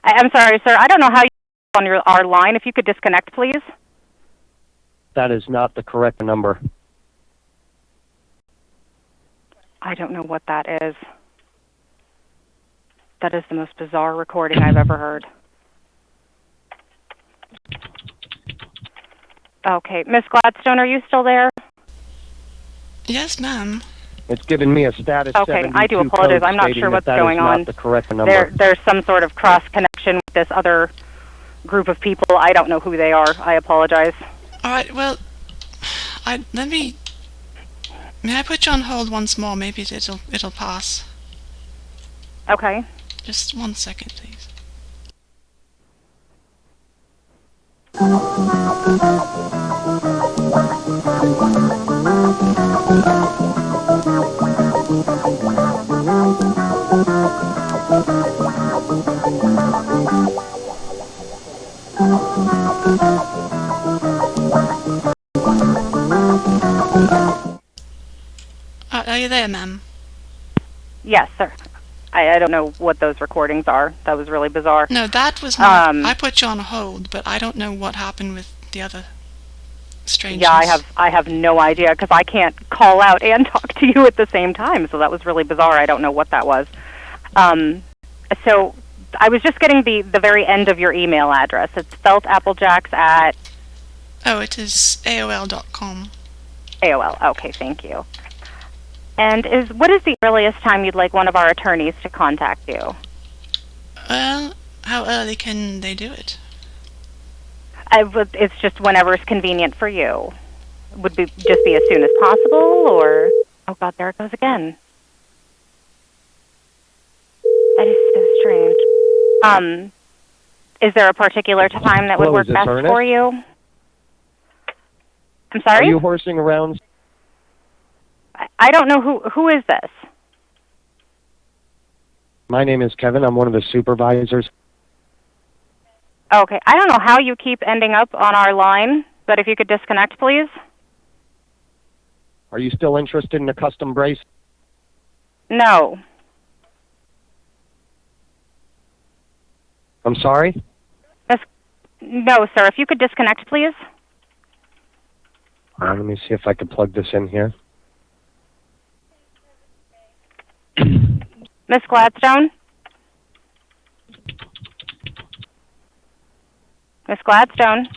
I'm sorry, sir. I don't know how you got on our line. If you could disconnect, please. That is not the correct number. I don't know what that is. That is the most bizarre recording I've ever heard. Okay, Miss Gladstone, are you still there? Yes, ma'am. It's given me a status. Okay, I do apologize. I'm not sure what's going on. Not the correct number. There's some sort of cross connection with this other group of people. I don't know who they are. I apologize. All right. Well, may I put you on hold once more? Maybe it'll pass. Okay. Just 1 second, please. Are you there, ma'am? Yes, sir. I don't know what those recordings are. That was really bizarre. No, that was not. I put you on hold, but I don't know what happened with the other strangers. Yeah, I have no idea because I can't call out and talk to you at the same time. So that was really bizarre. I don't know what that was. So I was just getting the very end of your email address. It's feltapplejax at... Oh, it is AOL.com. AOL. Okay, thank you. And what is the earliest time you'd like one of our attorneys to contact you? Well, how early can they do it? It's just whenever it's convenient for you. Would just be as soon as possible, or... Oh, God, there it goes again. That is so strange. Is there a particular time that would work best for you? I'm sorry? Are you horsing around? I don't know who is this. My name is Kevin. I'm one of the supervisors. Okay, I don't know how you keep ending up on our line, but if you could disconnect, please. Are you still interested in a custom brace? No. I'm sorry? No, sir. If you could disconnect, please. All right, let me see if I can plug this in here. Miss Gladstone? Miss Gladstone?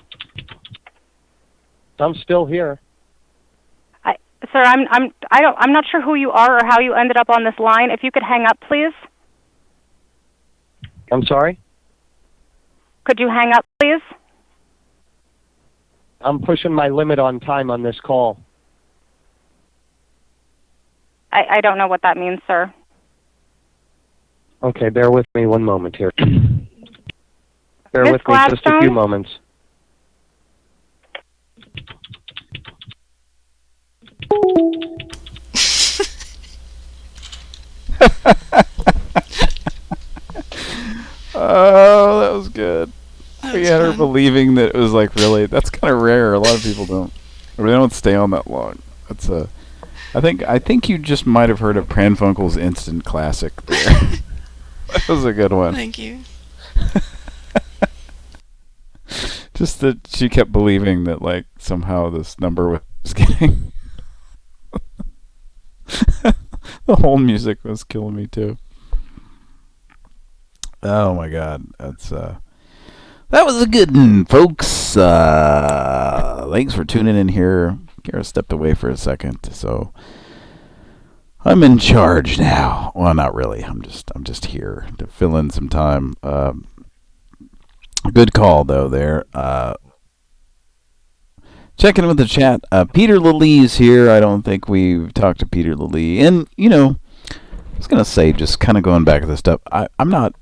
I'm still here. Sir, I'm not sure who you are or how you ended up on this line. If you could hang up, please. I'm sorry? Could you hang up, please? I'm pushing my limit on time on this call. I don't know what that means, sir. Okay, bear with me one moment here. Bear Miss with me just a few Gladstone? moments. Oh, that was good. That We was had her fun. believing that it was like really. That's kind of rare. A lot of people don't. Or they don't stay on that long. That's a. I think you just might have heard of Pran Funkels' instant classic there. That was a good one. Thank you. Just that she kept believing that like somehow this number was getting. The whole music was killing me too. Oh my god, that's that was a good one, folks. Thanks for tuning in here. Kara stepped away for a second, so I'm in charge now. Well, not really. I'm just here to fill in some time. Good call though there. Checking with the chat. Peter Lilly's here. I don't think we've talked to Peter Lilly. And I was gonna say, just kind of going back to this stuff. I'm not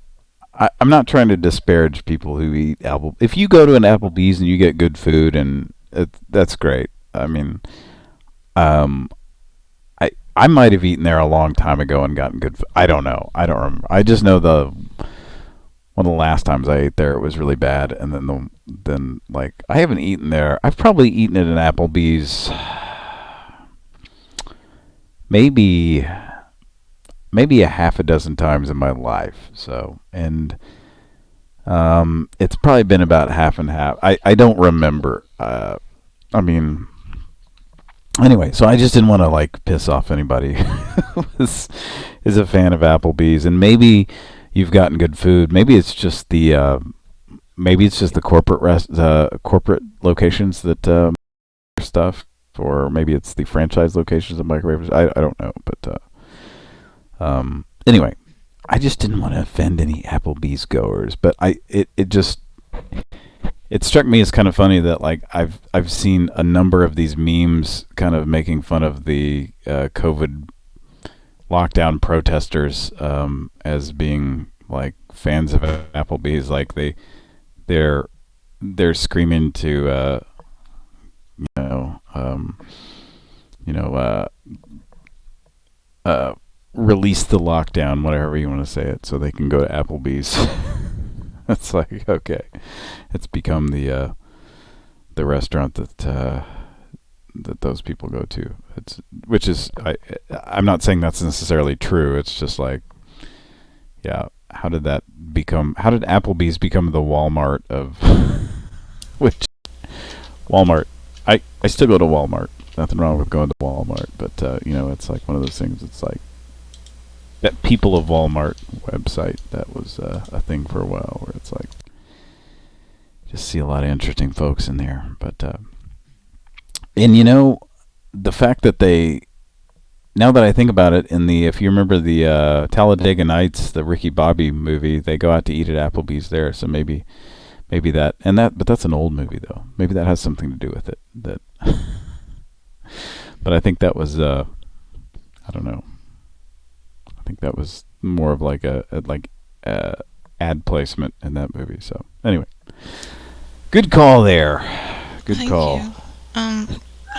trying to disparage people who eat Apple. If you go to an Applebee's and you get good food, and that's great. I mean, I might have eaten there a long time ago and gotten good food. I don't know. I don't remember. I just know one of the last times I ate there, it was really bad. And then like I haven't eaten there. I've probably eaten at an Applebee's maybe a half a dozen times in my life. So, and it's probably been about half and half. I don't remember. I mean, anyway, so I just didn't want to like piss off anybody who is a fan of Applebee's, and maybe you've gotten good food. Maybe it's just the corporate locations that stuff, or maybe it's the franchise locations of microwaves. I don't know, but anyway, I just didn't want to offend any Applebee's goers, but it struck me as kind of funny that like I've seen a number of these memes kind of making fun of the COVID lockdown protesters as being like fans of Applebee's. Like they're screaming to release the lockdown, whatever you want to say it, so they can go to Applebee's. It's like, okay, it's become the restaurant that those people go to. I'm not saying that's necessarily true. It's just like, yeah, how did Applebee's become the Walmart of which Walmart? I still go to Walmart. Nothing wrong with going to Walmart, but it's like one of those things. It's like that People of Walmart website that was a thing for a while, where it's like just see a lot of interesting folks in there. But and the fact that now that I think about it, if you remember the Talladega Nights, the Ricky Bobby movie, they go out to eat at Applebee's there. So maybe but that's an old movie though. Maybe that has something to do with it. But I think that was I don't know. I think that was more of like a ad placement in that movie. So anyway, good call there. Good Thank call. you.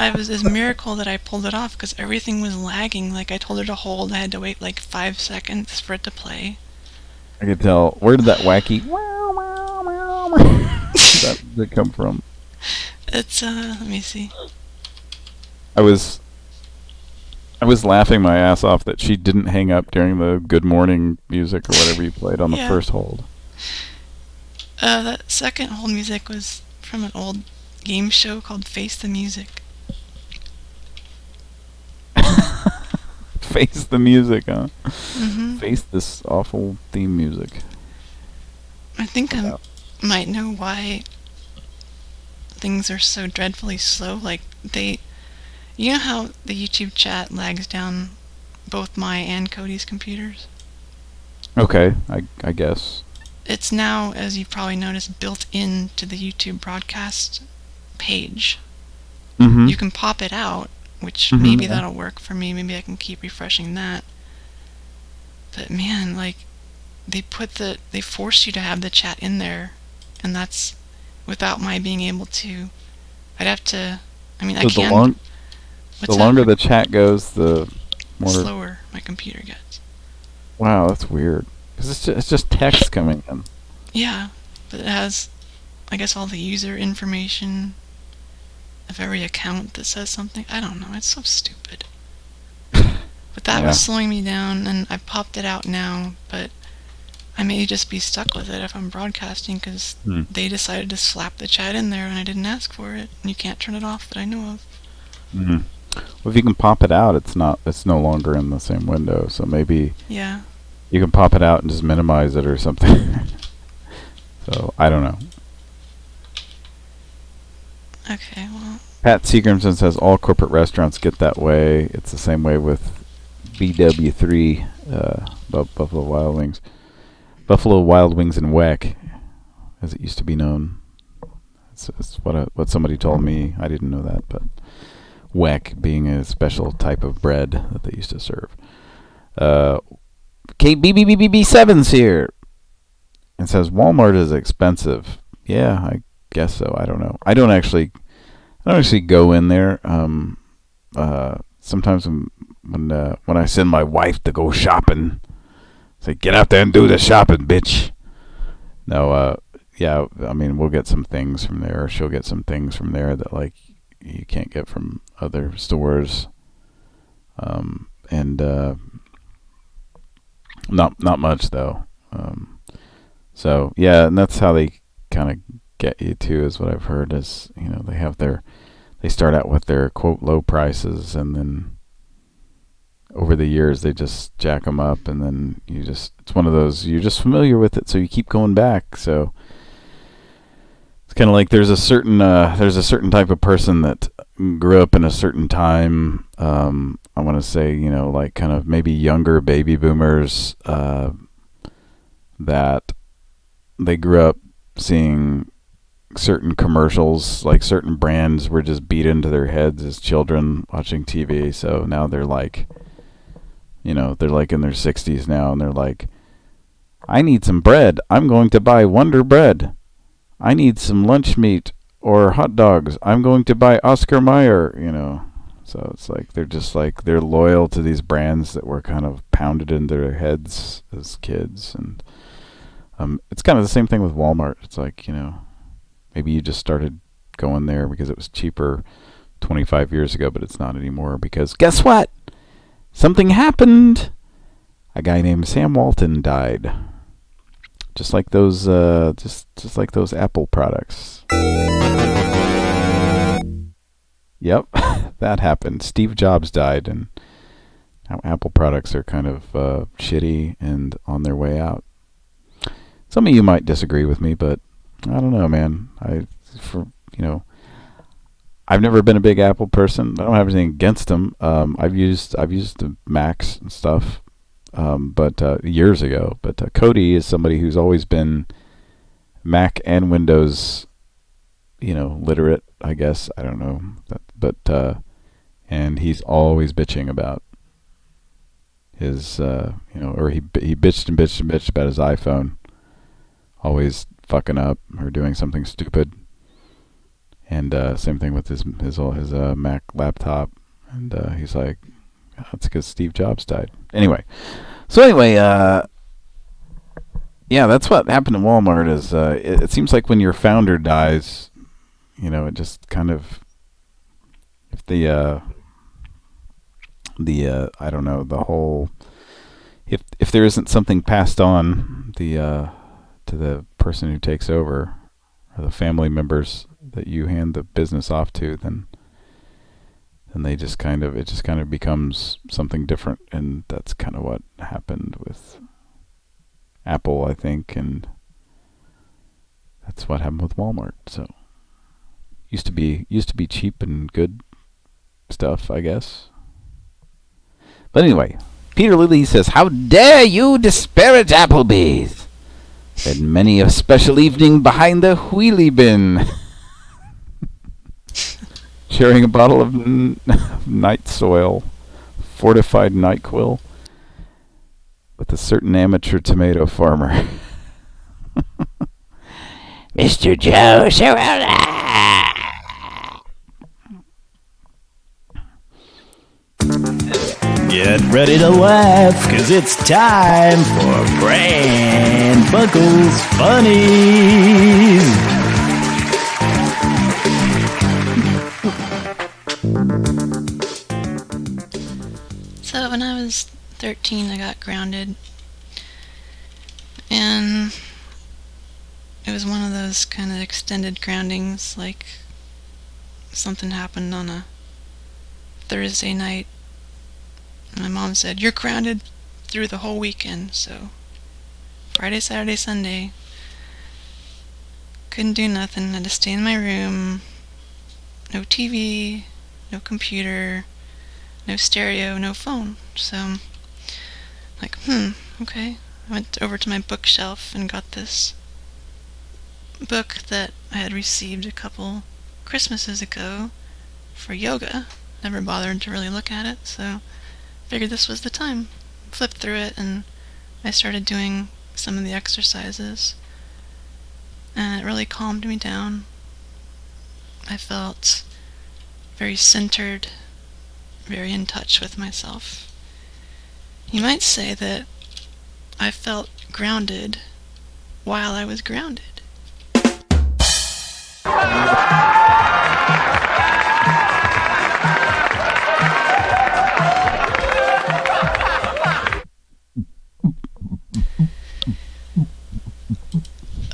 It's a miracle that I pulled it off because everything was lagging. Like, I told her to hold. I had to wait like 5 seconds for it to play. I could tell. Where did that wacky that did come from? It's let me see. I was laughing my ass off that she didn't hang up during the good morning music or whatever you played on the first hold. That second hold music was from an old game show called Face the Music. Face the music, huh? Mm-hmm. Face this awful theme music. I think I might know why things are so dreadfully slow. Like, you know how the YouTube chat lags down both my and Cody's computers? Okay, I guess. It's now, as you've probably noticed, built into the YouTube broadcast page. Mm-hmm. You can pop it out, which Mm-hmm, maybe yeah. that'll work for me. Maybe I can keep refreshing that. But man, like, they force you to have the chat in there, and that's without my being able to. I'd have to. I mean, So I can. the longer the chat goes, the more slower my computer gets. Wow, that's weird. Because it's just text coming in. Yeah, but it has, I guess, all the user information of every account that says something. I don't know. It's so stupid. But that was slowing me down, and I popped it out now, but I may just be stuck with it if I'm broadcasting because they decided to slap the chat in there and I didn't ask for it. And you can't turn it off that I know of. Mm-hmm. Well, if you can pop it out, it's no longer in the same window. So maybe you can pop it out and just minimize it or something. So I don't know. Okay, well. Pat Seagramson says all corporate restaurants get that way. It's the same way with BW3, Buffalo Wild Wings. Buffalo Wild Wings and WEC, as it used to be known. It's what somebody told me. I didn't know that, but WEC being a special type of bread that they used to serve. KBBBB7's here. And says Walmart is expensive. Yeah, I guess so. I don't know. I don't actually go in there. Sometimes when I send my wife to go shopping, say, get out there and do the shopping, bitch. No, yeah, I mean, we'll get some things from there. Or she'll get some things from there that, like, you can't get from other stores. And not much, though. So, yeah, and that's how they kind of get you, too, is what I've heard is, you know, they start out with their, quote, low prices, and then over the years they just jack them up, and then it's one of those, you're just familiar with it, so you keep going back. So it's kind of like there's a certain type of person that grew up in a certain time. I want to say, you know, like kind of maybe younger baby boomers that they grew up seeing certain commercials, like certain brands were just beat into their heads as children watching TV. So now they're like, you know, they're like in their 60s now, and they're like, I need some bread. I'm going to buy Wonder Bread. I need some lunch meat or hot dogs. I'm going to buy Oscar Mayer, you know. So it's like they're loyal to these brands that were kind of pounded into their heads as kids. And it's kind of the same thing with Walmart. It's like, you know, maybe you just started going there because it was cheaper 25 years ago, but it's not anymore because guess what? Something happened. A guy named Sam Walton died. Just like those just like those Apple products. Yep, that happened. Steve Jobs died, and now Apple products are kind of shitty and on their way out. Some of you might disagree with me, but I don't know, man. I've never been a big Apple person. I don't have anything against them. I've used the Macs and stuff, but years ago. But Cody is somebody who's always been Mac and Windows, you know, literate, I guess. I don't know, but and he's always bitching about his, you know, or he bitched and bitched and bitched about his iPhone, always fucking up or doing something stupid. And same thing with his Mac laptop. And he's like, oh, it's because Steve Jobs died. Anyway, yeah, that's what happened in Walmart. Is it seems like when your founder dies, it just kind of, if the I don't know, the whole, if there isn't something passed on to the person who takes over, or the family members that you hand the business off to, then it just kind of becomes something different. And that's kind of what happened with Apple, I think, and that's what happened with Walmart. So used to be cheap and good stuff, I guess. But anyway, Peter Lilly says, "How dare you disparage Applebee's? Had many a special evening behind the wheelie bin." Sharing a bottle of night soil, fortified NyQuil, with a certain amateur tomato farmer. Mr. Joe Cerrone. Get ready to laugh, cause it's time for Pran Funkels Funnies. So when I was 13, I got grounded, and it was one of those kind of extended groundings, like something happened on a Thursday night. My mom said, "You're grounded through the whole weekend." So Friday, Saturday, Sunday, couldn't do nothing. I had to stay in my room. No TV, no computer, no stereo, no phone. So, like, okay. I went over to my bookshelf and got this book that I had received a couple Christmases ago for yoga. Never bothered to really look at it, so figured this was the time. Flipped through it, and I started doing some of the exercises, and it really calmed me down. I felt very centered, very in touch with myself. You might say that I felt grounded while I was grounded.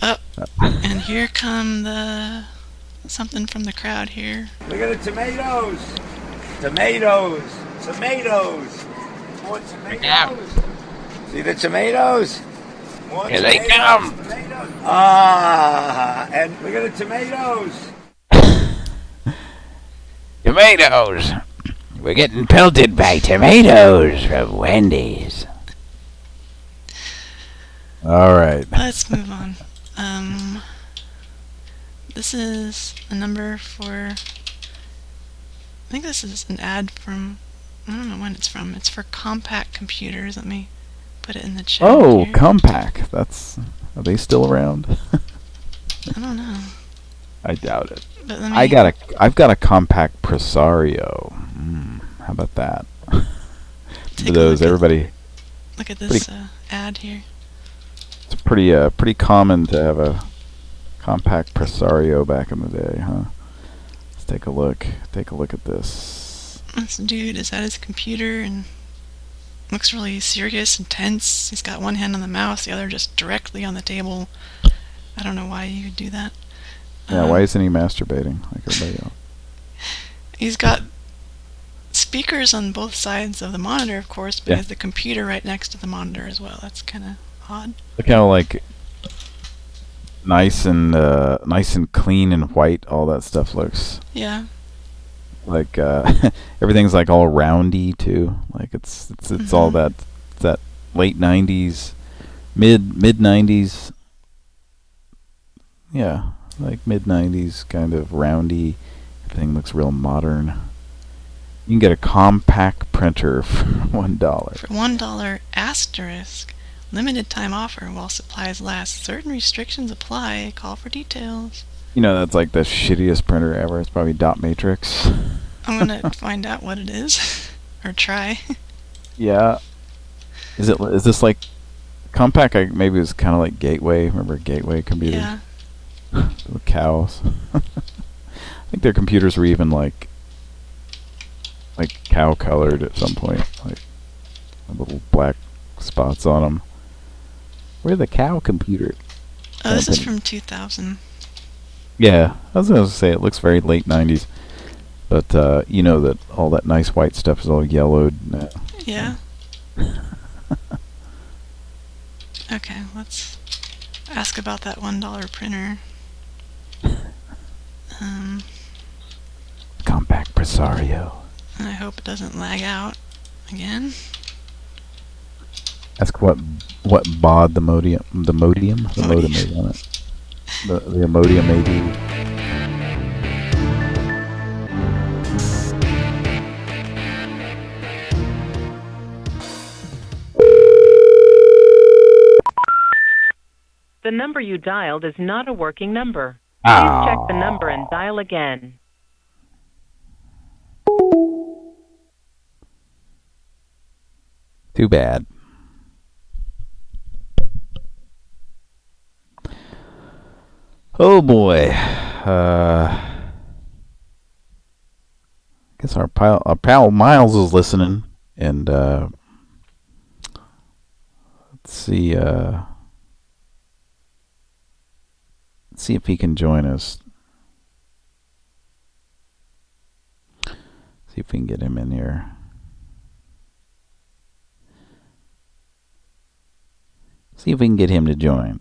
Oh, and here come something from the crowd here. Look at the tomatoes. Tomatoes. Tomatoes. More tomatoes. See the tomatoes? More Here tomatoes. they come. Tomatoes. Ah, and look at the tomatoes. Tomatoes. We're getting pelted by tomatoes from Wendy's. All right. Let's move on. This is a number for, I think this is an ad from, I don't know when it's from. It's for Compaq computers. Let me put it in the chat. Oh, here. Compaq. Are they still around? I don't know. I doubt it. But let me, I've got a Compaq Presario. How about that? For those, everybody. Look at this ad here. It's pretty common to have a Compaq Presario back in the day, huh? Let's take a look. Take a look at this. This dude is at his computer and looks really serious and tense. He's got one hand on the mouse, the other just directly on the table. I don't know why you would do that. Yeah, why isn't he masturbating like everybody else? He's got speakers on both sides of the monitor, of course, but he has the computer right next to the monitor as well. That's kind of odd. Look how nice and clean and white all that stuff looks. Yeah. Like everything's like all roundy too. Like it's all that late 90s, mid 90s. Yeah, like mid 90s kind of roundy. Everything looks real modern. You can get a Compaq printer for $1. For $1 asterisk, Limited time offer while supplies last. Certain restrictions apply. Call for details. You know, that's like the shittiest printer ever. It's probably dot matrix. I'm gonna find out what it is. Or try. Yeah. Is this like Compaq? Maybe it was kind of like Gateway. Remember Gateway computers? Yeah. With cows. I think their computers were even like cow colored at some point, like little black spots on them. Where's the cow computer? Oh, this is from 2000. Yeah, I was gonna say it looks very late 90s, but you know that all that nice white stuff is all yellowed now. Yeah. Okay, let's ask about that $1 printer. Compaq Presario. And I hope it doesn't lag out again. Ask what baud the modem is on it. The Imodium AD. The number you dialed is not a working number. Oh. Please check the number and dial again. Too bad. Oh boy. Guess our pal Miles is listening, and let's see. Let's see if he can join us. See if we can get him in here. See if we can get him to join.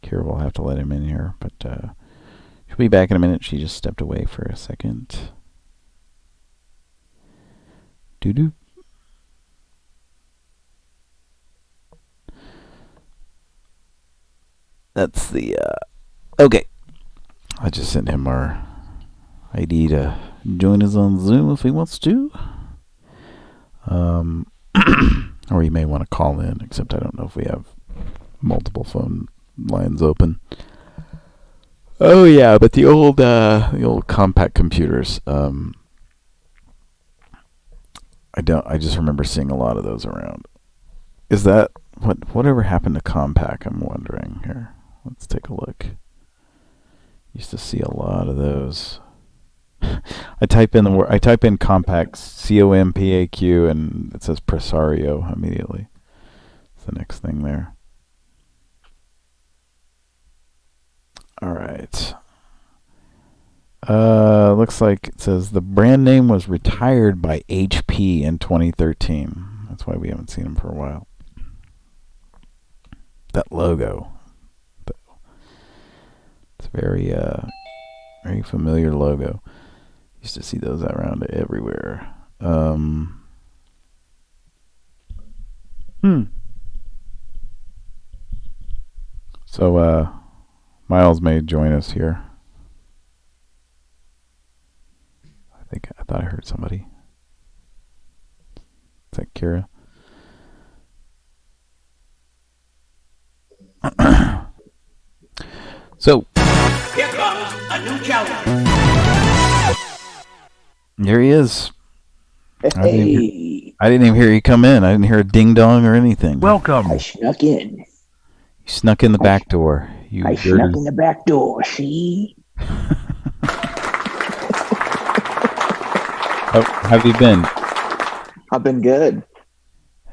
Kira will have to let him in here, but she'll be back in a minute. She just stepped away for a second. Doo-doo. That's the, okay. I just sent him our ID to join us on Zoom if he wants to. Or you may want to call in, except I don't know if we have multiple phone lines open. Oh yeah, but the old Compaq computers, I just remember seeing a lot of those around. Is that whatever happened to Compaq? I'm wondering here. Let's take a look. Used to see a lot of those. I type in Compaq, COMPAQ, and it says Presario immediately. It's the next thing there. All right. Looks like it says the brand name was retired by HP in 2013. That's why we haven't seen them for a while. That logo. It's very familiar logo. Used to see those around everywhere. So, Miles may join us here. I thought I heard somebody. Is that Kira? So, Here comes a new challenger. There he is. Hey. I didn't even hear you come in. I didn't hear a ding dong or anything. Welcome. I snuck in. You snuck in the back door. I snuck in the back door, see? How have you been? I've been good.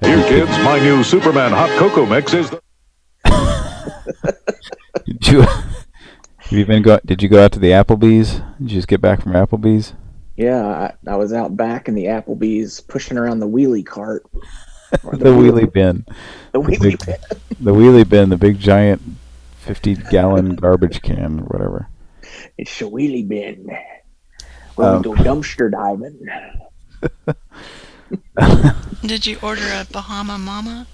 Here, kids, my new Superman hot cocoa mix is the... Did you go out to the Applebee's? Did you just get back from Applebee's? Yeah, I was out back in the Applebee's pushing around the wheelie cart. The wheelie bin. The wheelie bin. The wheelie bin, the big giant 50-gallon garbage can or whatever. It's a wheelie bin. We'll go dumpster diving. Did you order a Bahama Mama?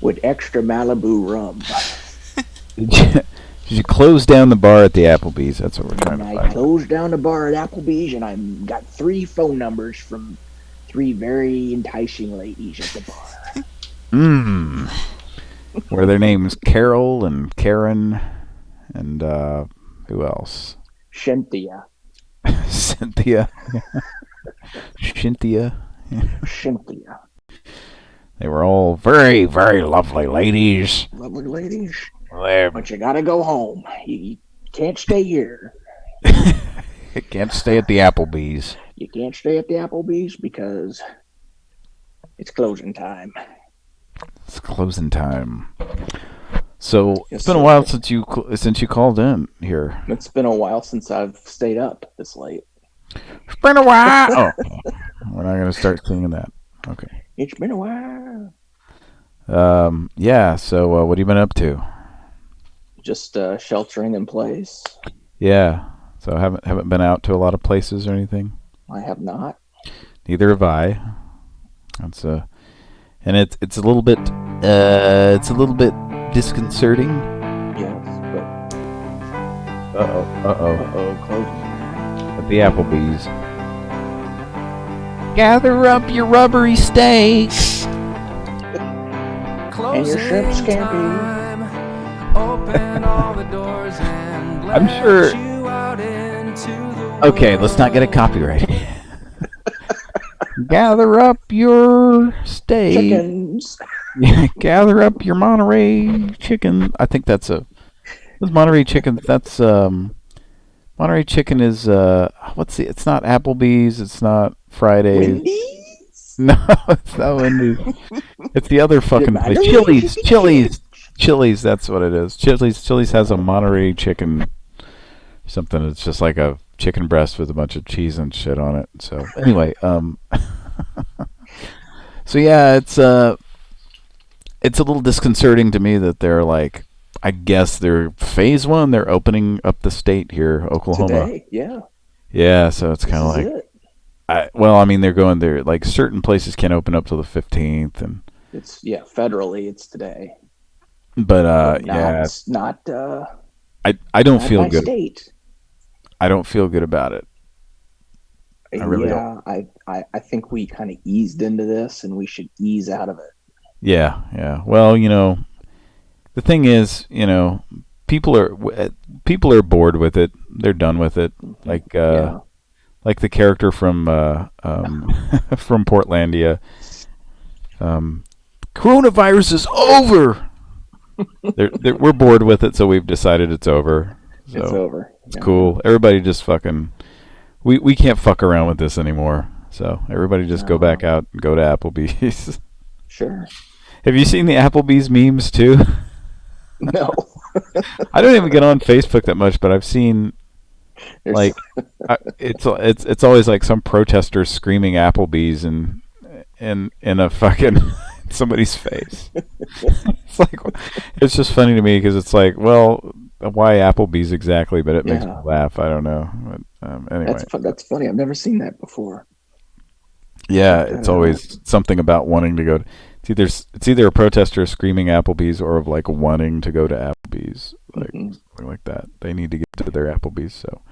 With extra Malibu rum. Did you close down the bar at the Applebee's? That's what we're trying to find. I closed down the bar at Applebee's, and I got 3 phone numbers from 3 very enticing ladies at the bar. Were their names Carol and Karen and who else? Cynthia. Cynthia. Cynthia. Cynthia. They were all very, very lovely ladies. Lovely ladies. Well, but you gotta go home. You can't stay here. You can't stay at the Applebee's. You can't stay at the Applebee's because it's closing time. It's closing time. So Yes, it's been a while since you called in here. It's been a while since I've stayed up this late. It's been a while. Oh, we're not going to start singing that. Okay. It's been a while. Yeah. So what have you been up to? Just sheltering in place. Yeah. So haven't been out to a lot of places or anything. I have not. Neither have I. That's and it's a little bit disconcerting. Yes, but closing. At the Applebee's. Gather up your rubbery steaks. And your shrimp scampi. Open all the doors and I'm sure. you out into the Okay, let's not get a copyright. Gather up your steak. Chickens. Yeah, gather up your Monterey chicken. I think that's Monterey chicken. That's Monterey chicken is it's not Applebee's, it's not Fridays. Wendy's? No, it's not Wendy's. It's the other fucking place. Chili's, that's what it is. Chili's has a Monterey chicken something. It's just like a chicken breast with a bunch of cheese and shit on it. So anyway, so yeah, it's a little disconcerting to me that they're like, I guess they're phase 1. They're opening up the state here, Oklahoma. Today, yeah. Yeah, so it's kind of like, they're going there. Like certain places can't open up till the 15th, and it's federally it's today. But it's not. I don't feel good. State. I don't feel good about it. I really don't. I think we kind of eased into this, and we should ease out of it. Yeah. Well, the thing is, people are bored with it. They're done with it. Like the character from from Portlandia. Coronavirus is over. We're bored with it, so we've decided it's over. So it's over. It's cool. Everybody just fucking. We can't fuck around with this anymore. So everybody just go back out and go to Applebee's. Sure. Have you seen the Applebee's memes too? No. I don't even get on Facebook that much, but I've seen like it's always like some protester screaming Applebee's in a fucking somebody's face. It's just funny to me because it's like, well, why Applebee's exactly? But it makes me laugh. I don't know. But, anyway, that's funny. I've never seen that before. Yeah, it's always something about wanting to go. It's either a protester screaming Applebee's or of like wanting to go to Applebee's, like something like that. They need to get to their Applebee's. So,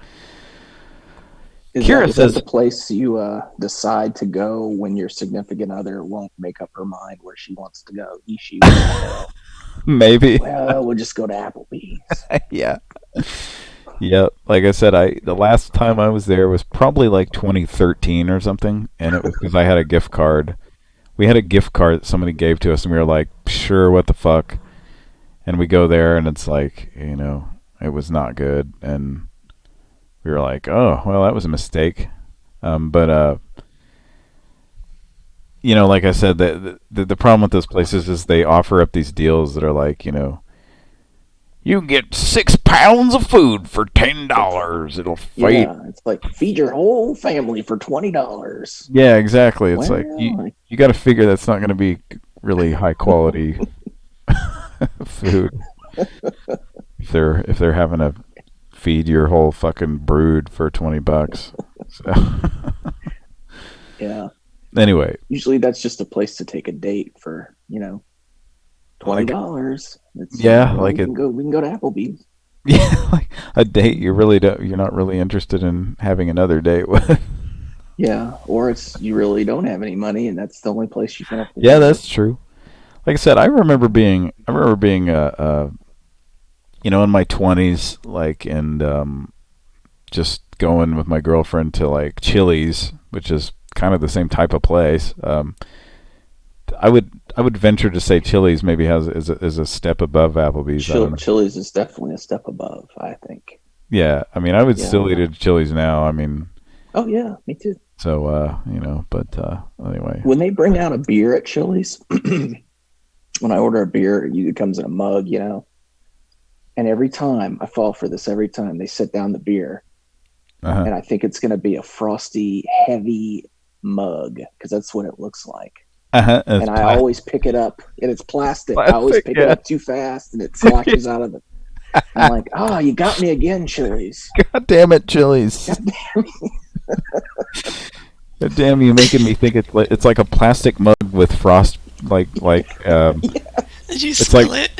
is that the place you decide to go when your significant other won't make up her mind where she wants to go? Maybe. Well, we'll just go to Applebee's. Yeah. Yeah, like I said, the last time I was there was probably like 2013 or something, and it was because I had a gift card. We had a gift card that somebody gave to us, and we were like, sure, what the fuck? And we go there, and it's like, it was not good, and we were like, oh, well, that was a mistake. But like I said, the problem with those places is they offer up these deals that are like, you get 6 pounds of food for $10. It'll feed. Yeah, it's like feed your whole family for $20. Yeah, exactly. It's like you got to figure that's not going to be really high quality food if they're having to feed your whole fucking brood for $20. So. Yeah. Anyway, usually that's just a place to take a date for $20. Yeah, we can go to Applebee's. Yeah, like a date you're not really interested in having another date with. Yeah, or it's you really don't have any money, and that's the only place you can afford. Yeah, that's true. Like I said, I remember being in my 20s, like, and just going with my girlfriend to like Chili's, which is kind of the same type of place. I would venture to say Chili's maybe is a step above Applebee's. I don't know. Chili's is definitely a step above, I think. Yeah, I mean, I would still eat at Chili's now. I mean. Oh yeah, me too. So but anyway. When they bring out a beer at Chili's, when I order a beer, it comes in a mug, And every time I fall for this, every time they set down the beer, and I think it's going to be a frosty, heavy mug because that's what it looks like. And I always pick it up, and it's plastic. I always pick it up too fast, and it sloshes out of the. I'm like, oh, you got me again, Chili's. God damn it, Chili's. God damn it. God damn, you making me think it's like a plastic mug with frost, like. Did you spill it?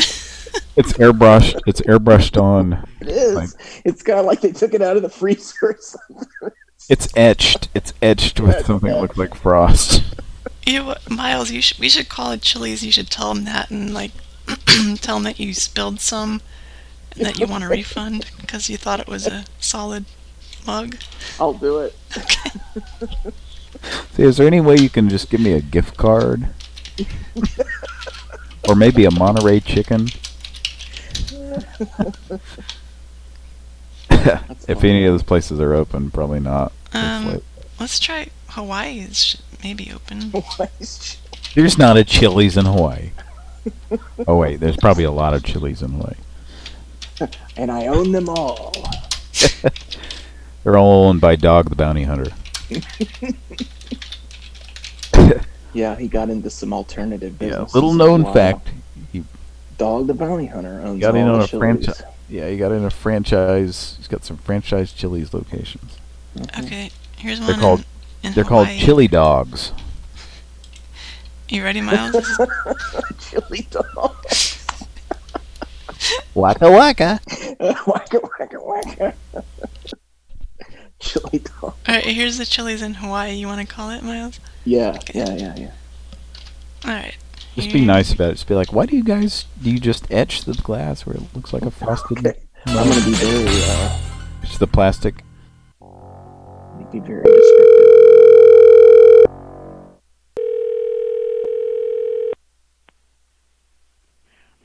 It's airbrushed. It's airbrushed on. It is. It's kind of like they took it out of the freezer or something. It's etched. It's etched with something that looks like frost. Miles, we should call it Chili's. You should tell them that and tell them that you spilled some and that you want a refund because you thought it was a solid mug. I'll do it. Okay. See, is there any way you can just give me a gift card? Or maybe a Monterey chicken? If any of those places are open, probably not. Let's try Hawaii's. Maybe open. There's not a Chili's in Hawaii. Oh wait, there's probably a lot of Chili's in Hawaii. And I own them all. They're all owned by Dog the Bounty Hunter. Yeah, he got into some alternative business. Little known fact. Dog the Bounty Hunter owns got all in on the a franchise. Yeah, he got in a franchise. He's got some franchise Chili's locations. Okay, here's one. They're called Chili Dogs. You ready, Miles? Chili Dogs. Waka waka. Waka waka waka. Chili Dogs. All right, here's the Chili's in Hawaii. You want to call it, Miles? Yeah, okay. yeah. All right. Just be nice about it. Just be like, why do you just etch the glass where it looks like a frosted? Okay. I'm gonna be very. It's the plastic. Be very descriptive.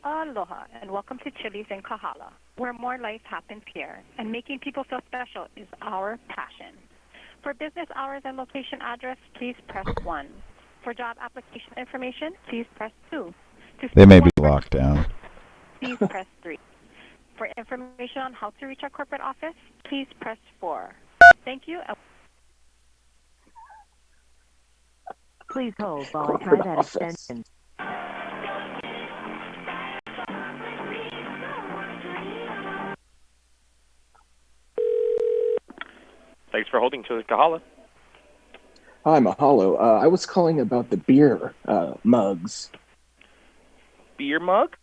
Aloha, and welcome to Chili's in Kahala, where more life happens here, and making people feel special is our passion. For business hours and location address, please press 1. For job application information, please press 2. They may be locked down. Please press 3. For information on how to reach our corporate office, please press 4. Thank you. Please hold while I try that extension. Thanks for holding Chili's Kahala. Hi, Mahalo. I was calling about the beer mugs. Beer mug?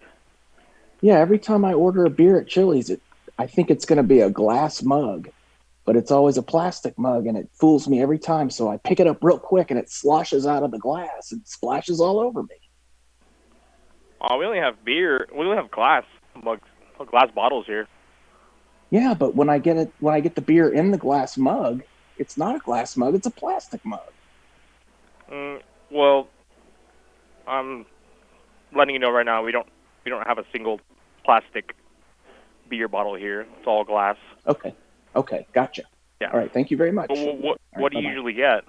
Yeah, every time I order a beer at Chili's, I think it's going to be a glass mug, but it's always a plastic mug, and it fools me every time, so I pick it up real quick, and it sloshes out of the glass and splashes all over me. Oh, we only have beer. We only have glass mugs, glass bottles here. Yeah, but when I get the beer in the glass mug, it's not a glass mug; it's a plastic mug. Well, I'm letting you know right now we don't have a single plastic beer bottle here. It's all glass. Okay, gotcha. Yeah. All right, thank you very much. What do you usually get?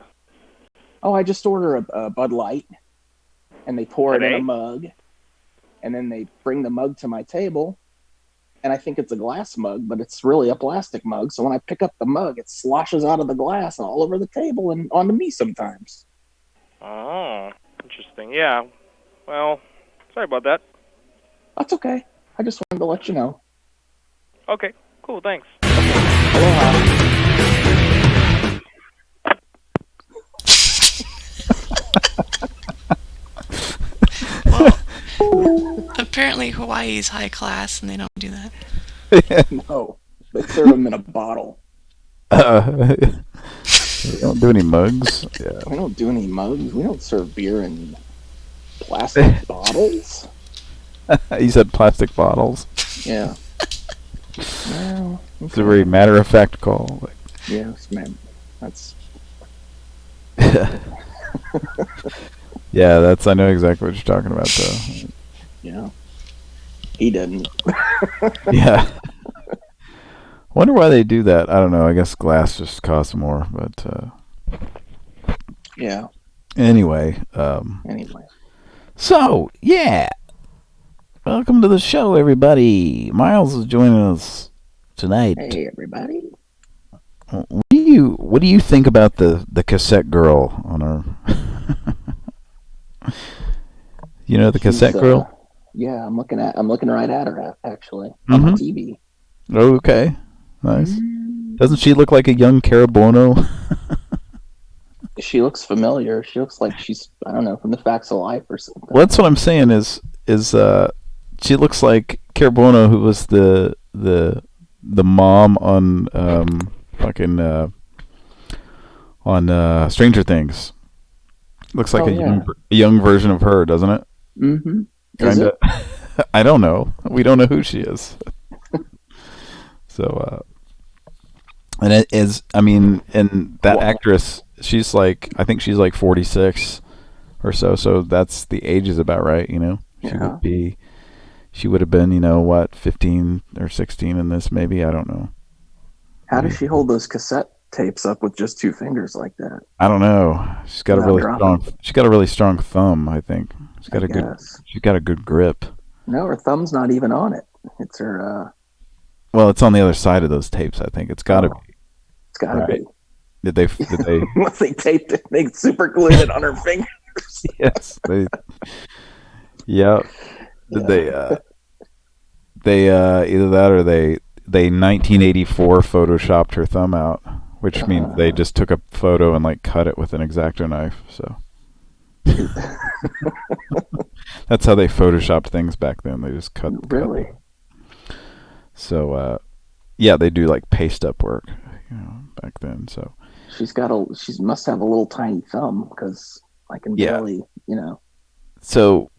Oh, I just order a Bud Light, and they pour it in a mug, and then they bring the mug to my table. And I think it's a glass mug, but it's really a plastic mug. So when I pick up the mug, it sloshes out of the glass all over the table and onto me sometimes. Oh, interesting. Yeah. Well, sorry about that. That's okay. I just wanted to let you know. Okay, cool, thanks. Aloha. Well, apparently Hawaii's high class, and they don't do that. No, they serve them in a bottle. We don't do any mugs. Yeah. We don't do any mugs. We don't serve beer in plastic bottles. You said plastic bottles. Yeah. Well, okay. It's a very matter-of-fact call. Like. Yes, man. That's... Yeah, that's. I know exactly what you're talking about, though. Yeah. He doesn't. Yeah. Wonder why they do that. I don't know. I guess glass just costs more, but yeah. Anyway. Anyway. So, yeah. Welcome to the show, everybody. Miles is joining us tonight. Hey, everybody. What do you think about the cassette girl on our? You know the cassette girl? Yeah, I'm looking right at her actually on my TV. Oh, okay, nice. Doesn't she look like a young Cara Buono? She looks familiar. She looks like she's, I don't know, from the Facts of Life or something. Well, that's what I'm saying. Is she looks like Cara Buono, who was the mom on on Stranger Things. Looks like a young version of her, doesn't it? Mm-hmm. Kinda. I don't know. We don't know who she is. So, and it is. I mean, and that actress, she's like, I think she's like 46 or so. So that's the age is about right. You know, she would have been, you know, what, 15 or 16 in this, maybe. I don't know. How does she hold those cassette tapes up with just two fingers like that? I don't know. She's got a really strong thumb, I think. She's got a good grip. No, her thumb's not even on it. It's her well, it's on the other side of those tapes, I think. It's gotta be. It's gotta be. Did they once they taped it, they super glued it on her fingers. Yes. Yeah. Did they either that or they 1984 photoshopped her thumb out, which means they just took a photo and like cut it with an X-Acto knife. So that's how they photoshopped things back then. They just cut. Really? So yeah, they do like paste up work, you know, back then. So she must have a little tiny thumb because I can barely, you know. So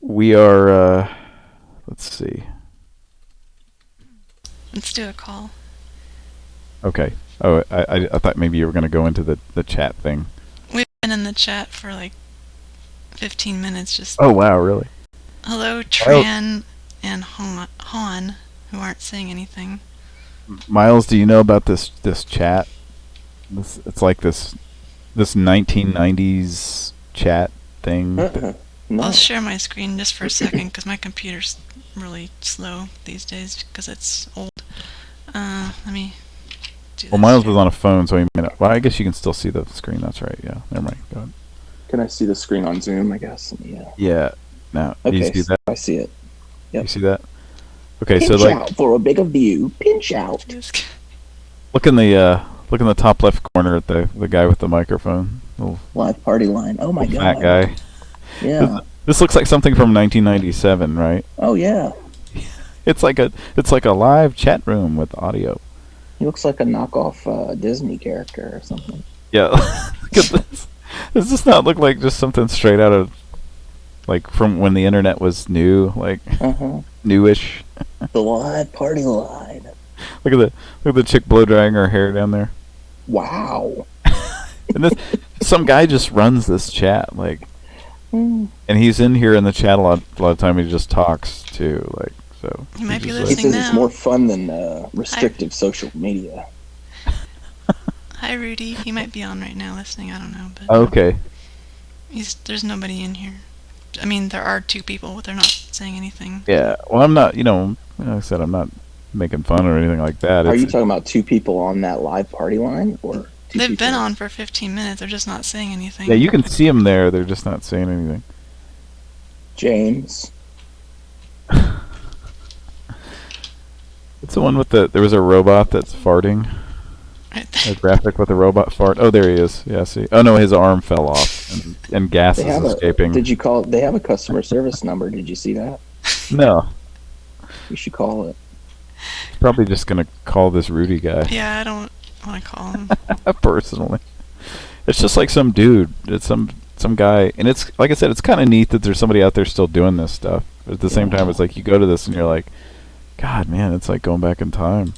we are let's see. Let's do a call. Okay. Oh, I thought maybe you were going to go into the chat thing. We've been in the chat for like 15 minutes just... Oh, wow, really? Hello, Tran and Han, who aren't saying anything. Miles, do you know about this chat? It's like this 1990s chat thing. No. I'll share my screen just for a second because my computer's really slow these days because it's old. Let me do Well, Miles was on a phone, so he may not. Well, I guess you can still see the screen. That's right. Yeah. Never mind. Go ahead. Can I see the screen on Zoom, I guess? Yeah. Yeah. Now, okay, do you see that? I see it. Yep. You see that? Okay, Pinch so like out for a bigger view. Pinch out. Look in the top left corner at the guy with the microphone. Live party line. Oh my god. That guy. Yeah. This looks like something from 1997, right? Oh yeah. It's like a live chat room with audio. He looks like a knockoff Disney character or something. Yeah. Look at this. Does this not look like just something straight out of like from when the internet was new, like newish? The live party line. Look at the chick blow drying her hair down there. Wow. And some guy just runs this chat, like, and he's in here in the chat a lot of time. He just talks too, like, so. He might be He listening says now. it's more fun than restrictive social media. Hi, Rudy. He might be on right now listening. I don't know, but Okay. There's nobody in here. I mean, there are two people, but they're not saying anything. Yeah. Well, I'm not. Like I said, I'm not making fun or anything like that. Are you talking about two people on that live party line, or? They've been on for 15 minutes. They're just not saying anything. Yeah, you can see them there. They're just not saying anything. James. It's the one with there was a robot that's farting. A graphic with a robot fart. Oh, there he is. Yeah, see. Oh no, his arm fell off and gas is escaping. Did you call? They have a customer service number. Did you see that? No. You should call it. probably just gonna call this Rudy guy. Yeah, I don't want to call him. Personally, it's just like some dude. It's some guy, and it's like I said, it's kind of neat that there's somebody out there still doing this stuff. But at the same time, it's like you go to this and you're like, God, man, it's like going back in time.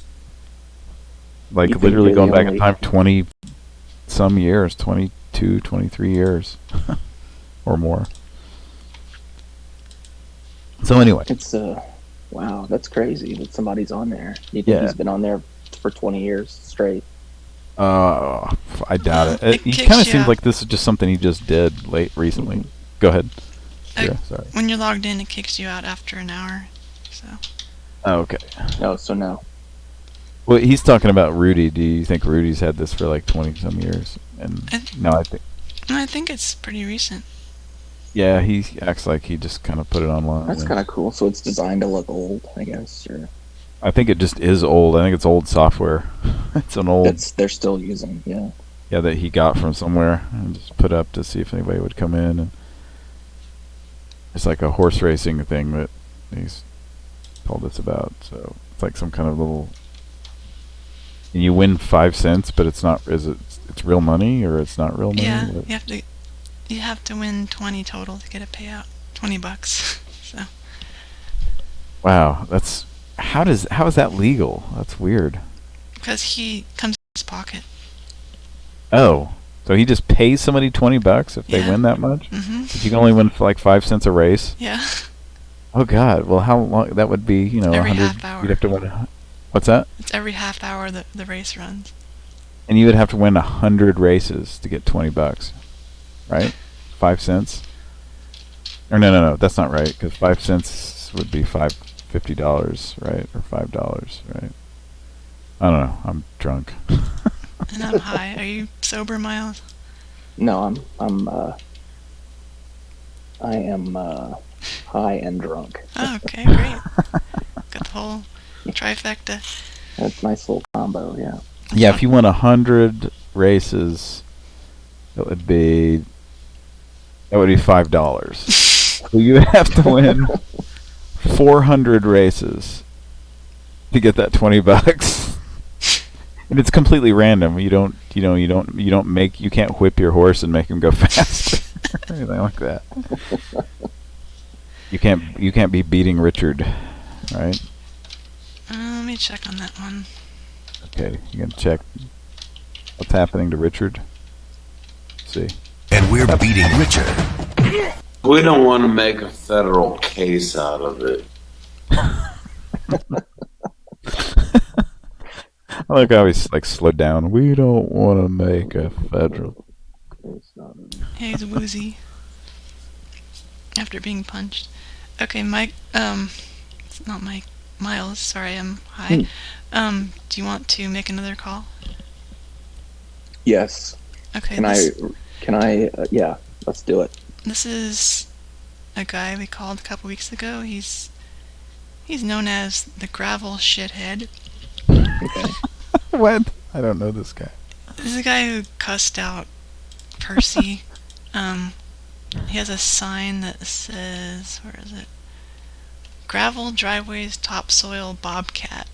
Like literally going back in time 20 some years, 22, 23 years or more. So anyway, it's wow, that's crazy that somebody's on there. You think he's been on there for 20 years straight? I doubt it. He kind of seems like this is just something he just did recently. Go ahead. Yeah, sorry. When you're logged in, it kicks you out after an hour. So. Oh, okay. Oh, so no. Well, he's talking about Rudy. Do you think Rudy's had this for like 20 some years? And I think it's pretty recent. Yeah, he acts like he just kind of put it online. That's kind of cool. So it's designed to look old, I guess. Or I think it just is old. I think it's old software. It's an old. They're still using, yeah. Yeah, that he got from somewhere and just put up to see if anybody would come in. And it's like a horse racing thing that he's told us about. So it's like some kind of little. And you win 5 cents, but it's not. It's real money or it's not real money? Yeah, you have to win 20 total to get a payout. $20. So. Wow, how is that legal? That's weird. Because he comes in his pocket. Oh, so he just pays somebody $20 if they win that much? Mm-hmm. But you can only win for like 5 cents a race. Yeah. Oh God! Well, how long? That would be, every 100. Half hour. You'd have to win. What's that? It's every half hour that the race runs. And you would have to win 100 races to get $20, right? 5 cents. Or no, that's not right. Because 5 cents would be $50, right? Or $5, right? I don't know. I'm drunk. And I'm high. Are you sober, Miles? No, I am high and drunk. Oh, okay, great. Got the whole trifecta. That's a nice little combo, yeah. Yeah, if you won 100 races, that would be $5. So you would have to win 400 races to get that $20. And it's completely random. You can't whip your horse and make him go fast or anything like that. You can't be beating Richard, right? Let me check on that one. Okay, you can check what's happening to Richard. Let's see. And we're beating Richard. We don't want to make a federal case out of it. I like how he's like slowed down. We don't want to make a federal. Yeah, he's woozy after being punched. Okay, Mike. It's not Mike. Miles. Sorry, I'm high. Do you want to make another call? Yes. Okay. Can I? Yeah, let's do it. This is a guy we called a couple weeks ago. He's known as the Gravel Shithead. Okay. What? I don't know this guy. This is a guy who cussed out Percy. He has a sign that says, where is it? Gravel Driveways Topsoil Bobcat.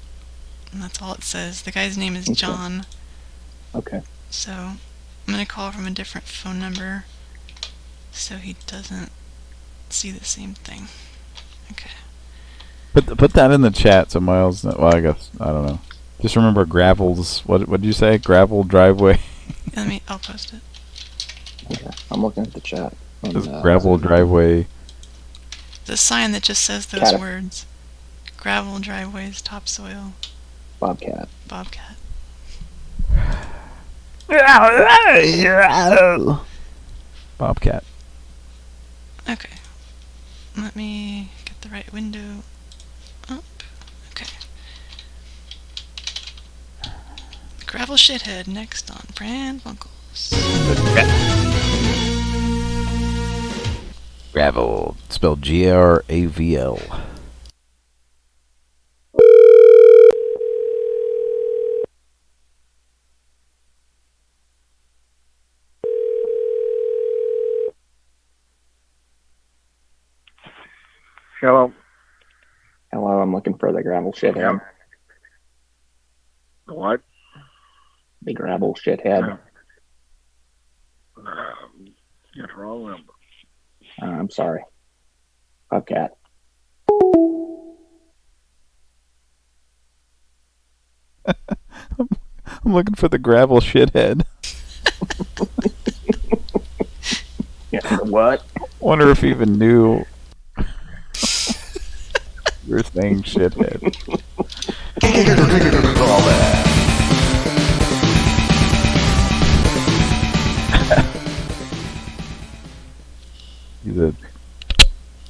And that's all it says. The guy's name is John. Okay. So I'm going to call from a different phone number so he doesn't see the same thing. Okay. Put that in the chat so Miles. Well, I guess I don't know. Just remember Gravel's. What did you say? Gravel driveway. I'll post it. Okay. I'm looking at the chat. Gravel driveway. The sign that just says those words. Gravel driveways, topsoil. Bobcat. Bobcat. Bobcat. Okay. Let me get the right window up. Okay. Gravel Shithead next on Pran Funkels. Gravel, spelled Gravel. Hello. Hello, I'm looking for the Gravel Shithead. What? Big gravel shithead. That's wrong number. I'm sorry. Okay. I'm looking for the gravel shithead. Yeah, what? Wonder if he even knew you were saying shithead.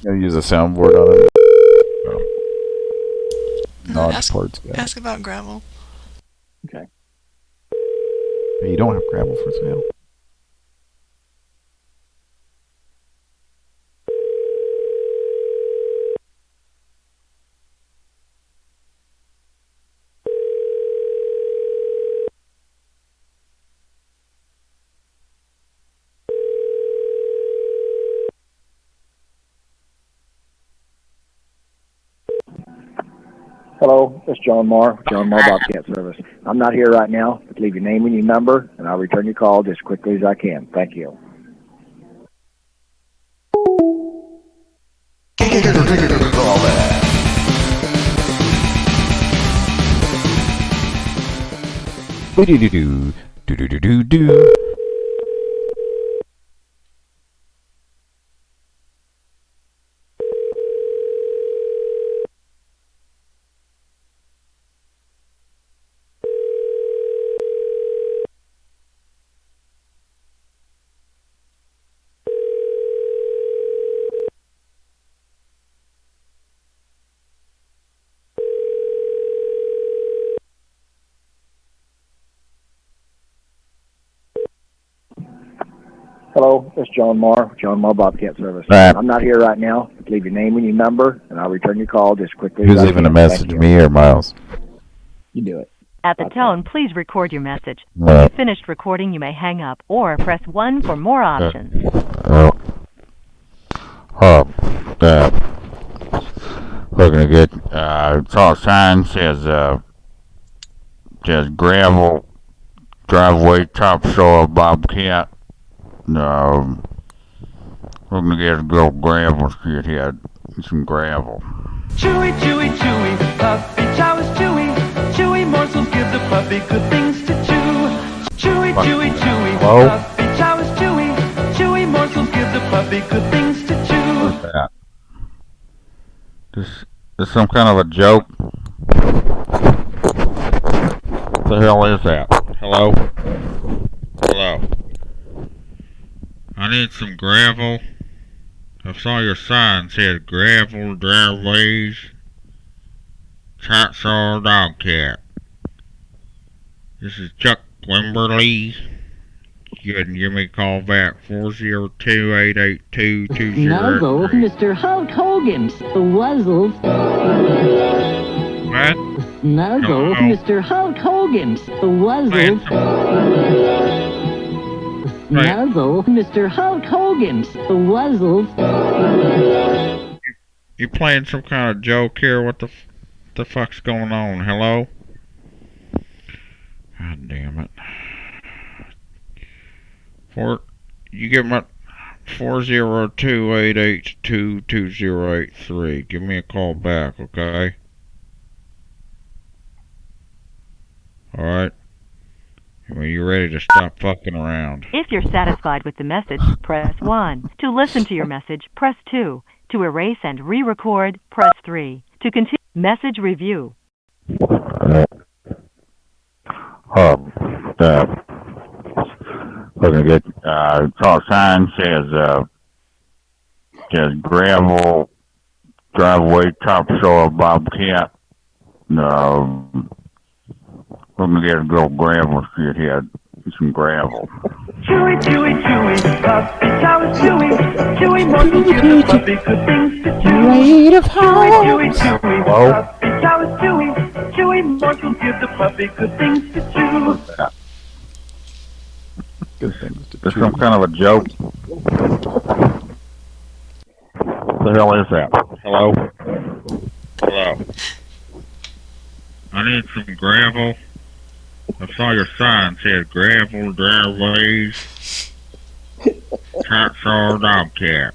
Use a soundboard on it. Ask about gravel. Okay. Hey, you don't have gravel for sale. Hello, it's John Marr, John Marr Bobcat Service. I'm not here right now, but leave your name and your number, and I'll return your call just as quickly as I can. Thank you. Do-do-do-do. Hello, it's John Marr, John Marr Bobcat Service. Right. I'm not here right now, but leave your name and your number, and I'll return your call just as quickly Who's as I leaving can. a message, me or Miles? You do it. At the tone, please record your message. When Right. you've finished recording, you may hang up or press 1 for more options. Looking to get, saw a sign says gravel driveway topsoil Bobcat. Looking to get a little gravel shithead, some gravel. Chewy, chewy, chewy, puppy chow is chewy. Chewy morsels give the puppy good things to chew. Chewy, chewy, chewy, Hello? puppy chow is chewy. Chewy morsels give the puppy good things to chew. What's that? This some kind of a joke? What the hell is that? Hello? Hello? I need some gravel. I saw your sign said gravel driveways, topsoil dogcat. This is Chuck Wimberly. You can give me a call back 402-882-2083. Nuzzle, Mr. Hulk Hogan's the Wuzzles. What? Nuzzle, Mr. Hulk Hogan's the Wuzzles. Nuzzle, Mr. Hulk Hogan's the Wuzzles. You playing some kind of joke here? What the fuck's going on? Hello? God damn it. You give me 402-882-2083. Give me a call back, okay? Alright? When you're ready to stop fucking around. If you're satisfied with the message, press 1. To listen to your message, press 2. To erase and re-record, press 3. To continue message review. Looking to get, saw a sign says gravel driveway topsoil Bobcat. Looking to get a little gravel shithead, some gravel. Chewy, chewy, chewy, puppy chow is chewy. Chewy morsels give the puppy good things to chew. Chewy, chewy, chewy, puppy chow is chewy. Chewy morsels give the puppy good things to chew. Good things to chew. Some kind of a joke. What the hell is that? Hello? Hello? I need some gravel. I saw your sign said gravel driveways, Hacksaw Dogcat.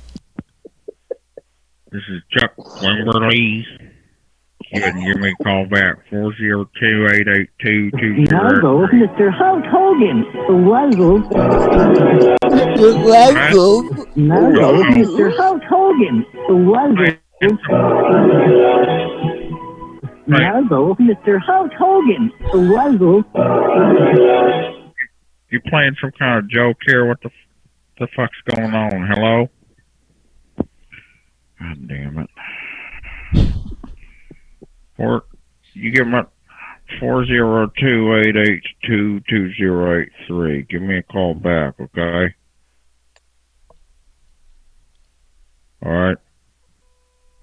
This is Chuck Wimberly. You can give me a call back, 402-882-20. Nuzzle, Mr. Hulk Hogan. Wuzzle. Nuzzle, Mr. Hulk Hogan. Wuzzle. Nuzzle, Mr. Hulk Hogan. Wuzzle. You playing some kind of joke here? What the fuck's going on? Hello? God damn it. You give me 402-882-2083. Give me a call back, okay? All right.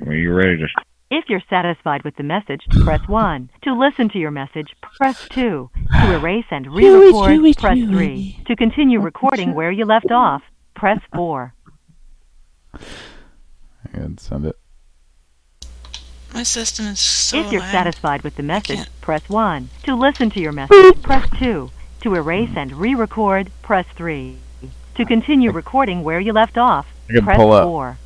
When you ready to... If you're satisfied with the message, press 1. To listen to your message, press 2. To erase and re-record, press 3. To continue recording where you left off, press 4. And send it. My system is so If you're loud. satisfied with the message, press 1. To listen to your message, press 2. To erase and re-record, press 3. To continue recording where you left off, I can press pull up. 4.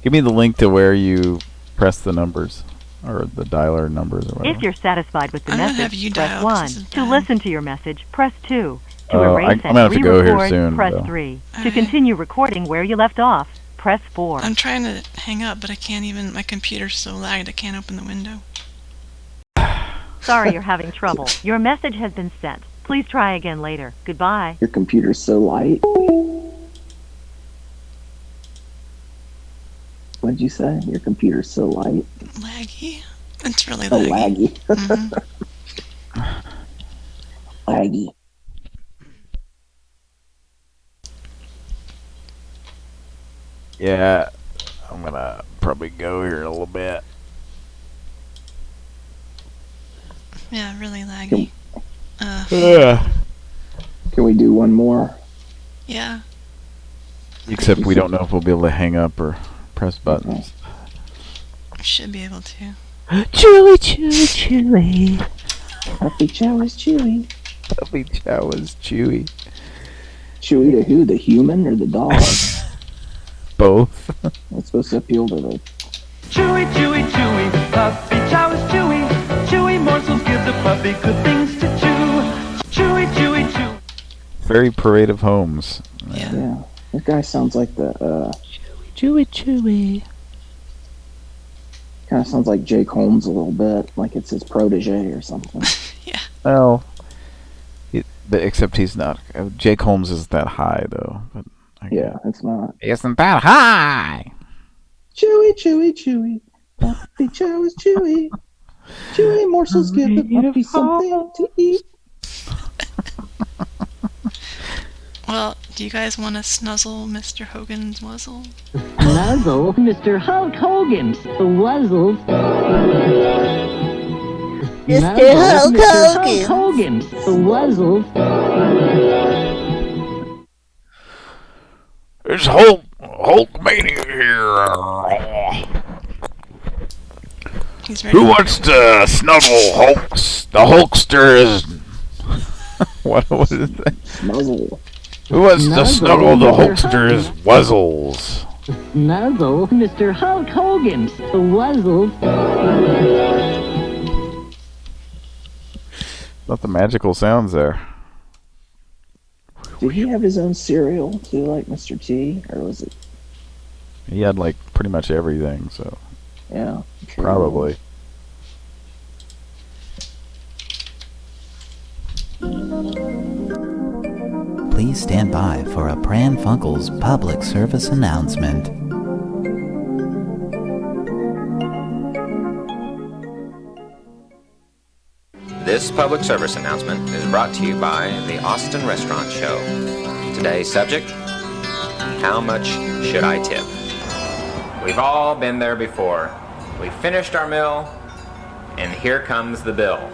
Give me the link to where you press the numbers, or the dialer numbers, or whatever. If you're satisfied with the I'm gonna have message, you press dial, 'cause 1. this is To bad. listen to your message, press 2. To Oh, erase I'm and gonna have to go here re-record, soon, press though. 3. To Alright. continue recording where you left off, press 4. I'm trying to hang up, but I can't even. My computer's so lagged I can't open the window. Sorry you're having trouble. Your message has been sent. Please try again later. Goodbye. Your computer's so light. What'd you say? Your computer's so light. Laggy. It's really Oh, laggy. laggy. Laggy. Yeah, I'm gonna probably go here in a little bit. Yeah, really laggy. Can we do one more? Yeah. Except we don't know if we'll be able to hang up or press buttons. I should be able to. Chewy, chewy, chewy. Puppy Chow is chewy. Puppy Chow is chewy. Chewy to who? The human or the dog? Both. It's supposed to appeal to the... Chewy, chewy, chewy, puppy chow is chewy. Chewy morsels give the puppy good things to chew. Chewy, chewy, chew. Very Parade of Homes. Yeah. That guy sounds like the... Chewy, chewy. Kind of sounds like Jake Holmes a little bit. Like it's his protege or something. Well, but except he's not. Jake Holmes isn't that high, though. But yeah, it's not. Isn't that high? Chewy, chewy, chewy. Puppy Chow is chewy. Chewy morsels give the puppy something to eat. Well, do you guys want to snuzzle Mr. Hogan's muzzle? Nuzzle, Mr. Hulk Hogan. Wuzzle. Mr. Hulk Mr. Hulk Hogan. Wuzzle. It's Hulkmania here. He's ready. Who wants to snuggle Hulks? The Hulkster is... What is that? Snuzzle. Who wants to snuggle the Hulkster's wuzzles? Nuzzle, Mr. Hulk Hogan. Wuzzle. Not the magical sounds there. Did he have his own cereal too, like Mr. T, or was it? He had like pretty much everything, so Yeah. Sure probably. Please stand by for a Pran Funkels public service announcement. This public service announcement is brought to you by the Austin Restaurant Show. Today's subject, how much should I tip? We've all been there before. We finished our meal, and here comes the bill.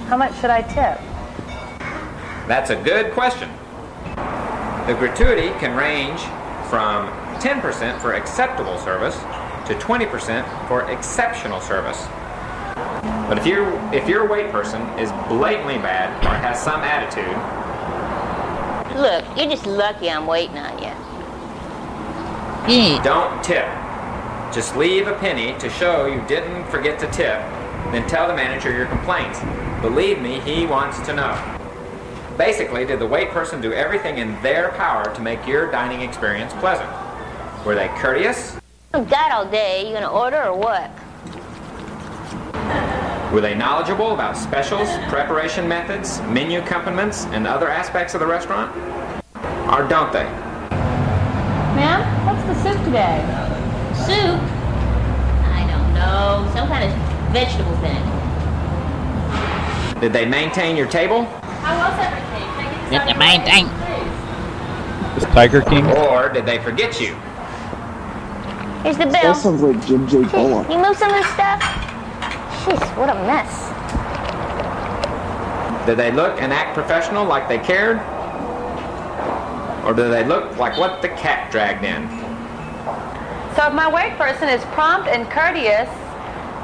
How much should I tip? That's a good question. The gratuity can range from 10% for acceptable service to 20% for exceptional service. But if your wait person is blatantly bad or has some attitude, Look, you're just lucky I'm waiting on you. don't tip. Just leave a penny to show you didn't forget to tip, then tell the manager your complaints. Believe me, he wants to know. Basically, did the wait person do everything in their power to make your dining experience pleasant? Were they courteous? I've got all day. You gonna order or what? Were they knowledgeable about specials, preparation methods, menu accompaniments, and other aspects of the restaurant? Or don't they? Ma'am, what's the soup today? Soup? I don't know. Some kind of vegetable thing. Did they maintain your table? How was everything? Did they maintain? Is Tiger King? Or did they forget you? Here's the That bill. sounds like Jim J. Bullock. You move some of this stuff? Jeez, what a mess. Did they look and act professional like they cared? Or do they look like what the cat dragged in? So if my wait person is prompt and courteous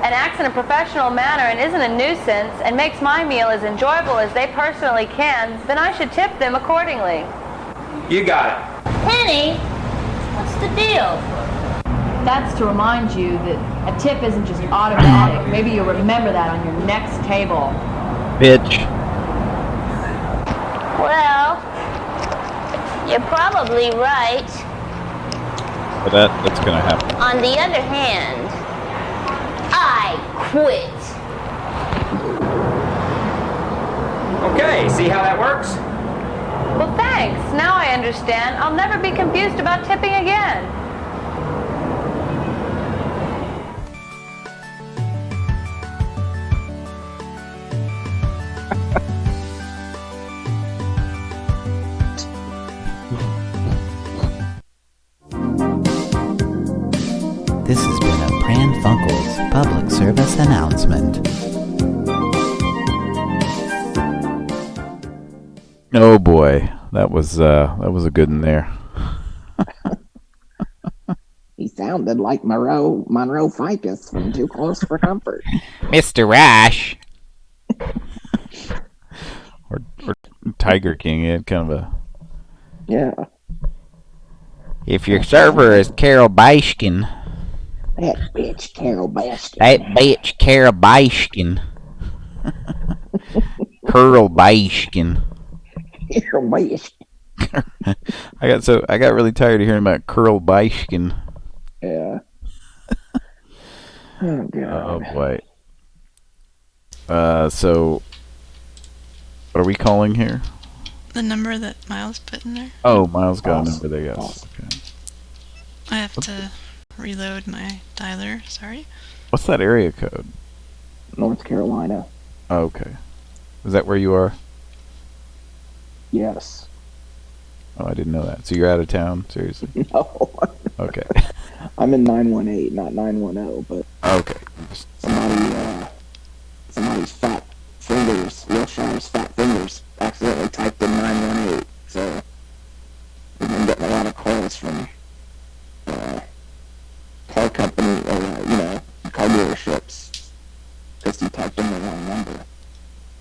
and acts in a professional manner and isn't a nuisance and makes my meal as enjoyable as they personally can, then I should tip them accordingly. You got it. Penny, what's the deal? That's to remind you that a tip isn't just automatic. Maybe you'll remember that on your next table. Bitch. Well, you're probably right. But that's gonna happen. On the other hand, I quit. Okay, see how that works? Well, thanks. Now I understand. I'll never be confused about tipping again. This has been a Pran Funkels public service announcement. Oh boy, that was a good one there. He sounded like Monroe Ficus from Too Close for Comfort. Mr. Rash. or Tiger King, he had kind of a... Yeah. If your server is Carol Baskin. That bitch Carol Baskin. That bitch Carol Baskin. Curl Baskin. Carol Baskin. I got really tired of hearing about Curl Baskin. Yeah. Oh god. Oh boy. So what are we calling here? The number that Miles put in there. Oh, Miles got a number there, yes. Okay. I have to reload my dialer, sorry. What's that area code? North Carolina. Oh, okay. Is that where you are? Yes. Oh, I didn't know that. So you're out of town? Seriously? No. Okay. I'm in 918, not 910, but okay. Somebody's fat fingers, Wilshire's fat fingers, accidentally typed in 918. So we've been getting a lot of calls from car company or car dealerships because he typed in the wrong number.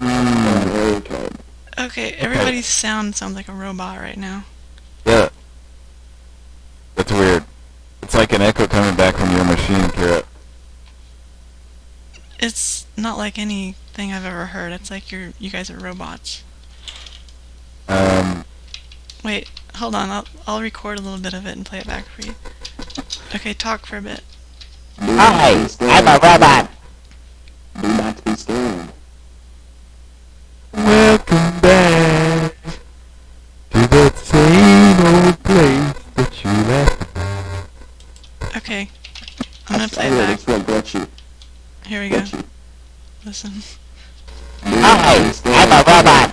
Area code. Okay, everybody's sounds like a robot right now. Yeah. That's weird. It's like an echo coming back from your machine, Kira. It's not like anything I've ever heard. It's like you guys are robots. Wait, hold on. I'll record a little bit of it and play it back for you. Okay, talk for a bit. Hi, I'm a robot. Do not be scared. Welcome back to that same old place that you left. Okay, I'm gonna play it back. Here we go. Listen. Hi, I'm a robot.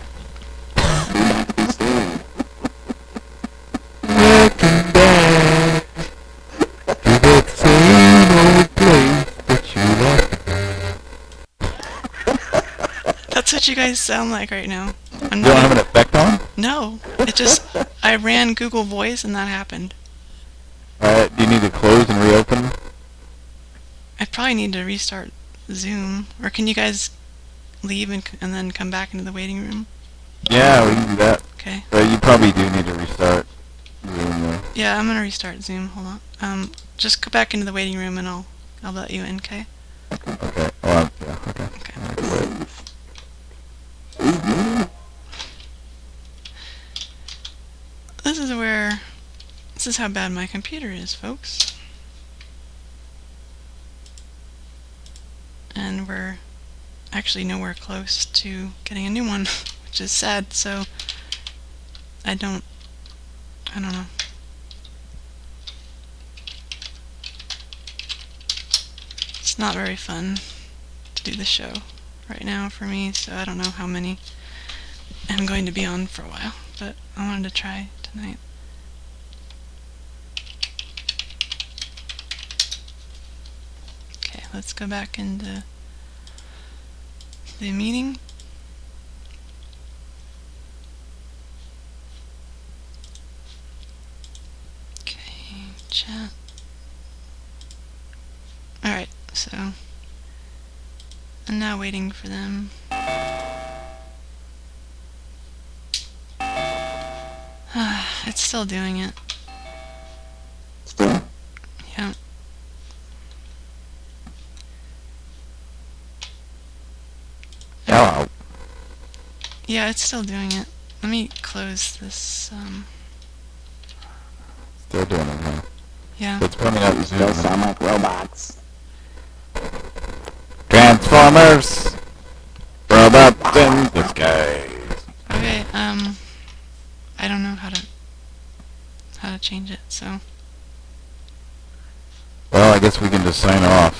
Welcome back to that same old place that you left. That's what you guys sound like right now. You don't have an effect on? No, it just, I ran Google Voice and that happened. Alright, do you need to close and reopen? I probably need to restart Zoom. Or can you guys leave and then come back into the waiting room? Yeah, we can do that. Okay. But you probably do need to restart Zoom though. Yeah, I'm gonna restart Zoom. Hold on. Just go back into the waiting room and I'll let you in, okay? Okay. Well, yeah, okay. This is how bad my computer is, folks. And we're actually nowhere close to getting a new one, which is sad, so I don't know. It's not very fun to do the show right now for me, so I don't know how many I'm going to be on for a while, but I wanted to try tonight. Okay, let's go back into the meeting. Okay, chat. Alright, so I'm now waiting for them. It's still doing it. Still? Yeah. Hello. Yeah, it's still doing it. Let me close this, Still doing it, huh? Yeah. So it's pointing out You still sound like robots. Transformers! Robots in disguise. Okay, I don't know how to change it, so. Well, I guess we can just sign off.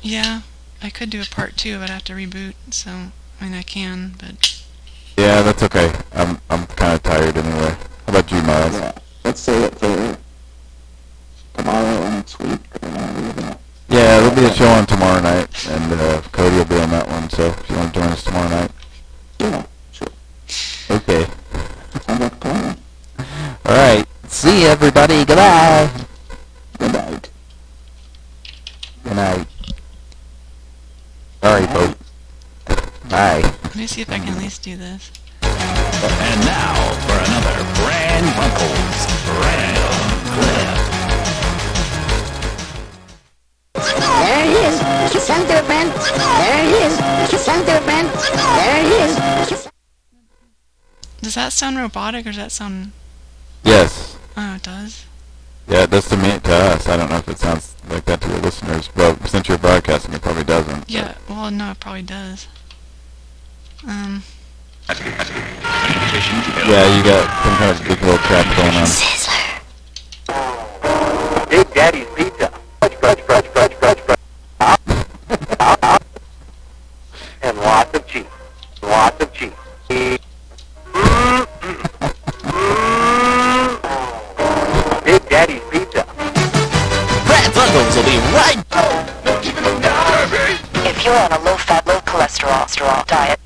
Yeah, I could do a part 2, but I'd have to reboot, so, I mean, I can, but. Yeah, that's okay. I'm kind of tired anyway. How about you, Miles? Yeah. Let's say it for tomorrow or next week. Yeah, there'll be a show on tomorrow night, and Cody will be on that one, so if you want to join us tomorrow night. Yeah, sure. Okay. Sounds like a plan. Alright. See you, everybody. Goodbye. Good night. Good night. Sorry, folks. Bye. Let me see if I can at least do this. And now for another Pran Funkels Pran There he is. Kiss under Ben. There he is. Kiss under Ben. There he is. Kiss. Does that sound robotic or does that sound... Yes. Oh, it does? Yeah, it does to me, to us. I don't know if it sounds like that to your listeners, but since you're broadcasting, it probably doesn't. Yeah, well, no, it probably does. Yeah, you got some kind of big little crap going on. Big Daddy's Pizza. Fudge. And lots of cheese. Lots of cheese. Big Daddy's Pizza. Pran Funkels will be right. If you're on a low-fat, low-cholesterol diet,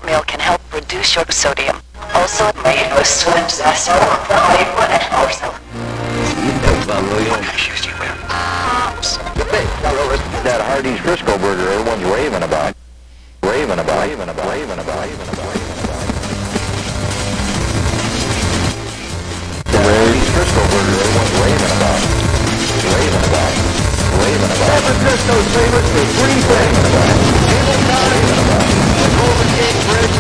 meal can help reduce your sodium. Also, it may boost That Hardee's Crisco burger everyone's raving about. The Hardee's Crisco burger everyone's raving about. San Francisco's favorite for three things. Table time, the Golden Gate Bridge,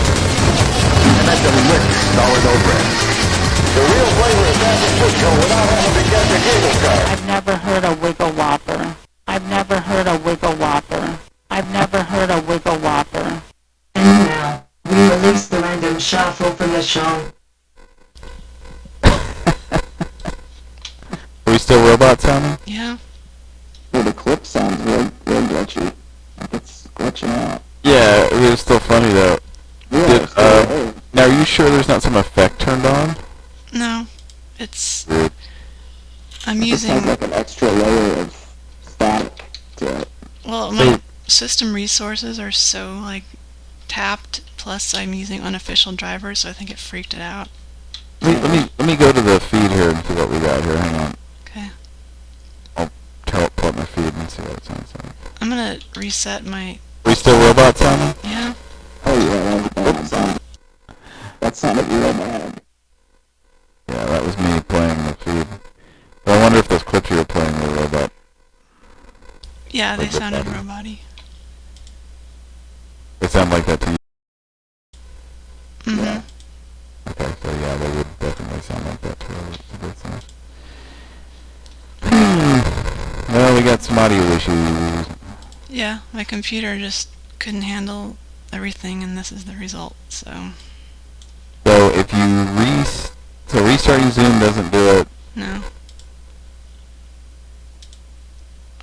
and that delicious sourdough bread. The real flavor of San Francisco without having to get the cable car. I've never heard a Wiggle Whopper. I've never heard a Wiggle Whopper. I've never heard a Wiggle Whopper. And now, we release the random shuffle from the show. Are we still robot sounding? Yeah. Yeah, the clip sounds real glitchy. Like it's glitching out. Yeah, it was still funny though. Yeah, now, are you sure there's not some effect turned on? No. It's... Weird. I'm it using... has like an extra layer of static to it. Well, my system resources are so, like, tapped, plus I'm using unofficial drivers, so I think it freaked it out. Let me go to the feed here and see what we got here. Hang on. Okay. I'll pull up my feed. see what it sounds like. I'm gonna reset my... Are we still robot sounding? Yeah. Oh yeah, that sounded real bad. Yeah, that was me playing the feed. But I wonder if those clips you were playing were robot. Yeah, they sounded robot-y. They sound like that to you? Mm-hmm. Okay, so yeah, they would definitely sound like that to us. Well, we got some audio issues. Yeah, my computer just couldn't handle everything, and this is the result, so... So if you restarting Zoom doesn't do it. No.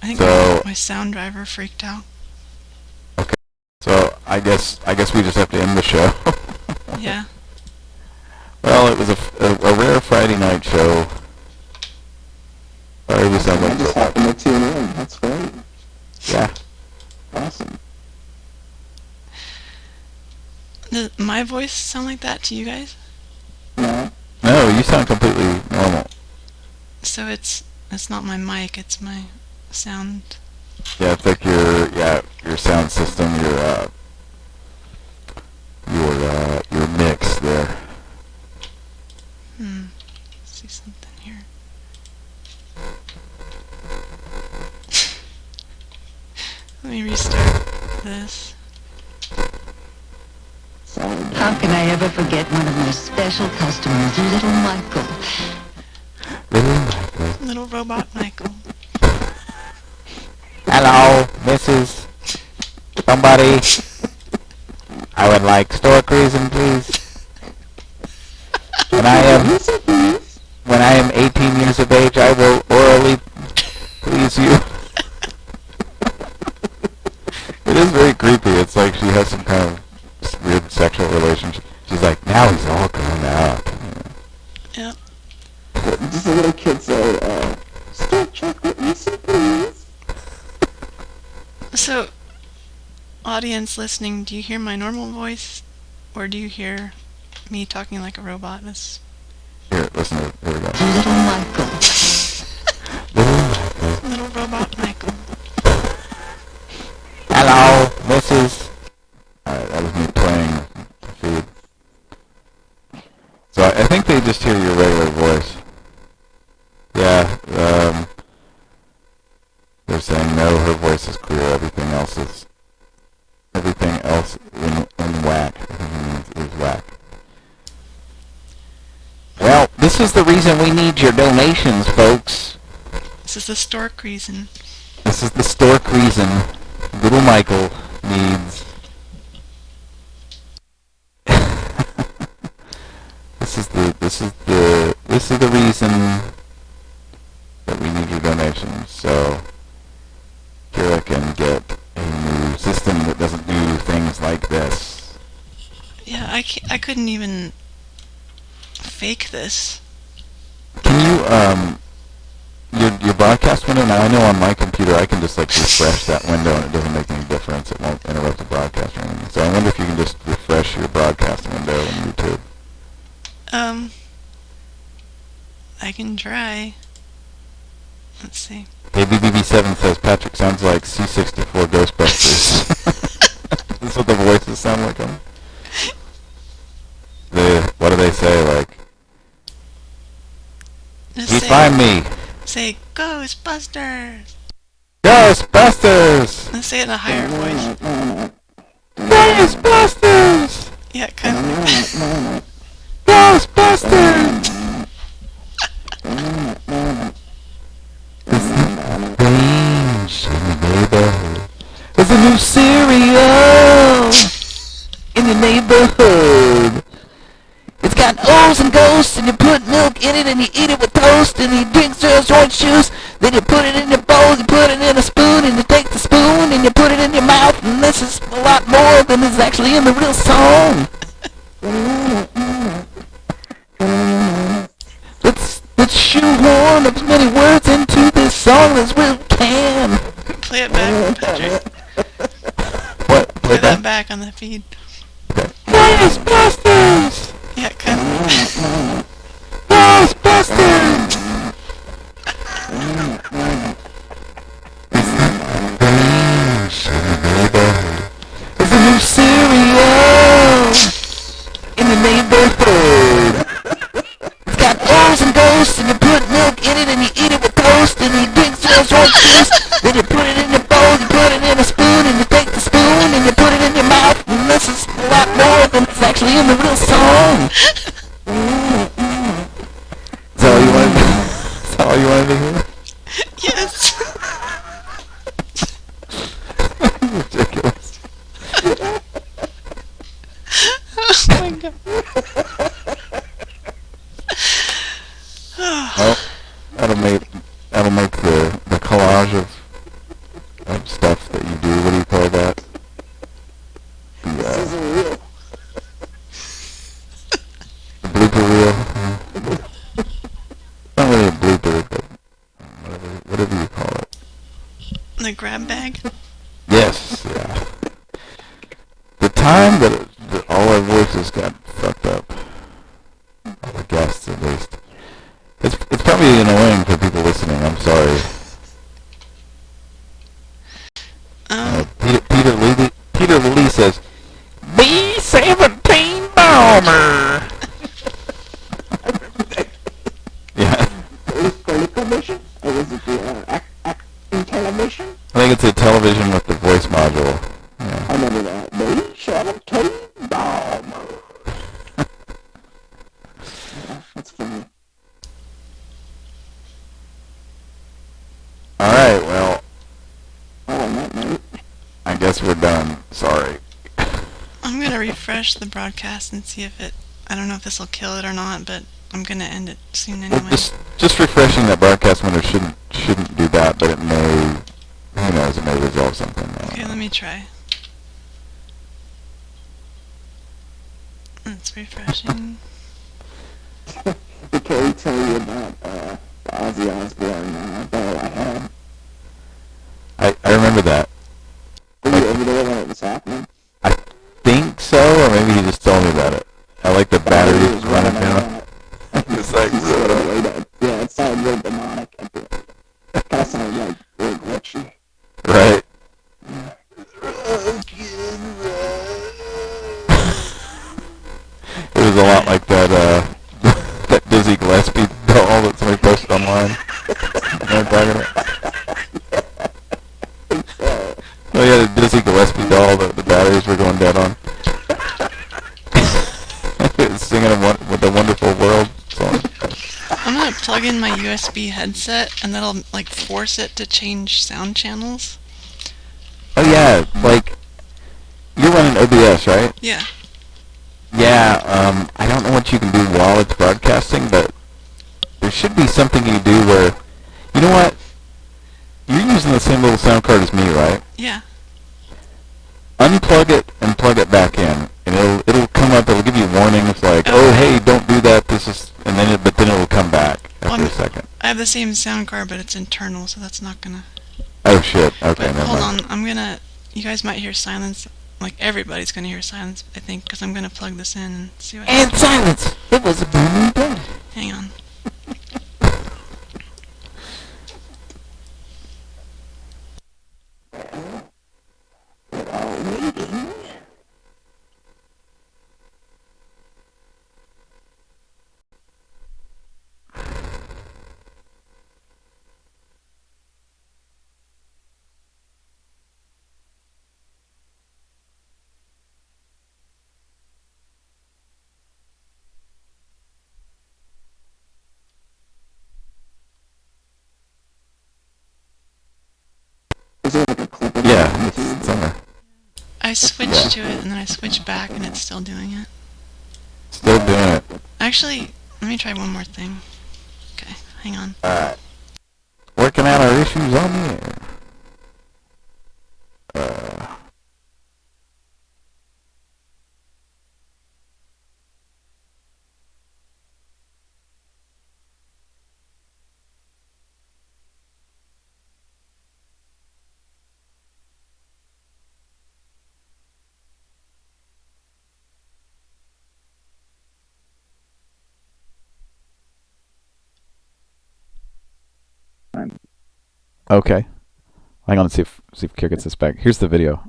I think my sound driver freaked out. Okay. So I guess we just have to end the show. Yeah. Well, it was a rare Friday night show. Sorry, we sound like... I just happened to tune in. That's great. Yeah. Awesome. Does my voice sound like that to you guys? No, you sound completely normal. So it's not my mic, it's my sound. Yeah, it's like your sound system, your mix there. Let's see something here. Let me restart this. How can I ever forget one of my special customers, little Michael? Little robot Michael. Hello, Mrs. Somebody. I would like stork reason, please. When I am 18 years of age, I will orally please you. It is very creepy. It's like she has some kind of weird sexual relationship. She's like, now he's all grown up. Yep. Just a little kid say, "Stork chocolate reason, please." So, audience listening, do you hear my normal voice, or do you hear me talking like a robot? Here, listen to it. Here we go. Little Michael. Little robot Michael. Hello, Mrs. Alright, that was me playing the feed. So I think they just hear your regular voice. Yeah, they're saying no, her voice is clear, everything else in whack. Everything is whack. Well, this is the reason we need your donations, folks. This is the stork reason. This is the stork reason little Michael needs. This is the reason that we need your donations. So Kira can get a new system that doesn't do things like this. Yeah, I couldn't even fake this. Can you your broadcast window? Now I know on my computer I can just like refresh that window and it doesn't make any difference. It won't interrupt the broadcast or anything. So I wonder if you can just refresh your broadcast window in YouTube. I can try. Let's see. KBBB7 says Patrick sounds like C64 Ghostbusters. That's what the voices sound like on. What do they say? Like, Just find me. Say Ghostbusters. Ghostbusters. Let's say it in a higher voice. Ghostbusters. Yeah, kind of. Ghostbusters. Range in the neighborhood. There's a new cereal in the neighborhood. It's got O's and ghosts, and you put milk in it, and you eat it with toast, and you drink just orange juice. Then you put it in your bowl, you put it in a spoon, and you take the spoon, and you put it in your mouth, and this is a lot more than is actually in the real song. Let's shoehorn as many words into this song as we can. Play it back, Patrick. What? Play that back on the feed. Ghostbusters! Yeah, kind of. Ghostbusters! actually in the real song. Is that all you wanted? Is that all you wanted to hear? Yes. Ridiculous. Oh my god. Well, that'll make the collage of stuff that you do. What do you call that? The blooper reel. Not really a blooper, but whatever you call it. The grab bag? Yes, yeah. The time that all our voices got fucked up, all the guests at least, it's probably annoying for people listening. I'm sorry. Peter Lee says, B-17 bomber. Yeah. Television? Or was it the television? I think it's a television with the voice module. Yeah. I remember that. B-17 bomber. Yeah, that's funny. Alright, well, on that note, I guess we're done. Sorry. I'm gonna refresh the broadcast and see if I don't know if this will kill it or not, but I'm gonna end it soon anyway. Well, just refreshing that broadcast window shouldn't do that, but it may, who knows, it may resolve something. Okay, let me try. It's refreshing. Did Carrie tell you about the Ozzy Osbourne ball I had? I remember that. Were you over there when it was happening? I think so, or maybe he just told me about it. I like the battery was running down. It's like, yeah, it sounded real demonic. It kind of sounded like real glitchy. Right. It was a lot like that that Dizzy Gillespie doll that somebody posted online. You know what I'm talking about? Oh yeah, the Dizzy Gillespie doll that the batteries were going dead on. It was singing with the Wonderful World song. I'm gonna plug in my USB headset and that'll like force it to change sound channels. Oh yeah, like you're running OBS, right? Yeah. Yeah, I don't know what you can do while it's broadcasting, but there should be something you do where, you know what? You're using the same little sound card as me, right? Yeah. Unplug it and plug it back in, and it'll come up. It'll give you warnings like, "Oh, hey, don't do that. This is," and then it'll come back after a second. I have the same sound card, but it's internal, so that's not gonna. Oh shit! Okay, But never hold mind. on, you guys might hear silence. Like everybody's gonna hear silence, I think, because I'm gonna plug this in and see what. And silence. It was a booming day. Hang on. Yeah, it's somewhere. I switched to it and then I switched back and it's still doing it. Still doing it. Actually, let me try one more thing. Okay, hang on. Alright. Working out our issues on the air. Okay. Hang on and see if Kier gets this back. Here's the video.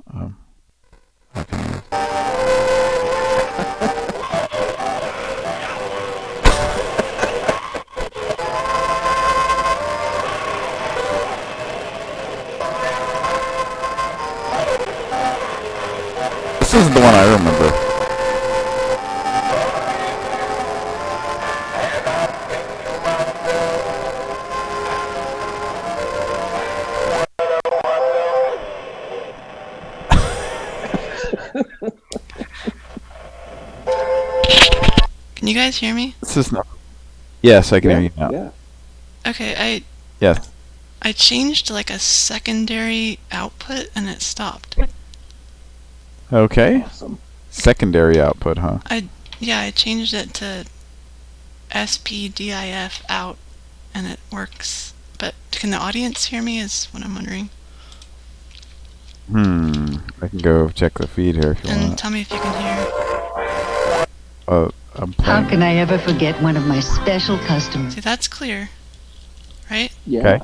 This isn't the one I remember. Can you guys hear me? This is not. Yes, I can hear you now. Yeah. Okay, Yes. I changed like a secondary output and it stopped. Okay. Awesome. Secondary output, huh? I changed it to SPDIF out and it works. But can the audience hear me is what I'm wondering. I can go check the feed here if you And want. tell me if you can hear. I'm playing. How can I ever forget one of my special customers? See, that's clear. Right? Yeah. Okay.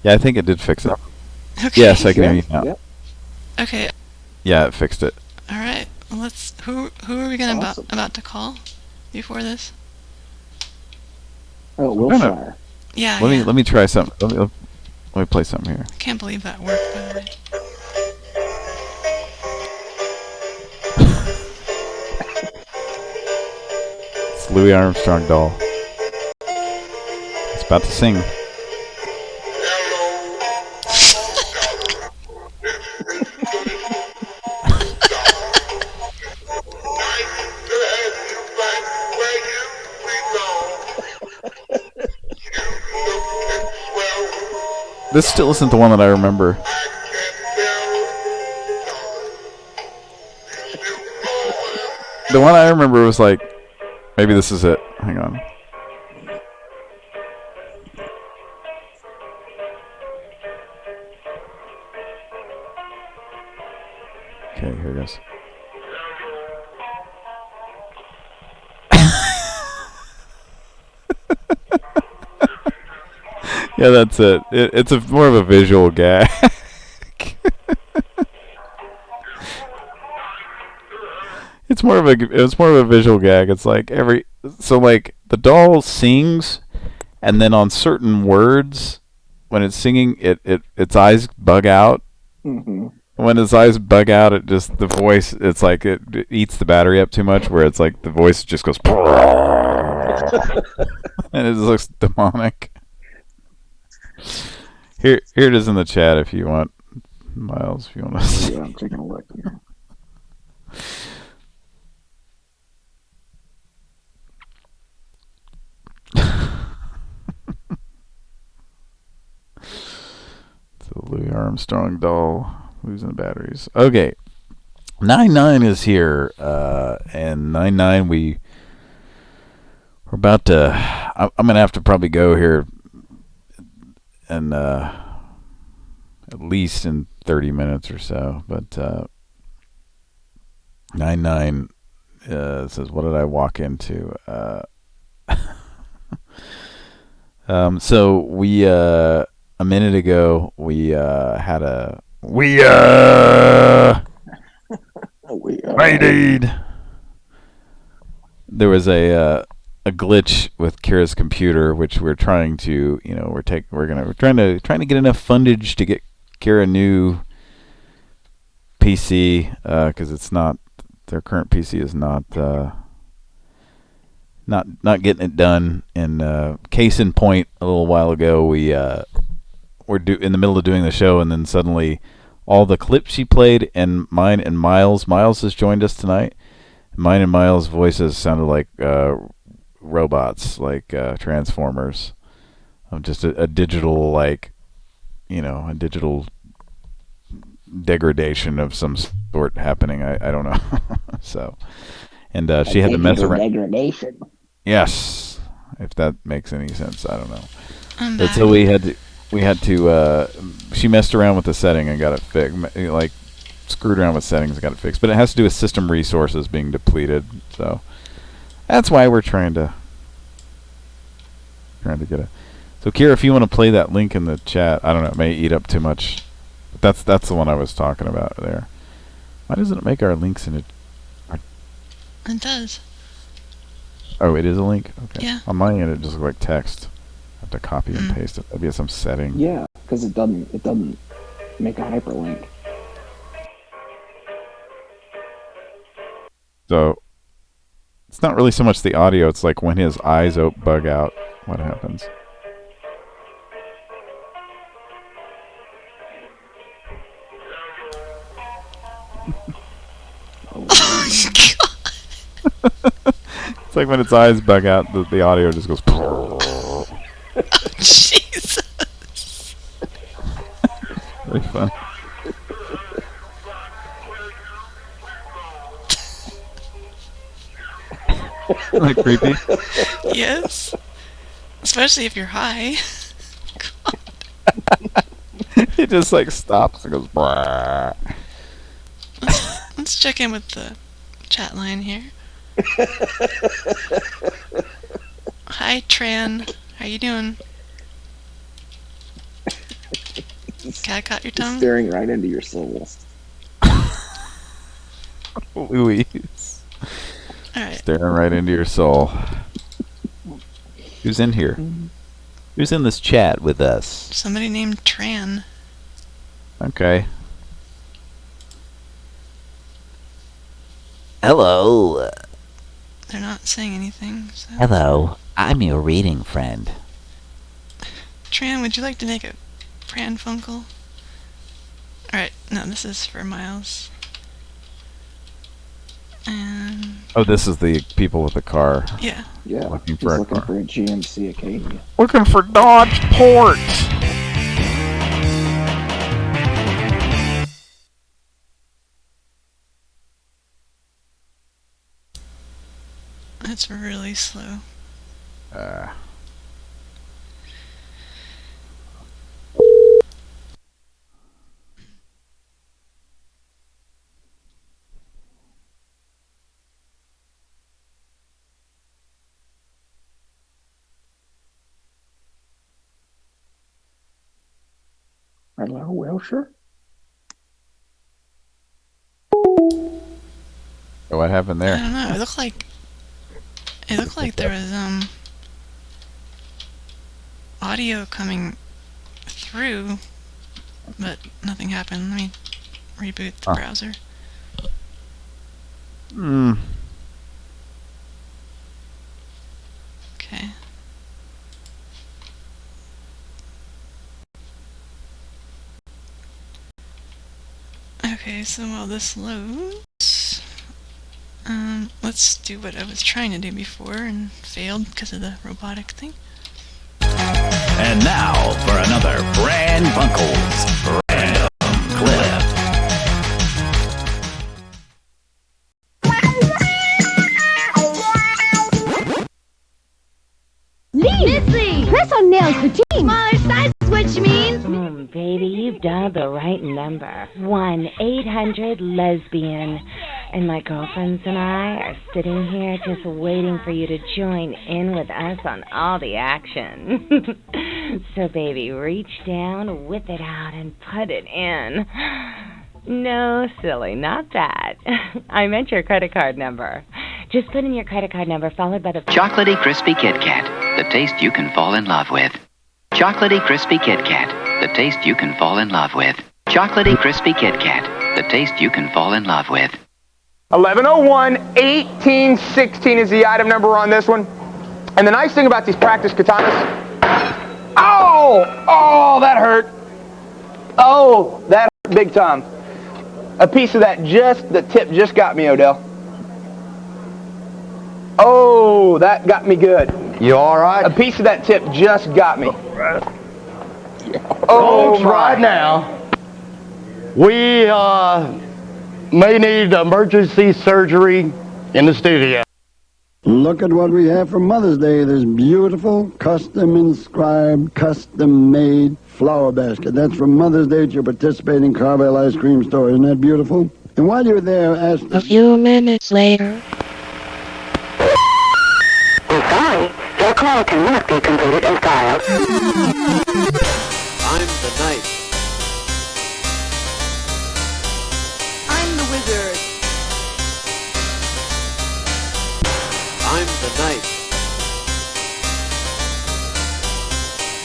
Yeah, I think it did fix it. Okay. Yes, I can hear you now. Yep. Okay. Yeah, it fixed it. All right. Well, let's. Who are we gonna Awesome. about to call before this? Oh, Wilshire. Yeah. Let me try something. Let me play something here. I can't believe that worked, by the way. It's Louis Armstrong doll. It's about to sing. This still isn't the one that I remember. The one I remember was like, maybe this is it. Hang on. Okay, here it goes. Yeah, that's it. It's more of a visual gag. It's more of a visual gag. It's like like the doll sings, and then on certain words, when it's singing, its eyes bug out. Mm-hmm. When its eyes bug out, the voice, it's like it eats the battery up too much, where it's like the voice just goes, and it just looks demonic. Here it is in the chat if you want, Miles, if you want to see. Yeah, I'm taking a look. It's a Louis Armstrong doll losing batteries. Okay, 99 is here, and 99 we're about to. I'm gonna have to probably go here, and at least in 30 minutes or so. But 99 says, "What did I walk into?" So we a minute ago we had a Mayday. There was a glitch with Kira's computer, which we're trying to, we're trying to get enough fundage to get Kira a new PC, because it's not, their current PC is not getting it done. And case in point, a little while ago, we're in the middle of doing the show, and then suddenly all the clips she played, and mine and Miles has joined us tonight. Mine and Miles' voices sounded like robots, like Transformers. Just a digital, like, a digital degradation of some sort happening. I don't know. So, and she had to mess around. Degradation. Yes, if that makes any sense, I don't know. But so we had to. She messed around with the setting and got it fixed. Like, screwed around with settings and got it fixed. But it has to do with system resources being depleted. So that's why we're trying to get it. So Kira, if you want to play that link in the chat, I don't know, it may eat up too much. But that's the one I was talking about there. Why doesn't it make our links in it? It does. Oh, it is a link? Okay. Yeah. On my end, it just looks like text. I have to copy and paste it. Maybe it's some setting. Yeah, because it doesn't make a hyperlink. So it's not really so much the audio. It's like when his eyes bug out, what happens? Oh my god! like when its eyes bug out, the audio just goes. Jesus. Very fun. Isn't that creepy? Yes. Especially if you're high. It just like stops and goes. Brrr. Let's check in with the chat line here. Hi, Tran. How you doing? Cat caught your tongue? Staring right into your soul. Louise. Alright. Staring right into your soul. Who's in here? Who's in this chat with us? Somebody named Tran. Okay. Hello. They're not saying anything. So. Hello. I'm your reading friend. Tran, would you like to make a Pran Funkel? Alright, no, this is for Miles. And... Oh, this is the people with the car. Yeah. Yeah, looking he's for a looking car. for a GMC Acadia. Looking for Dodge Port. It's really slow. Hello, Wilshire? What happened there? I don't know. It looked like there was audio coming through, but nothing happened. Let me reboot the browser. Okay. Okay, so while this loads, let's do what I was trying to do before and failed because of the robotic thing. And now for another Pran Funkels random clip. Missy! Press on nails for team. Smaller size, which means... Baby, you've dialed the right number. 1-800-LESBIAN. And my girlfriends and I are sitting here just waiting for you to join in with us on all the action. So, baby, reach down, whip it out, and put it in. No, silly, not that. I meant your credit card number. Just put in your credit card number followed by the... Chocolatey Crispy Kit Kat, the taste you can fall in love with. Chocolatey Crispy Kit Kat, the taste you can fall in love with. Chocolatey Crispy Kit Kat, the taste you can fall in love with. 1101-1816 is the item number on this one. And the nice thing about these practice katanas... Oh! Oh, that hurt. Oh, that hurt big time. A piece of that the tip just got me, Odell. Oh, that got me good. You all right? A piece of that tip just got me. Folks, right now, we may need emergency surgery in the studio. Look at what we have for Mother's Day. This beautiful, custom-inscribed, custom-made flower basket. That's for Mother's Day at your participating Carvel ice cream store. Isn't that beautiful? And while you're there, ask... A few minutes later... We're sorry, your call cannot be completed as dialed. I'm the knight. I'm the wizard. I'm the knight.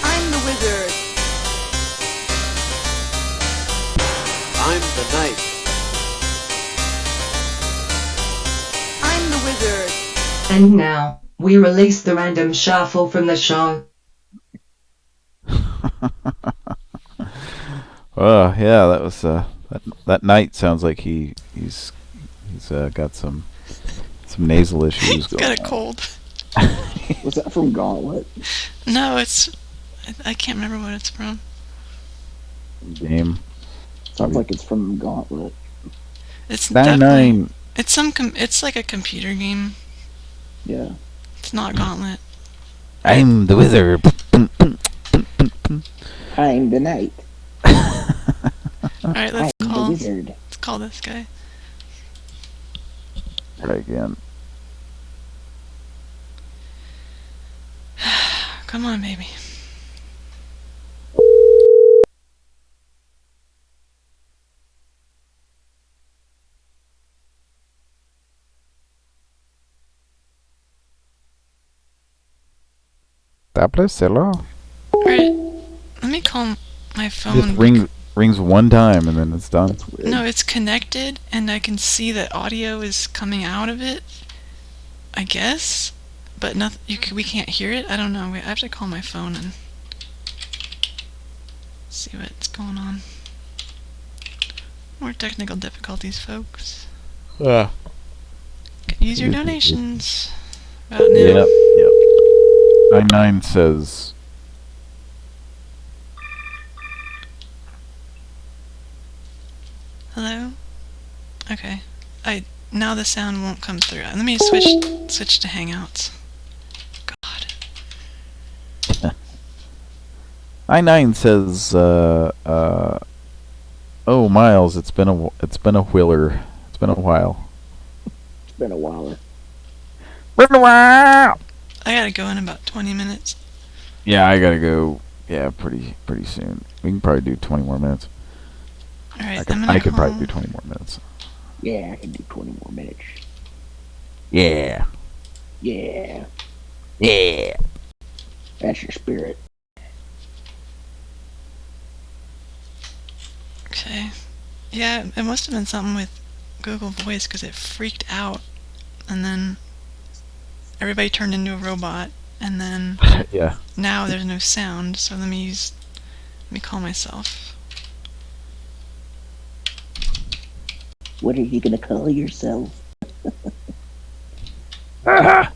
I'm the wizard. I'm the knight. I'm the wizard. And now, we release the random shuffle from the show. Oh yeah, that was that knight sounds like he's got some some nasal issues going got a cold. Was that from Gauntlet? No, it's... I can't remember what it's from. Game. Sounds like it's from Gauntlet. It's 9. It's it's like a computer game. Yeah. It's not Gauntlet. I'm the wizard. I'm the knight. Alright, I'm the wizard. Let's call this guy. Try again. Come on, baby. Hello. Alright, let me call my phone. Just rings one time and then it's done. No, it's connected and I can see that audio is coming out of it, I guess, but we can't hear it. I don't know. I have to call my phone and see what's going on. More technical difficulties, folks. Use your donations. About now. Yep. 99 says... Hello? Okay. Now the sound won't come through. Let me switch to Hangouts. God. 99 says oh Miles, it's been a whirler. It's been a while. It's been a while. I gotta go in about 20 minutes. Yeah, I gotta go. Yeah, pretty soon. We can probably do 20 more minutes. Alright, I could probably do 20 more minutes. Yeah, I can do 20 more minutes. Yeah. Yeah. Yeah. That's your spirit. Okay. Yeah, it must have been something with Google Voice because it freaked out and then everybody turned into a robot and then yeah. Now there's no sound, so let me call myself. What are you gonna call yourself? I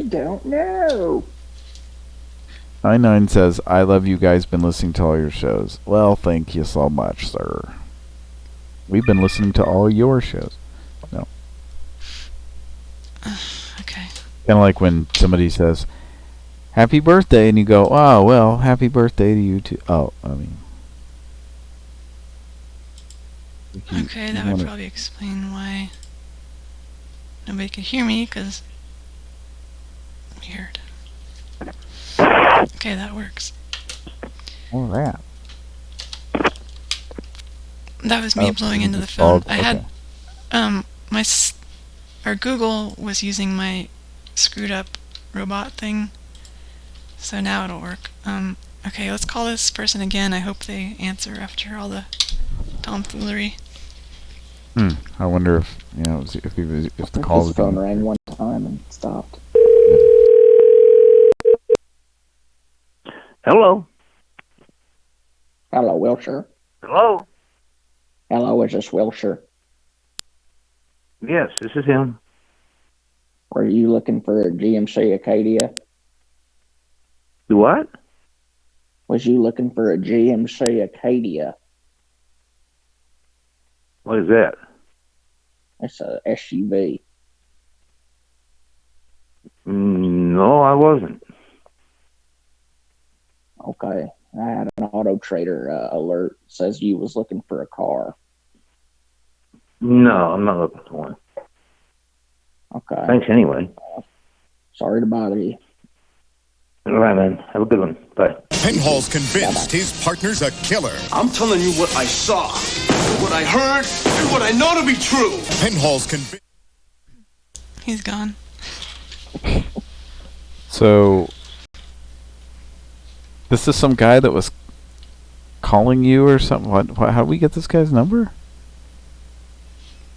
don't know. 99 says, I love you guys, been listening to all your shows. Well, thank you so much, sir. We've been listening to all your shows. No. Okay. Kind of like when somebody says, happy birthday, and you go, oh, well, happy birthday to you too. Oh, I mean. Okay, that would probably explain why nobody could hear me, because... Weird. Okay, that works. All right. That was me blowing into the phone. I had, Google was using my screwed up robot thing, so now it'll work. Okay, let's call this person again. I hope they answer after all the tomfoolery. I wonder if if the call His phone rang one time and stopped. Hello. Hello, Wilshire. Hello. Hello, is this Wilshire? Yes, this is him. Were you looking for a GMC Acadia? The what? Was you looking for a GMC Acadia? What is that? It's a SUV. No, I wasn't. Okay. I had an Auto Trader alert. Says you was looking for a car. No, I'm not looking for one. Okay. Thanks anyway. Sorry to bother you. All right, man. Have a good one. Bye. Penhall's convinced his partner's a killer. I'm telling you what I saw, what I heard, and what I know to be true. Penhall's convinced. He's gone. So, this is some guy that was calling you or something? How do we get this guy's number?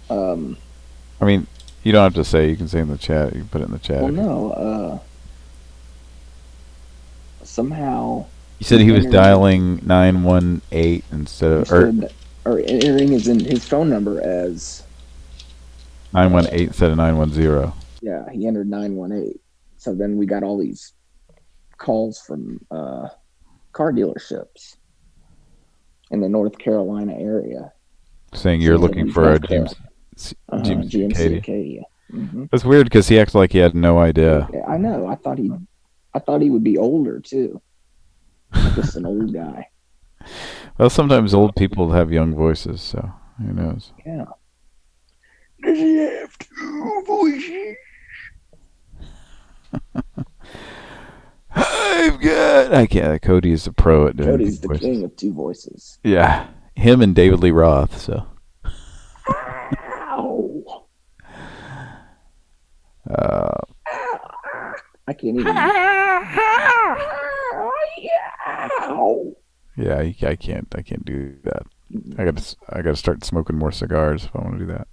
I mean, You don't have to say. You can say in the chat. You can put it in the chat. Well, no. Somehow. You said he was dialing 918 instead of or entering his phone number as 918 instead of 910. Yeah, he entered 918. So then we got all these calls from car dealerships in the North Carolina area saying you're looking for a GMC Acadia. Mm-hmm. That's weird because he acts like he had no idea. I know. I thought he would be older too. Just an old guy. Well, sometimes old people have young voices, so who knows? Yeah. Does he have two voices? I can't. Cody is a pro at doing Cody's the voices. king of two voices. Yeah, him and David Lee Roth. So. Ow. I can't even. Yeah, I can't do that. I gotta start smoking more cigars if I want to do that.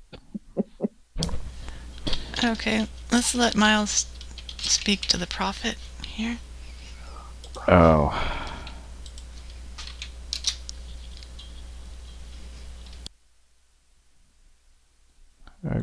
Okay, let's let Miles speak to the prophet here. Oh. I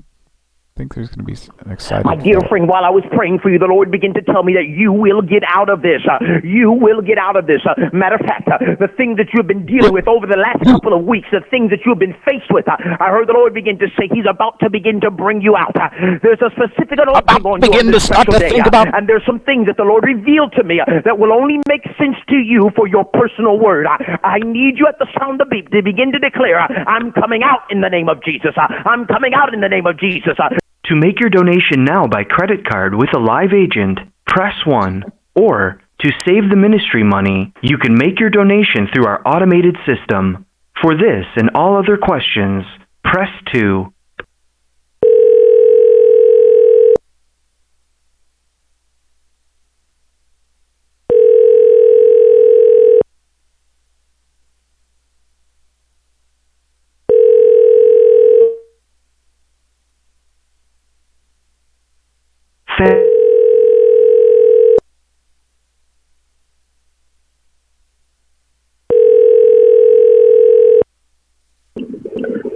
think there's going to be an exciting... My dear friend, while I was praying for you, the Lord began to tell me that you will get out of this. You will get out of this. Matter of fact, the things that you've been dealing with over the last couple of weeks, the things that you've been faced with, I heard the Lord begin to say He's about to begin to bring you out. There's a specific anointing on you on this special day. And there's some things that the Lord revealed to me that will only make sense to you for your personal word. I need you at the sound of beep to begin to declare, I'm coming out in the name of Jesus. I'm coming out in the name of Jesus. To make your donation now by credit card with a live agent, press 1. Or, to save the ministry money, you can make your donation through our automated system. For this and all other questions, press 2.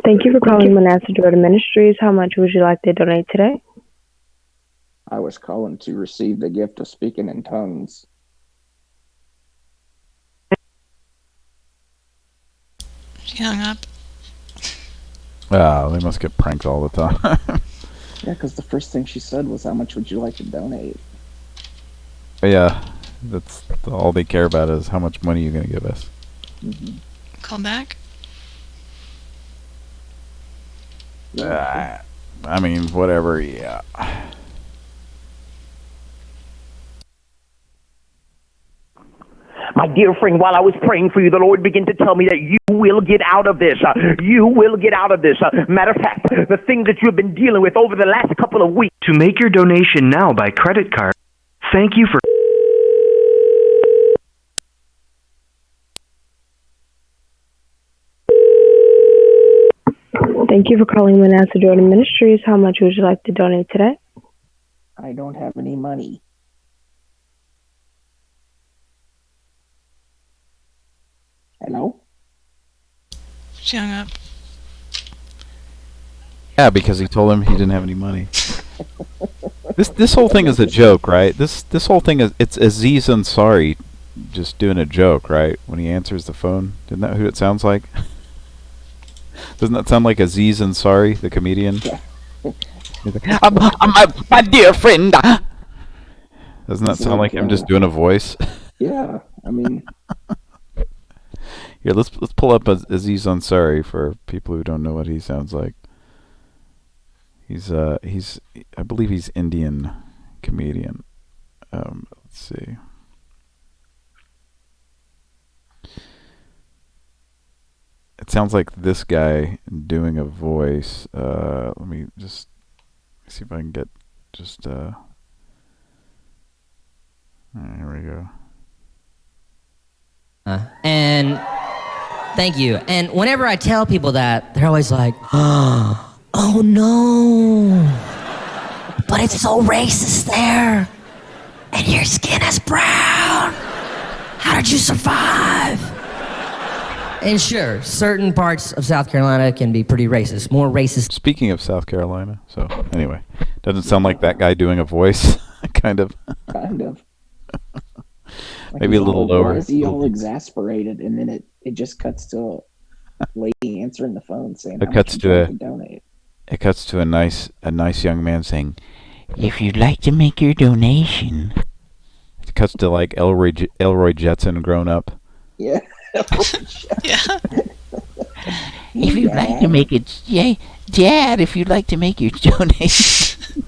Thank you for calling Manasseh Jordan Ministries. How much would you like to donate today? I was calling to receive the gift of speaking in tongues. She hung up. Oh, they must get pranked all the time. Yeah, because the first thing she said was, how much would you like to donate? Yeah, that's all they care about is how much money you're going to give us. Mm-hmm. Call back? I mean, whatever, yeah. My dear friend, while I was praying for you, the Lord began to tell me that you will get out of this. You will get out of this. Matter of fact, the things that you've been dealing with over the last couple of weeks. To make your donation now by credit card, thank you for... Thank you for calling Manasseh Jordan Ministries. How much would you like to donate today? I don't have any money. Hello? She hung up. Yeah, because he told him he didn't have any money. This whole thing is a joke, right? This whole thing is, it's Aziz Ansari just doing a joke, right? When he answers the phone. Isn't that who it sounds like? Doesn't that sound like Aziz Ansari, the comedian? He's like, my dear friend. Doesn't that sound like him just doing a voice? Yeah, I mean... Here, let's pull up Aziz Ansari for people who don't know what he sounds like. He's I believe he's Indian comedian. Let's see. It sounds like this guy doing a voice. Let me just see if I can get just. Here we go. And thank you. And whenever I tell people that, they're always like, oh no. but it's so racist there. And your skin is brown. How did you survive? And sure, certain parts of South Carolina can be pretty racist. More racist. Speaking of South Carolina, so anyway, doesn't sound like that guy doing a voice, kind of. Kind of. Like Maybe a little lower. Why is he all exasperated? And then it just cuts to a lady answering the phone saying, It "How cuts much to would you a. like to donate?" It cuts to a nice young man saying, "If you'd like to make your donation." It cuts to like Elroy Jetson grown up. Yeah. Yeah. If you'd like to make it, Dad, if you'd like to make your donation.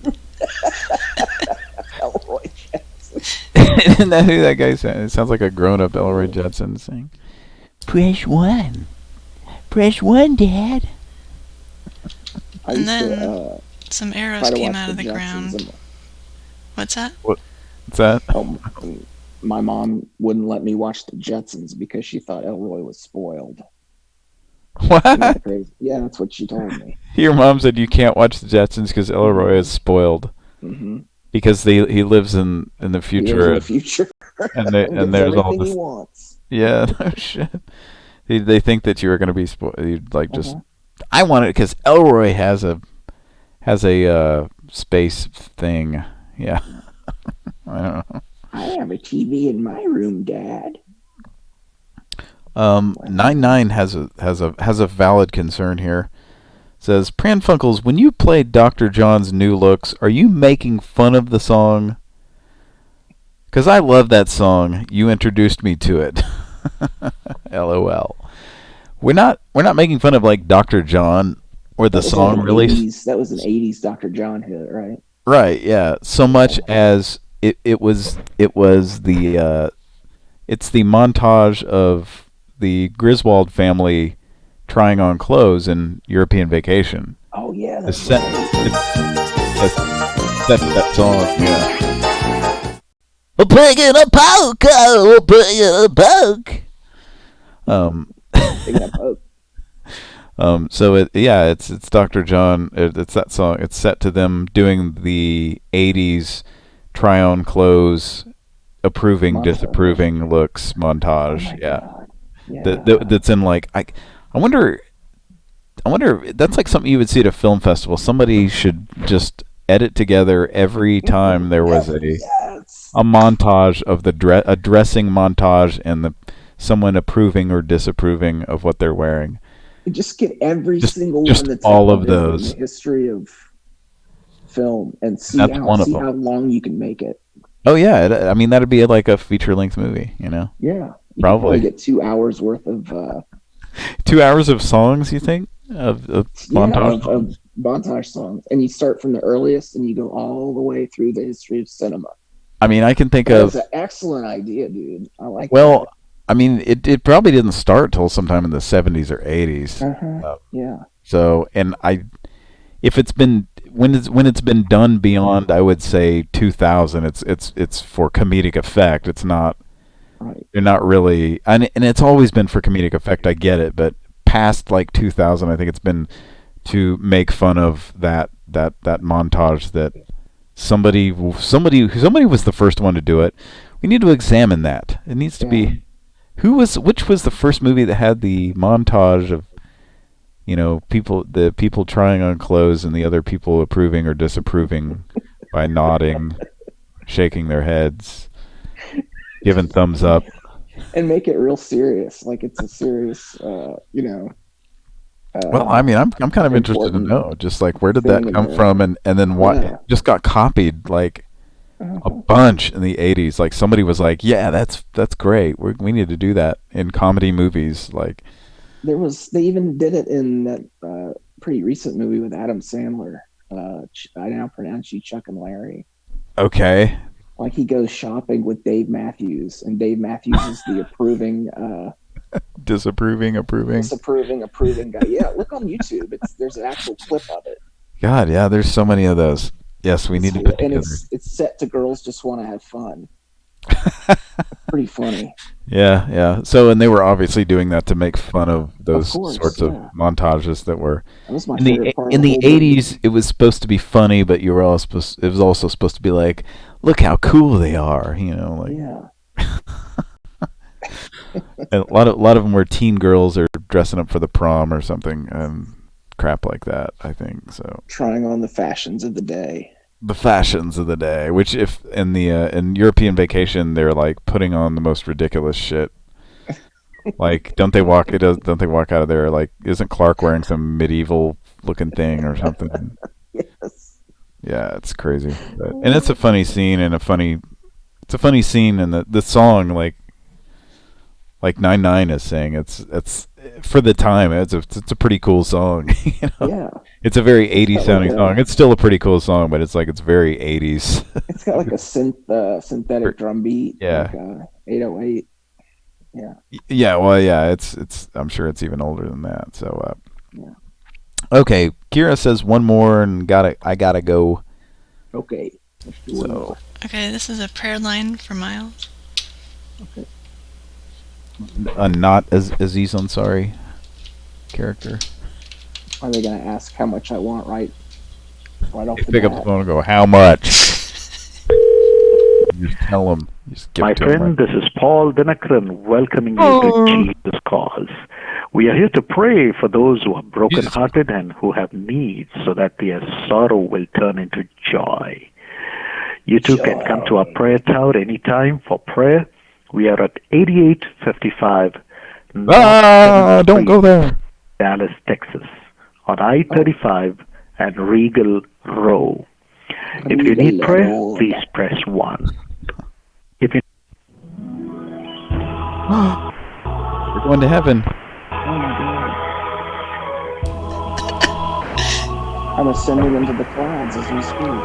Elroy Jetson. Isn't that who that guy sounds? It sounds like a grown-up Elroy Jetson saying, "Press 1. Press 1, Dad." And then some arrows came out of the ground. What's that? What's that? My mom wouldn't let me watch the Jetsons because she thought Elroy was spoiled. What? Yeah, that's what she told me. Your mom said you can't watch the Jetsons because Elroy is spoiled. Mm-hmm. Because he lives in the future. He lives in the future. and there's all this. He wants. Yeah, no shit. They think that you were going to be spoiled. You'd like just. I want it because Elroy has a space thing. Yeah. I don't know. I have a TV in my room, Dad. 99 has a valid concern here. Says, Pran Funkels, when you play Dr. John's New Looks, are you making fun of the song? Because I love that song. You introduced me to it. LOL. We're not making fun of like Dr. John or the song release. That was an 80s Dr. John hit, right? Right, yeah. So much as it was the it's the montage of the Griswold family trying on clothes in European Vacation. Oh yeah, that's set that song, yeah. We're playing a polka, we're playing a poke. So it's Dr. John. It's that song. It's set to them doing the '80s try on clothes, approving, disapproving looks montage. That's in like I wonder that's like something you would see at a film festival. Somebody should just edit together every time there was a montage of a dressing montage and someone approving or disapproving of what they're wearing. Just get every single one that's all of those in the history of film and see how long you can make it. Oh yeah, I mean that'd be like a feature-length movie, you know. Yeah, you probably get 2 hours worth of. 2 hours of songs, you think? Of montage? Of montage songs. And you start from the earliest and you go all the way through the history of cinema. I mean, I can think of... That's an excellent idea, dude. I like that. I mean, it probably didn't start till sometime in the 70s or 80s. Yeah. So, and if it's been... When it's been done beyond, I would say 2000, it's for comedic effect. It's not... Right. They're not really... And it's always been for comedic effect, I get it, but past like 2000, I think it's been to make fun of that montage that somebody was the first one to do it. We need to examine that. It needs to be which was the first movie that had the montage of the people trying on clothes and the other people approving or disapproving by nodding, shaking their heads, giving thumbs up. And make it real serious, like it's a serious, well, I mean, I'm kind of interested to know, just like where did that come from, and then what just got copied like a bunch in the 80s. Like somebody was like, "Yeah, that's great. We need to do that in comedy movies." Like they even did it in that pretty recent movie with Adam Sandler. I now pronounce you Chuck and Larry. Okay. Like he goes shopping with Dave Matthews, and Dave Matthews is the approving, approving guy. Yeah, look on YouTube. There's an actual clip of it. God, yeah, there's so many of those. Yes, we need to put together. It's set to Girls Just Want to Have Fun. Pretty funny. Yeah. So, and they were obviously doing that to make fun of those sorts of yeah. montages that were That was my in favorite the part in of the the whole movie. 80s. It was supposed to be funny, but you were all supposed. It was also supposed to be like, look how cool they are, like. Yeah. And a lot of them were teen girls or dressing up for the prom or something and crap like that. I think so. Trying on the fashions of the day. The fashions of the day, which if in the in European Vacation they're like putting on the most ridiculous shit. Like, don't they walk out of there like, isn't Clark wearing some medieval looking thing or something? Yes. Yeah, it's crazy. And it's a funny scene and it's a funny scene, and the song like 9-9 is saying, it's for the time it's a pretty cool song. Yeah. It's a very 80s sounding song. It's still a pretty cool song, but it's very 80s. It's got like a synthetic drum beat. Yeah. Like 808. Yeah. Yeah, well, yeah, it's I'm sure it's even older than that. So yeah. Okay, Kira says one more and I gotta go. Okay. So Okay, this is a prayer line for Miles. Okay. Not Aziz Ansari character. Are they gonna ask how much I want right off the Pick bat? up the phone and go, how much? You just tell them. You just give My it to them. friend, this is Paul Dinakaran welcoming you to Jesus Cause. We are here to pray for those who are brokenhearted and who have needs so that their sorrow will turn into joy. You too can come to our prayer tower anytime for prayer. We are at 8855 Don't go there. Dallas, Texas, on I-35 and Regal Row. If you need prayer, please press 1. If you We're going to heaven. Oh my God. I'm ascending into the clouds as we speak.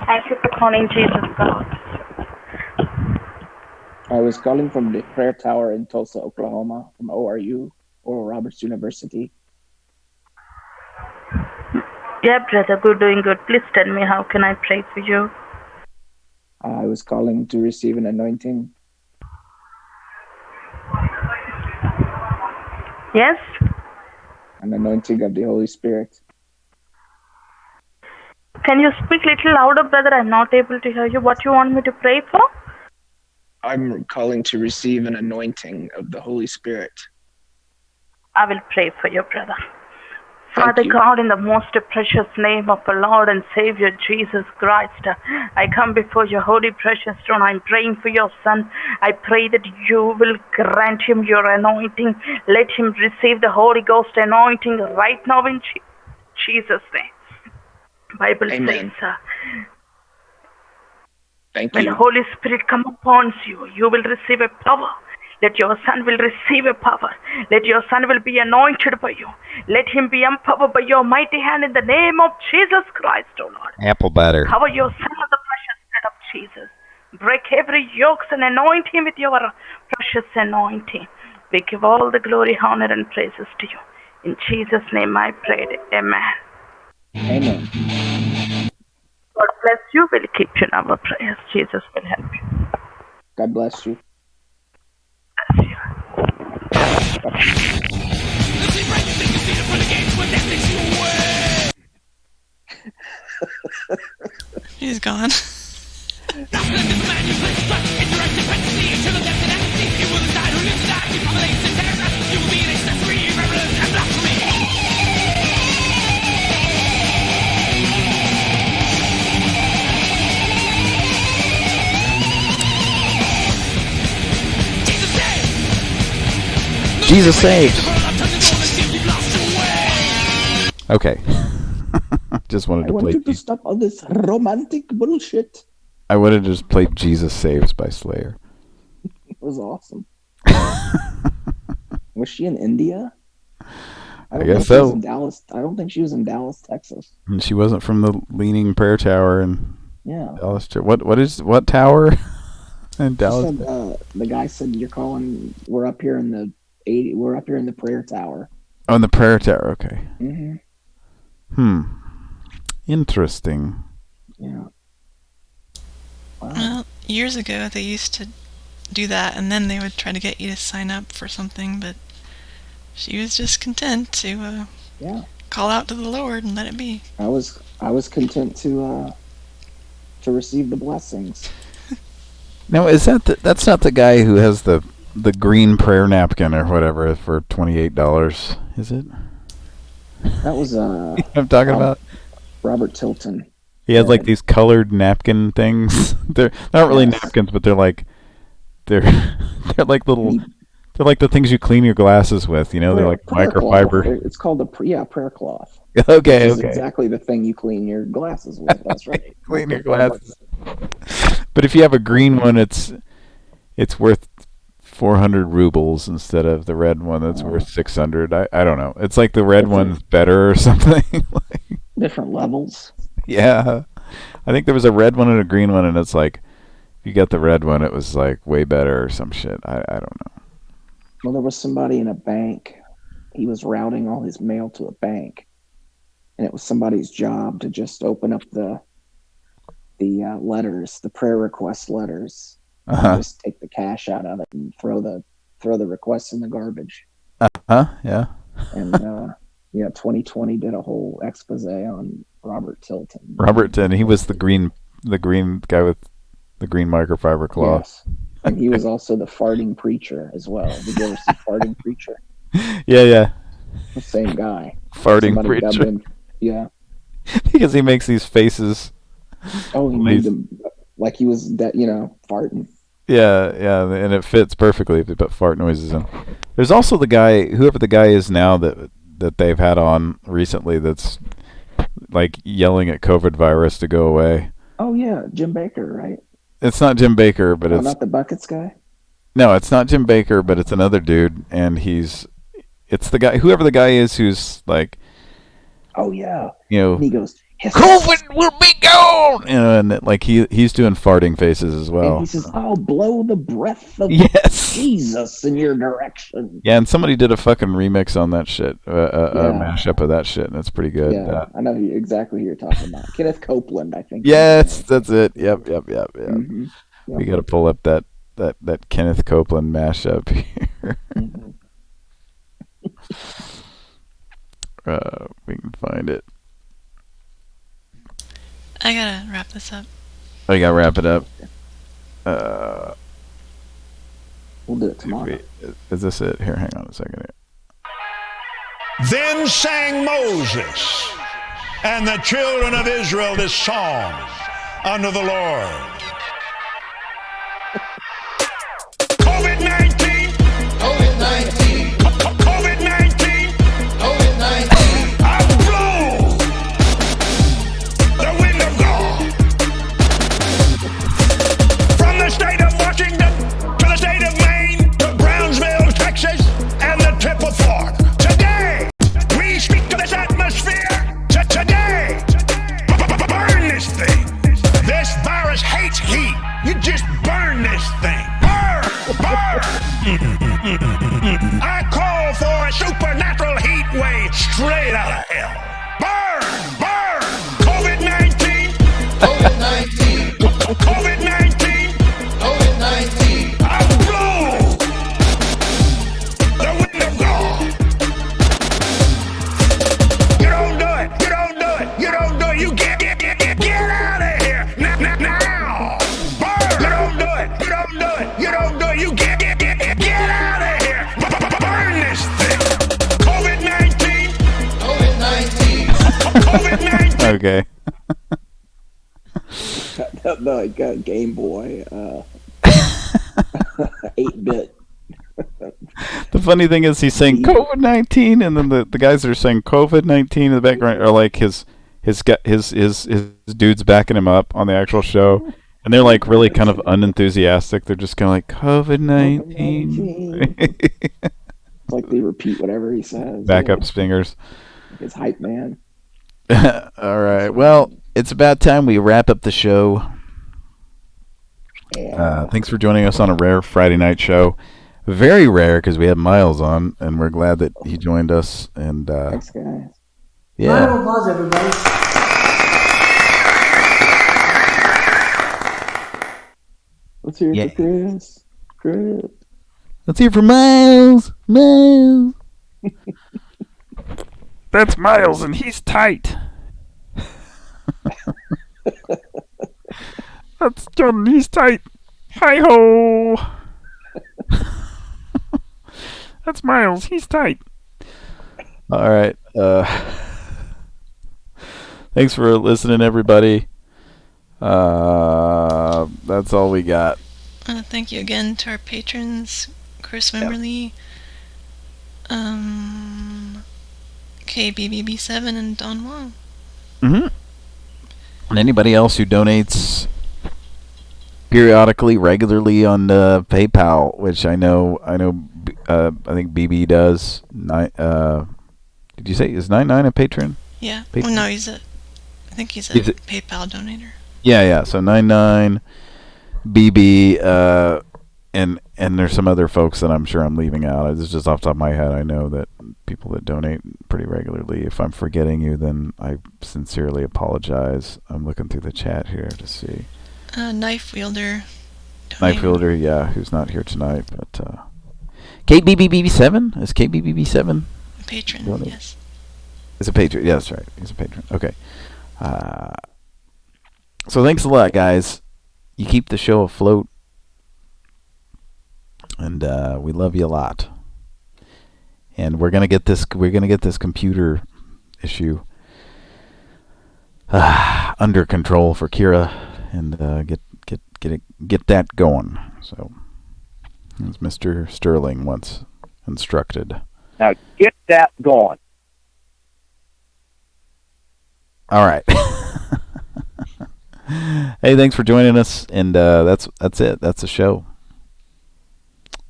Thank you for calling Jesus God. I was calling from the prayer tower in Tulsa, Oklahoma, from ORU, Oral Roberts University. Yeah, brother, good, doing good. Please tell me, how can I pray for you? I was calling to receive an anointing. Yes? An anointing of the Holy Spirit. Can you speak a little louder, brother? I'm not able to hear you. What you want me to pray for? I'm calling to receive an anointing of the Holy Spirit. I will pray for you, brother. Father God, in the most precious name of our Lord and Savior Jesus Christ, I come before your holy precious throne. I'm praying for your son. I pray that you will grant him your anointing. Let him receive the Holy Ghost anointing right now in Jesus' name. Bible Amen. says, Thank when you. the Holy Spirit come upon you, you will receive a power. Let your son will receive a power. Let your son will be anointed by you. Let him be empowered by your mighty hand in the name of Jesus Christ, O Lord. Apple butter. Cover your son with the precious blood of Jesus. Break every yoke and anoint him with your precious anointing. We give all the glory, honor, and praises to you. In Jesus' name I prayed. Amen. Amen. God bless you. We'll keep you in our prayers. Jesus will help you. God bless you. He's gone. Jesus saves. Okay. Just wanted I to want play. you to stop all this romantic bullshit. I wanted to just play Jesus Saves by Slayer. It was awesome. Was she in India? I guess She was so. in Dallas. I don't think she was in Dallas, Texas. And she wasn't from the Leaning Prayer Tower in Yeah. Dallas. What tower in She Dallas? said, the guy said, "You're calling. We're up here in the We're up here in the prayer tower." Oh, in the Prayer Tower. Okay. Mm-hmm. Interesting. Yeah. Wow. Well, years ago they used to do that, and then they would try to get you to sign up for something, but she was just content to call out to the Lord and let it be. I was content to receive the blessings. Now, is that's not the guy who has the green prayer napkin or whatever for $28? Is it? That was you know what I'm talking about? Robert Tilton. He has like these colored napkin things. They're not really napkins, but they're like little. They're like the things you clean your glasses with. You know, they're like microfiber. Cloth. It's called a prayer cloth. Okay, which is exactly the thing you clean your glasses with. That's right. Clean your glasses. But if you have a green one, it's worth 400 rubles instead of the red one that's worth 600. I don't know. It's like the red one's better or something. Different levels. Yeah. I think there was a red one and a green one, and it's like, if you got the red one, it was like way better or some shit. I don't know. Well, there was somebody in a bank. He was routing all his mail to a bank, and it was somebody's job to just open up the letters, the prayer request letters, and just take the cash out of it and throw the requests in the garbage. Yeah. And 2020 did a whole expose on Robert Tilton. Robert Tilton, he was the green guy with the green microfiber cloth. Yes. And he was also the farting preacher as well. Did you ever see Farting Preacher? Yeah. The same guy. Farting Preacher. Yeah. Because he makes these faces. Oh, he made them like he was farting. Yeah, and it fits perfectly if they put fart noises in. There's also the guy, whoever the guy is now that they've had on recently, that's like yelling at COVID virus to go away. Oh yeah, Jim Baker, right? It's not Jim Baker, but it's not the buckets guy. No, it's not Jim Baker, but it's another dude, and it's the guy, whoever the guy is, who's like, oh yeah, and he goes, COVID will be gone, and like he's doing farting faces as well. And he says, "I'll blow the breath of Jesus in your direction." Yeah, and somebody did a fucking remix on that shit, a mashup of that shit, and it's pretty good. Yeah, I know exactly who you're talking about. Kenneth Copeland, I think. Yes, that's it. Yep. Mm-hmm. Yep. We got to pull up that Kenneth Copeland mashup here. We can find it. I gotta wrap this up. Oh, you gotta wrap it up. We'll do it tomorrow. Is this it? Here, hang on a second here. Then sang Moses and the children of Israel this song unto the Lord. COVID-19. COVID-19. COVID-19. COVID-19. I blow the wind of God from the state of Washington to the state of Maine to Brownsville, Texas, and the Triple Fork. Today, we speak to this atmosphere. Today, burn this thing. This virus hates heat. You just burn this thing. Burn! I call for a supernatural heat wave straight out of hell. Burn! COVID-19! COVID-19! COVID-19! COVID-19! I blow the wind of God. You don't do it! You don't do it! You don't do it! You get out of here! Now! Burn! You don't do it! You don't do it! You don't do it! You get out of here! Burn this thing! COVID-19! COVID-19! COVID-19! Okay. The Game Boy, 8-bit. The funny thing is, he's saying COVID-19, and then the guys that are saying COVID-19 in the background are like his dudes backing him up on the actual show, and they're like really kind of unenthusiastic. They're just kind of like COVID-19. It's like they repeat whatever he says. Backup stingers. His hype man. All right. Well, it's about time we wrap up the show. Thanks for joining us on a rare Friday night show. Very rare because we had Miles on, and we're glad that he joined us. And thanks, guys. Yeah. Round of applause, everybody. Let's hear it for Chris. Chris. Let's hear from Miles. Miles. That's Miles, and he's tight. That's John, he's tight. Hi ho. That's Miles, he's tight. All right. Thanks for listening, everybody. That's all we got. Thank you again to our patrons, Chris Wimberly, KBBB7, and Don Wong. Mm-hmm. And anybody else who donates periodically, regularly on PayPal, which I think BB does. Did you say is 99 a patron? Yeah. Patron? Well, no, I think he's a PayPal donator. Yeah. So 99 BB, and there's some other folks that I'm sure I'm leaving out. It's just off the top of my head. I know that people that donate pretty regularly. If I'm forgetting you, then I sincerely apologize. I'm looking through the chat here to see. Knife Wielder. Knife Wielder, yeah, who's not here tonight, but KBBB7? Is KBBB7 a patron? Donate? Yes. Is a patron? Yeah, that's right. He's a patron. Okay. So thanks a lot, guys. You keep the show afloat, and we love you a lot. And we're gonna get this computer issue under control for Kira, and get that going. So, as Mr. Sterling once instructed. Now get that going. All right. Hey, thanks for joining us, and that's it. That's the show.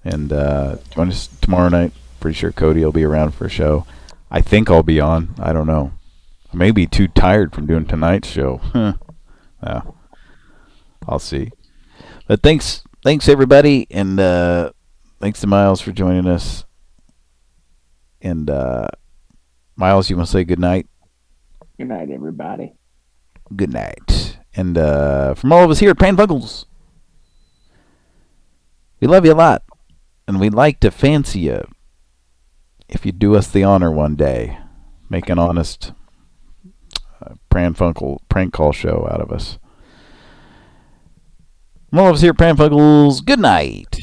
And join us tomorrow night. Pretty sure Cody will be around for a show. I think I'll be on. I don't know. I may be too tired from doing tonight's show. I'll see. But thanks everybody, and thanks to Miles for joining us. And Miles, you want to say good night? Good night, everybody. Good night. And from all of us here at Pran Funkels, we love you a lot, and we'd like to fancy you if you do us the honor one day. Make an honest Pran Funkel prank call show out of us. From all of us here at Pran Funkels, good night.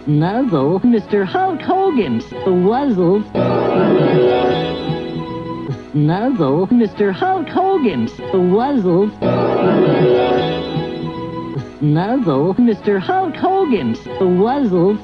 Nuzzle, Mr. Hulk Hogan's Wuzzles. Nuzzle, Mr. Hulk Hogan's Wuzzles. Nuzzle, Mr. Hulk Hogan's Wuzzles.